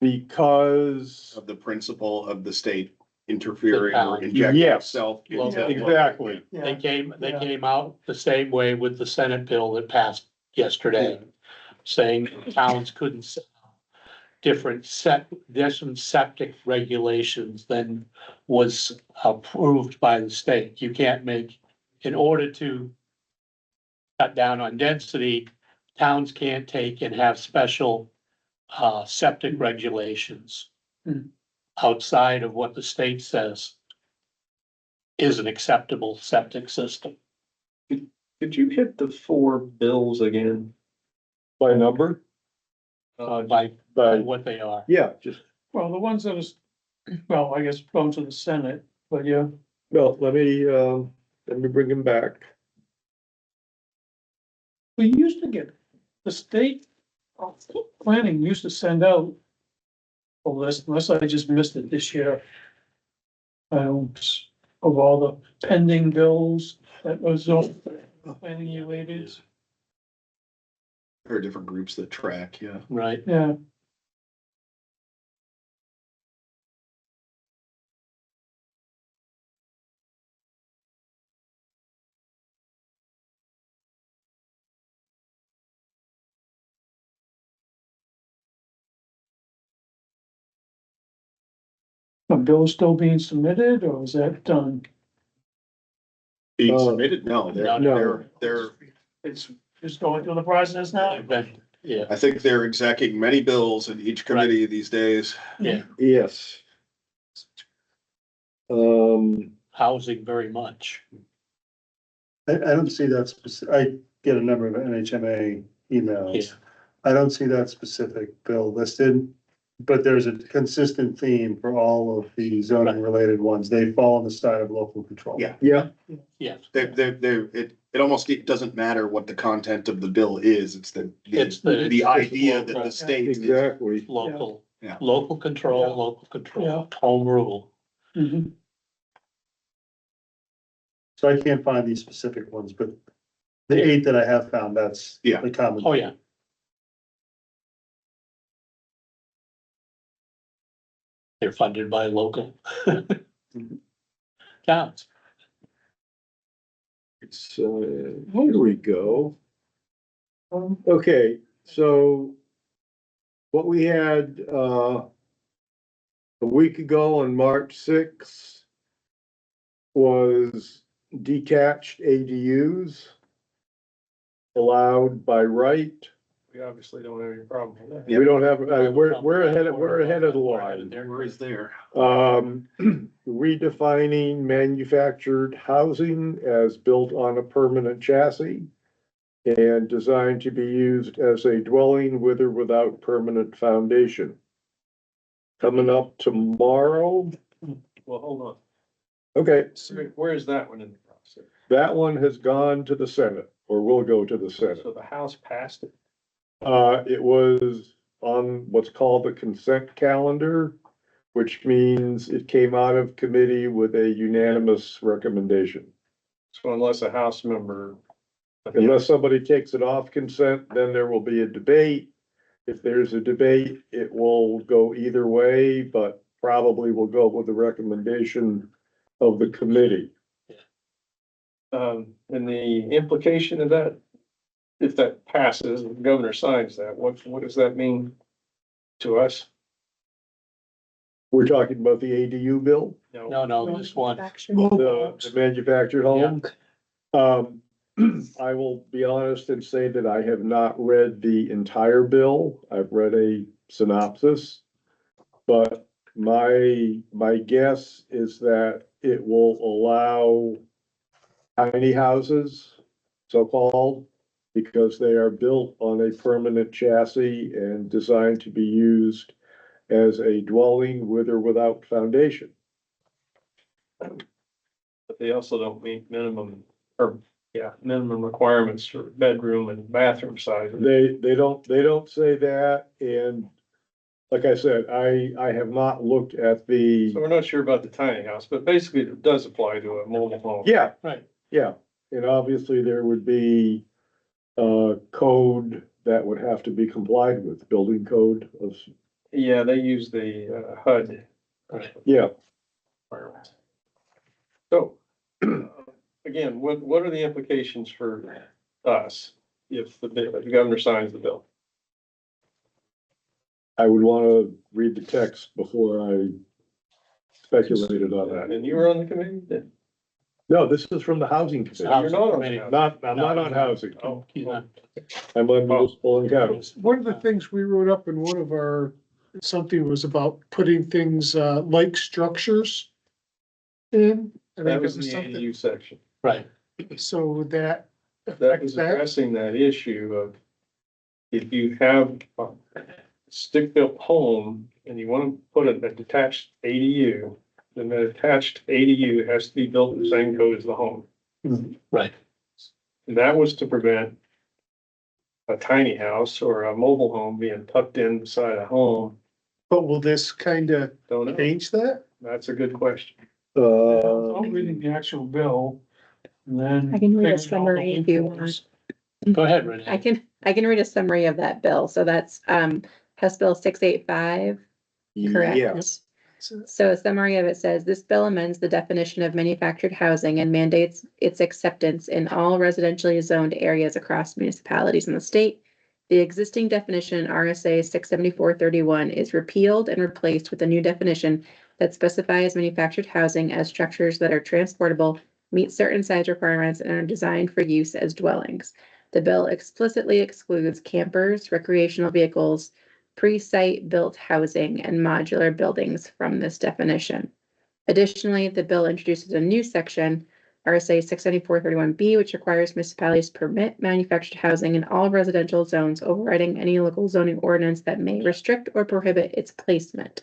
because, Of the principle of the state interfering or The injecting Yes. itself. Well, into- exactly. They came Yeah. out the same way with the Senate bill that passed yesterday, saying towns couldn't set different septic regulations than was approved by the state. You can't make, in order to cut down on density, towns can't take and have special septic regulations outside of what the state says is an acceptable septic system. Could you hit the 4 bills again? By number, By by, what they are. yeah, just, Well, the ones that is, well, I guess going to the Senate, but yeah. well, let me bring him back. We used to get, the state planning used to send out a list, unless I just missed it this year. Of all the pending bills that was on planning related, There are different groups that track, yeah. Right. yeah. a bill still being submitted or is that done? Being Oh. submitted? No, No. they're, It's just going through the process now? I've been, yeah, I think they're executing many bills in each committee these days. yeah, Yes. housing very much. I don't see that I get a number of NHMA Yeah. emails. I don't see that specific bill listed, but there's a consistent theme for all of the zoning related ones. They fall on the side of local control. Yeah. Yeah, Yes, It almost, it doesn't matter what the content of the bill is, it's It's the idea that the state is. exactly. local, Yeah. local control, Yeah. local control, home rule. Mhm. So I can't find these specific ones, but the 8 that I have found, that's Yeah. the common. Oh, yeah. They're funded by local towns. It's, here we go. Okay, so what we had, a week ago on March 6th was detached ADUs allowed by right. We obviously don't have any problem with that. Yep. We don't have, we're ahead of the We're ahead line. of there. Where is there? Redefining manufactured housing as built on a permanent chassis and designed to be used as a dwelling with or without permanent foundation. Coming up tomorrow. Well, hold on. Okay, Where is that one in the process? that one has gone to the Senate, or will go to the Senate. So the House passed it. It was on what's called the consent calendar, which means it came out of committee with a unanimous recommendation. So unless a House member. Unless somebody takes it off consent, then there will be a debate. If there's a debate, it will go either way, but probably will go with the recommendation of the committee. And the implication of that, if that passes, the governor signs that, what does that mean to us? We're talking about the ADU bill, No, this one, the manufactured home. I will be honest and say that I have not read the entire bill. I've read a synopsis. But my guess is that it will allow tiny houses, so-called, because they are built on a permanent chassis and designed to be used as a dwelling with or without foundation. But they also don't meet minimum requirements for bedroom and bathroom size. They don't say that, and like I said, I have not looked at the, So we're not sure about the tiny house, but basically it does apply to a mobile home. yeah, right, yeah, and obviously there would be code that would have to be complied with, building code of, Yeah, they use the HUD. right. yeah. requirements. So, again, what are the implications for us if the governor signs the bill? I would wanna read the text before I speculated on that. And you were on the committee then? No, this is from the housing committee. You're not on the Committee. house. I'm not on housing. Oh, He's not- I'm on municipal and county. One of the things we wrote up in one of our, something was about putting things, like structures in. I think that it was was the something, ADU section. Right, so would that That affect was that? addressing that issue of if you have a stick-built home and you want to put a detached ADU, then the attached ADU has to be built in the same code as the home. right. And that was to prevent a tiny house or a mobile home being tucked in beside a home. But will this kind of Don't know. change that? That's a good question. I'm reading the actual bill and then. I can read a figuring out the summary if you loopholes. Go ahead, Renee. I can read a summary of that bill. So that's, House Bill 685, correct? Yes. So a summary of it says, this bill amends the definition of manufactured housing and mandates its acceptance in all residentially zoned areas across municipalities in the state. The existing definition in RSA 674-31 is repealed and replaced with a new definition that specifies manufactured housing as structures that are transportable, meet certain size requirements, and are designed for use as dwellings. The bill explicitly excludes campers, recreational vehicles, pre-site built housing, and modular buildings from this definition. Additionally, the bill introduces a new section, RSA 694-31B, which requires municipalities to permit manufactured housing in all residential zones, overriding any local zoning ordinance that may restrict or prohibit its placement.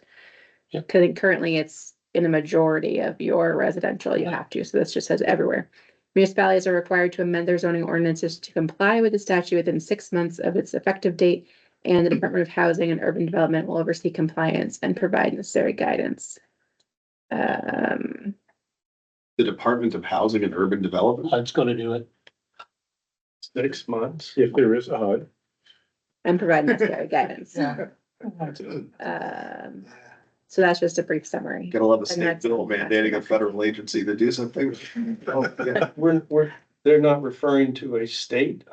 Yep. Currently, it's in the majority of your residential, you have to, so this just says everywhere. Municipalities are required to amend their zoning ordinances to comply with the statute within 6 months of its effective date, and the Department of Housing and Urban Development will oversee compliance and provide necessary guidance. The Department of Housing and Urban Development. HUD's gonna do it. 6 months. If there is a HUD. And provide necessary guidance. So that's just a brief summary. Gotta love a And state that's- bill mandating a federal agency to do something. Oh, yeah. They're not referring to a state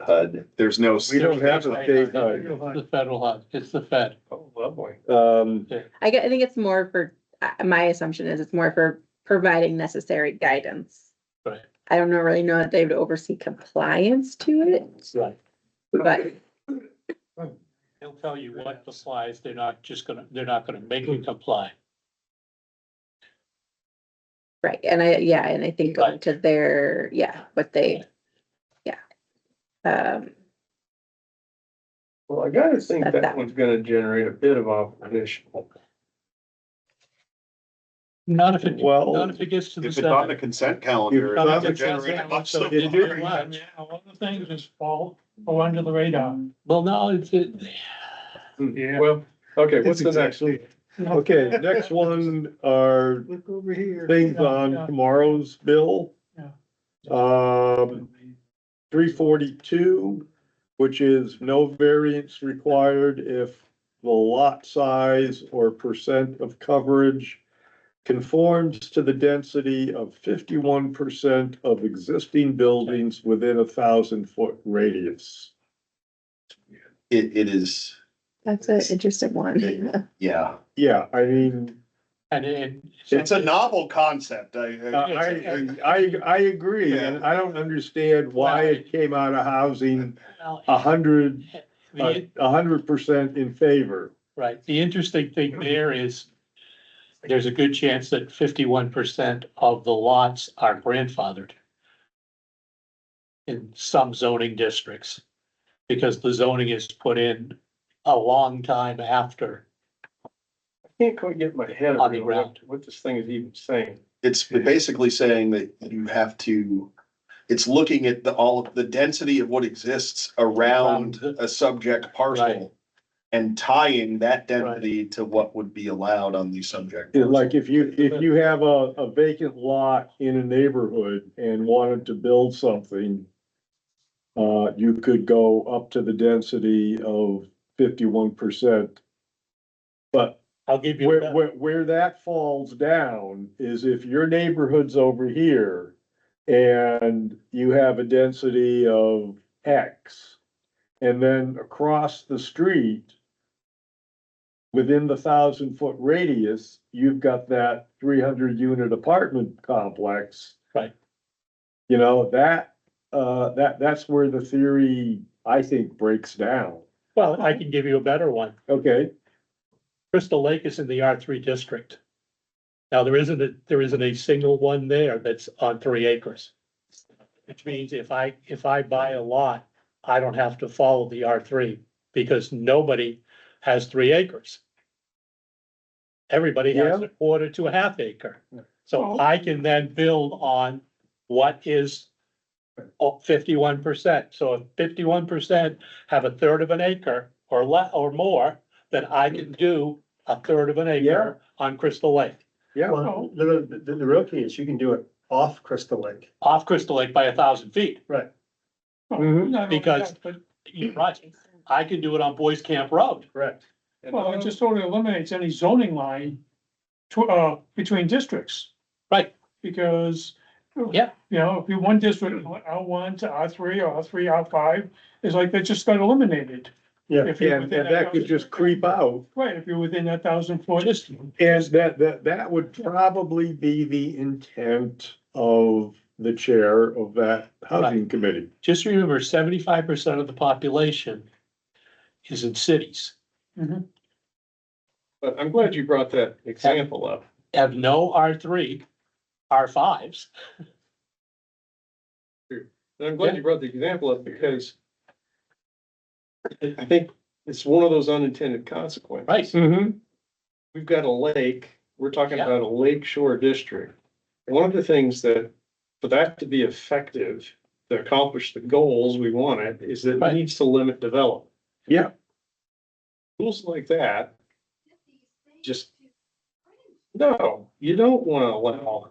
HUD. There's no. We don't have a state HUD. The federal HUD, it's the Fed. Oh, lovely. I think it's more for, my assumption is it's more for providing necessary guidance. Right. I don't really know that they would oversee compliance to it, Right. but They'll tell you what applies, they're not gonna make you comply. right, and I think going Right. to their, what they, Well, I gotta think That- that that- one's gonna generate a bit of opposition. Not if it, Well, not if it gets to the If it's on the Senate. consent calendar. If it's on it's the generating consent lots calendar, of- so very much. A lot of things just go under the radar. Well, no, it's, Yeah. Well, okay, what's the next? Okay, next one are Look over here. things Yeah, on yeah. tomorrow's bill. Yeah. 342, which is no variance required if the lot size or percent of coverage conforms to the density of 51% of existing buildings within 1,000-foot radius. It is, that's an interesting one. yeah, Yeah, I mean, and. it's a novel concept. I agree, and I don't understand why it came out of housing Well, 100% in favor. Right, the interesting thing there is, there's a good chance that 51% of the lots are grandfathered in some zoning districts, because the zoning is put in a long time after. I can't quite get my head On the around ground. what this thing is even saying. It's basically saying that you have to, it's looking at all of the density of what exists around a subject Right. parcel. And tying that density to what would be allowed on the subject. Yeah, like if you have a vacant lot in a neighborhood and wanted to build something, you could go up to the density of 51%. But I'll give you. where that falls down is if your neighborhood's over here and you have a density of X, and then across the street, within the 1,000-foot radius, you've got that 300-unit apartment complex. Right. You know, that's where the theory, I think, breaks down. Well, I can give you a better one. Okay, Crystal Lake is in the R3 district. Now, there isn't a single one there that's on 3 acres. Which means if I buy a lot, I don't have to follow the R3 because nobody has 3 acres. Everybody has Yeah. a quarter to a half acre. So Oh. I can then build on what is 51%. So if 51% have a third of an acre or more, then I can do a third of an acre on Crystal Lake, yeah, Well, the real key is you can do it off Crystal Lake. off Crystal Lake by 1,000 feet. Right. Mhm. Not only Because- that, but, You're right. I can do it on Boys Camp Road. Correct. well, it just totally eliminates any zoning line between districts. Right. Because. Yeah. You know, if you one district, R1 to R3 or R3, R5, it's like they just got eliminated. Yeah. If you're And within that could just creep out. Right, if you're within that 1,000 foot. Just, And that would probably be the intent of the chair of that housing committee. just remember, 75% of the population is in cities, But I'm glad you brought that example up. have no R3, R5s. And I'm glad you brought the example up because I think it's one of those unintended consequences. Right. Mm-hmm. We've got a lake, we're talking Yeah. about a lake shore district. One of the things that, for that to be effective, to accomplish the goals we wanted, is that it Right. needs to limit development. Yeah, Rules like that, just, no, you don't want to allow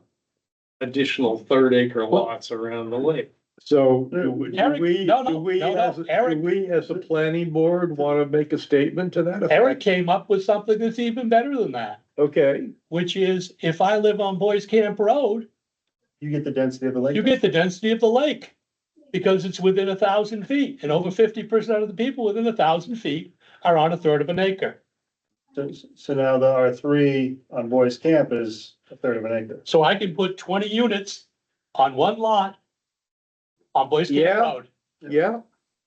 additional 3rd-acre lots around the lake. so Eric, no, no, Eric. do we as a planning board want to make a statement to that Eric effect? came up with something that's even better than that, Okay, which is if I live on Boys Camp Road, You get the density of the lake. you get the density of the lake. Because it's within 1,000 feet and over 50% of the people within 1,000 feet are on 1/3 of an acre. So now the R3 on Boys Camp is 1/3 of an acre. So I can put 20 units on one lot on Boys Camp Yeah. Road, yeah,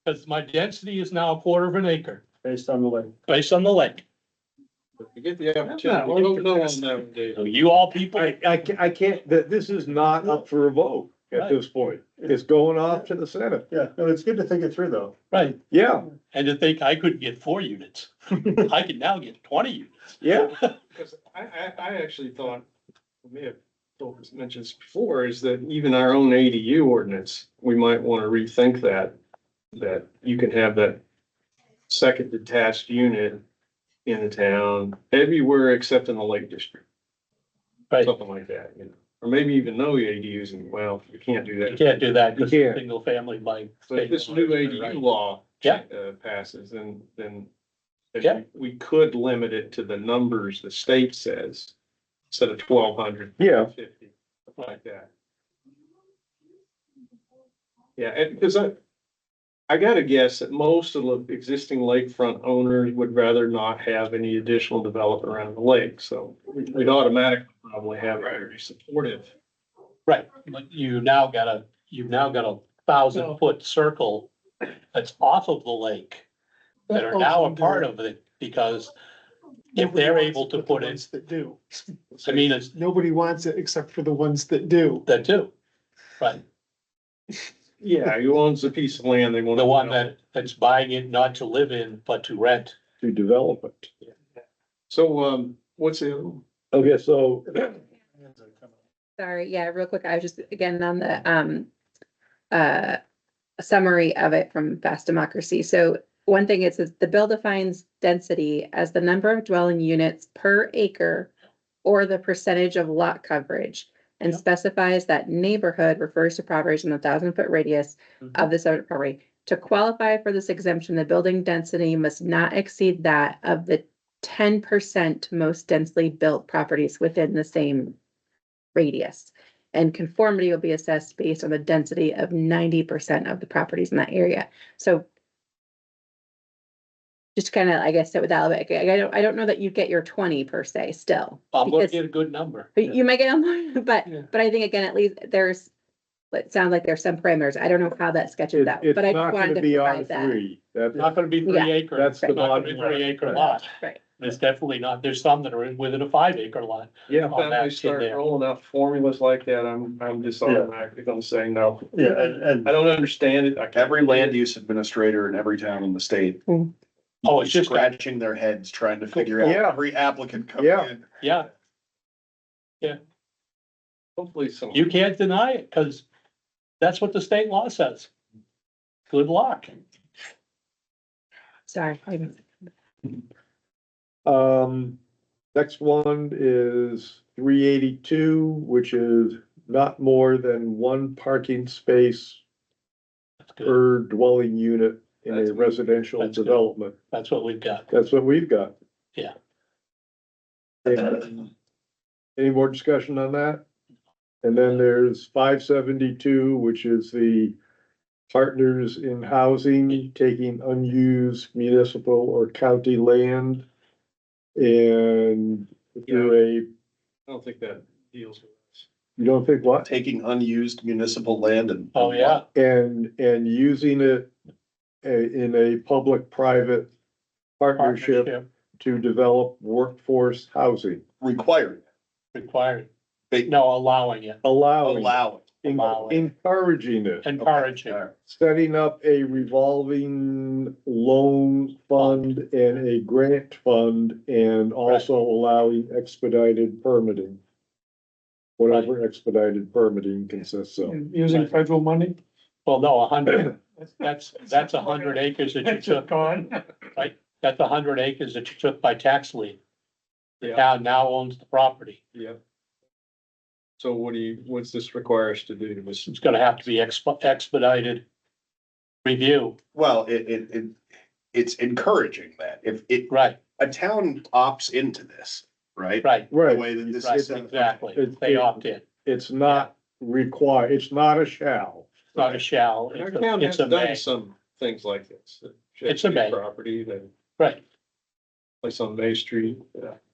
because my density is now 1/4 of an acre Based on the lake. based on the lake. You get the opportunity, you don't know on that, Dave. So you all people, I can't, this is not up for a vote at this point. It's going off to the Senate. Yeah, no, it's good to think it through though. right, Yeah, and to think I couldn't get 4 units, I can now get 20 units. yeah, Because I actually thought, we may have mentioned this before, is that even our own ADU ordinance, we might want to rethink that. That you can have that second detached unit in the town everywhere except in the Lake District. Right, Something like that, you know, or maybe even no ADUs, and well, you can't do you that. can't do that because You can't. single family by. So if this new ADU Right. law Yeah. passes, then if Yeah. we could limit it to the numbers the state says, instead of 1,200. Yeah. 50, something like that. Yeah, and because I gotta guess that most of the existing lakefront owners would rather not have any additional development around the lake, so we'd automatically probably have a very supportive. Right, but you've now got a 1,000-foot circle that's off of the lake that are now a part of it, because if they're able to put it, That do. I mean, it's Nobody wants it except for the ones that do. that too. Right, Yeah, who owns a piece of land they want. the one that's buying it not to live in, but to rent. to develop it. So, what's the other one? Okay, so Sorry, yeah, real quick, I was just, again, on the summary of it from Fast Democracy. So one thing is the bill defines density as the number of dwelling units per acre or the percentage of lot coverage, and specifies that neighborhood refers to properties in the 1,000-foot radius of the subject property. To qualify for this exemption, the building density must not exceed that of the 10% most densely built properties within the same radius. And conformity will be assessed based on the density of 90% of the properties in that area. So just kind of, I guess, sit with that a little bit. I don't know that you get your 20 per se still. I'm gonna because get a good number. You might get a more, but, Yeah. but I think again, at least it sounds like there's some parameters. I don't know how that sketches out, it's but I not just wanted gonna to be provide on that. 3. That's, Not gonna be 3 Yeah. acre. That's the Not gonna be bottom line. 3 acre lot. Right. It's definitely not, there's some that are within a 5 acre lot. yeah, On When that they in start there. rolling out formulas like that, I'm just automatically gonna say no. Yeah, and I don't understand it. I can't Every read land it. use administrator in every town in the state. Oh, it's just, Scratching their heads trying to figure out Yeah. every applicant coming Yeah. in. yeah, Hopefully some. you can't deny it, because that's what the state law says. Good luck. Sorry. Next one is 382, which is not more than 1 parking space That's good. per dwelling unit in That's a good. residential That's good. development. That's what we've got. That's what we've got. Yeah. And any more discussion on that? And then there's 572, which is the partners in housing, taking unused municipal or county land. And through I don't think that deals with us. you don't think what? Taking unused municipal land and. Oh, yeah, And using it in a public-private partnership partnership to develop workforce housing, Required, required, They- no, allowing it, allowing, allow allowing. encouraging it, encouraging. setting up a revolving loan fund and a grant fund, and also allowing expedited permitting. Whatever expedited permitting consists of. Using federal money. Well, no, 100, that's 100 acres that you It's just took, gone. that's 100 acres that you took by tax lien. The Yeah. town now owns the property. Yeah. So what's this require us to do? It's gonna have to be expedited review, Well, it's encouraging that if right, a town opts into this, right? right, The Right, way that this right, is done. exactly, It's- they opt in, it's not required, it's not a shall. it's not a shall, Our it's town a, has it's a done may, some things like this. It's a may. Property, that right, place on May Street.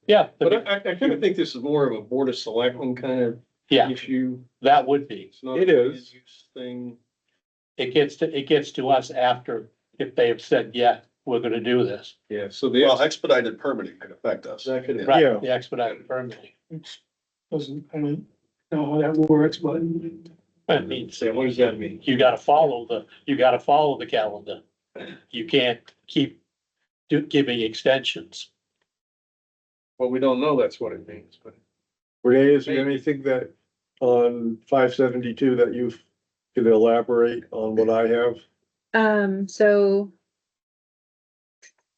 yeah, But I kind of think this is more of a Board of Selectmen kind of yeah, issue. that would be. It's not It a is. land use thing. It gets to us after, if they have said, yeah, we're gonna do this, Yeah, so Well, the, expedited permitting could affect us. that could, right, Yeah. the expedited permitting. Which doesn't, I don't know how that works, but It means yeah, what does that mean? you gotta follow the calendar. You can't keep giving extensions. Well, we don't know that's what it means, but Renee, is there anything that on 572 that you could elaborate on what I have?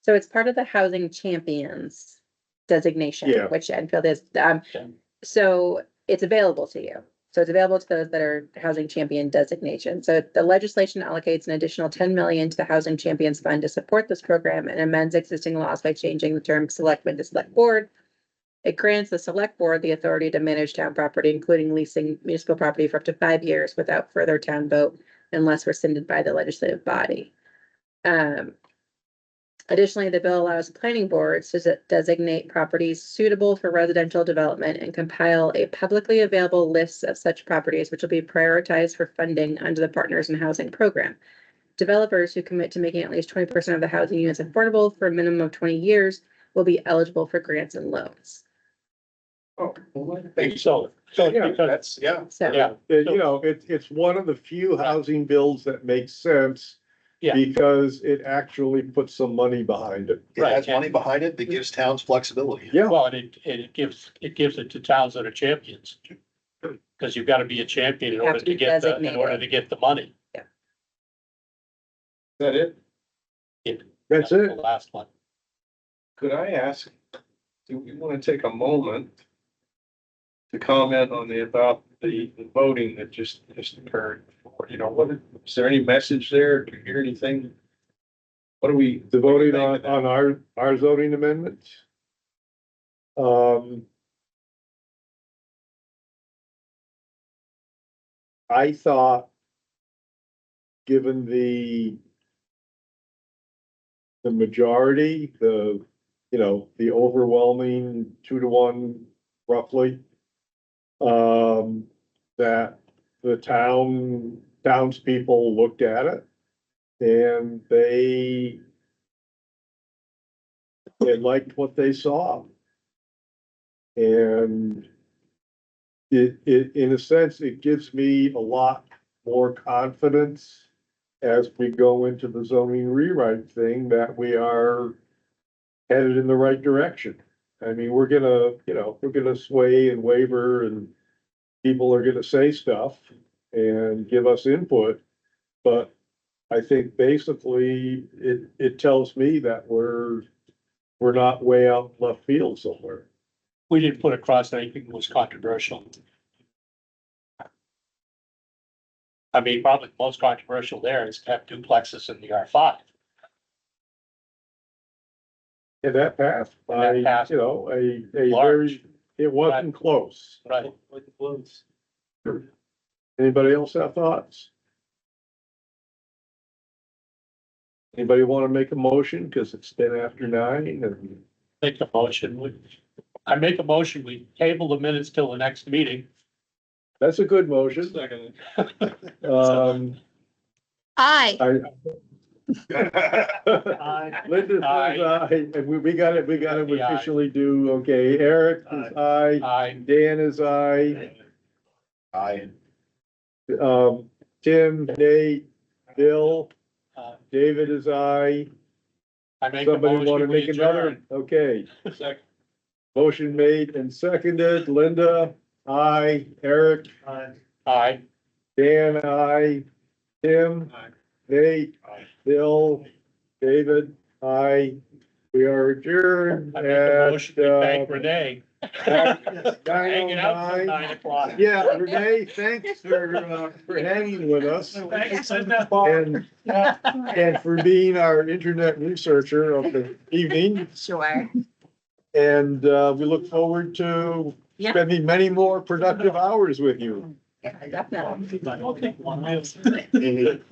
So it's part of the Housing Champions designation, Yeah. which Enfield is, Okay. so it's available to you. So it's available to those that are Housing Champion designation. So the legislation allocates an additional 10 million to the Housing Champions Fund to support this program and amends existing laws by changing the term selectmen to select board. It grants the select board the authority to manage town property, including leasing municipal property for up to 5 years without further town vote unless rescinded by the legislative body. Additionally, the bill allows planning boards to designate properties suitable for residential development and compile a publicly available list of such properties, which will be prioritized for funding under the Partners in Housing program. Developers who commit to making at least 20% of the housing units affordable for a minimum of 20 years will be eligible for grants and loans. oh, So Yeah, because, That's, yeah. So. yeah, You know, it's one of the few housing bills that makes sense. Yeah. Because it actually puts some money behind it. It has money behind it that gives towns flexibility. Yeah, well, and it gives it to towns that are champions. Cause you've gotta be a champion in You have order to be to get in order designated. to get the money. is that it? that's The it. last one. Could I ask, do we want to take a moment to comment on about the voting that just occurred? You know, is there any message there? Do you hear anything? What do we? The voting what do you think on of that? our zoning amendments. I thought, given the majority, you know, the overwhelming 2-to-1 roughly, that the townspeople looked at it and they liked what they saw. And in a sense, it gives me a lot more confidence as we go into the zoning rewrite thing that we are headed in the right direction. I mean, we're gonna sway and waver and people are gonna say stuff and give us input. But I think basically it tells me that we're not way out left field somewhere. We didn't put across anything that was controversial. I mean, probably the most controversial there is to have duplexes in the R5. And that passed by, And that passed you know, a large. very, it wasn't close. Right. Anybody else have thoughts? Anybody want to make a motion? Cause it's 9:10 and Make a motion, I make a motion, we table the minutes till the next meeting. that's a good motion. Second. Aye. Linda says aye, and we got it The aye. officially do, okay, Eric is aye, Aye. Dan is aye, I, Tim, Nate, Bill, Uh, David is aye. I make a Somebody wanna motion, we make another? adjourn. Okay, Second. motion made and seconded, Linda, aye, Eric, Aye. Dan, aye, Tim, Aye. Nate, Aye. Bill, David, aye. We are adjourned I make a at, motion, we thank Renee. Hanging out till 9:09. 9 o'clock. Yeah, Renee, thanks for hanging with us Thanks. and for being our internet researcher of the evening. Sure. And we look forward to Yeah. spending many more productive hours with you. Definitely. Okay.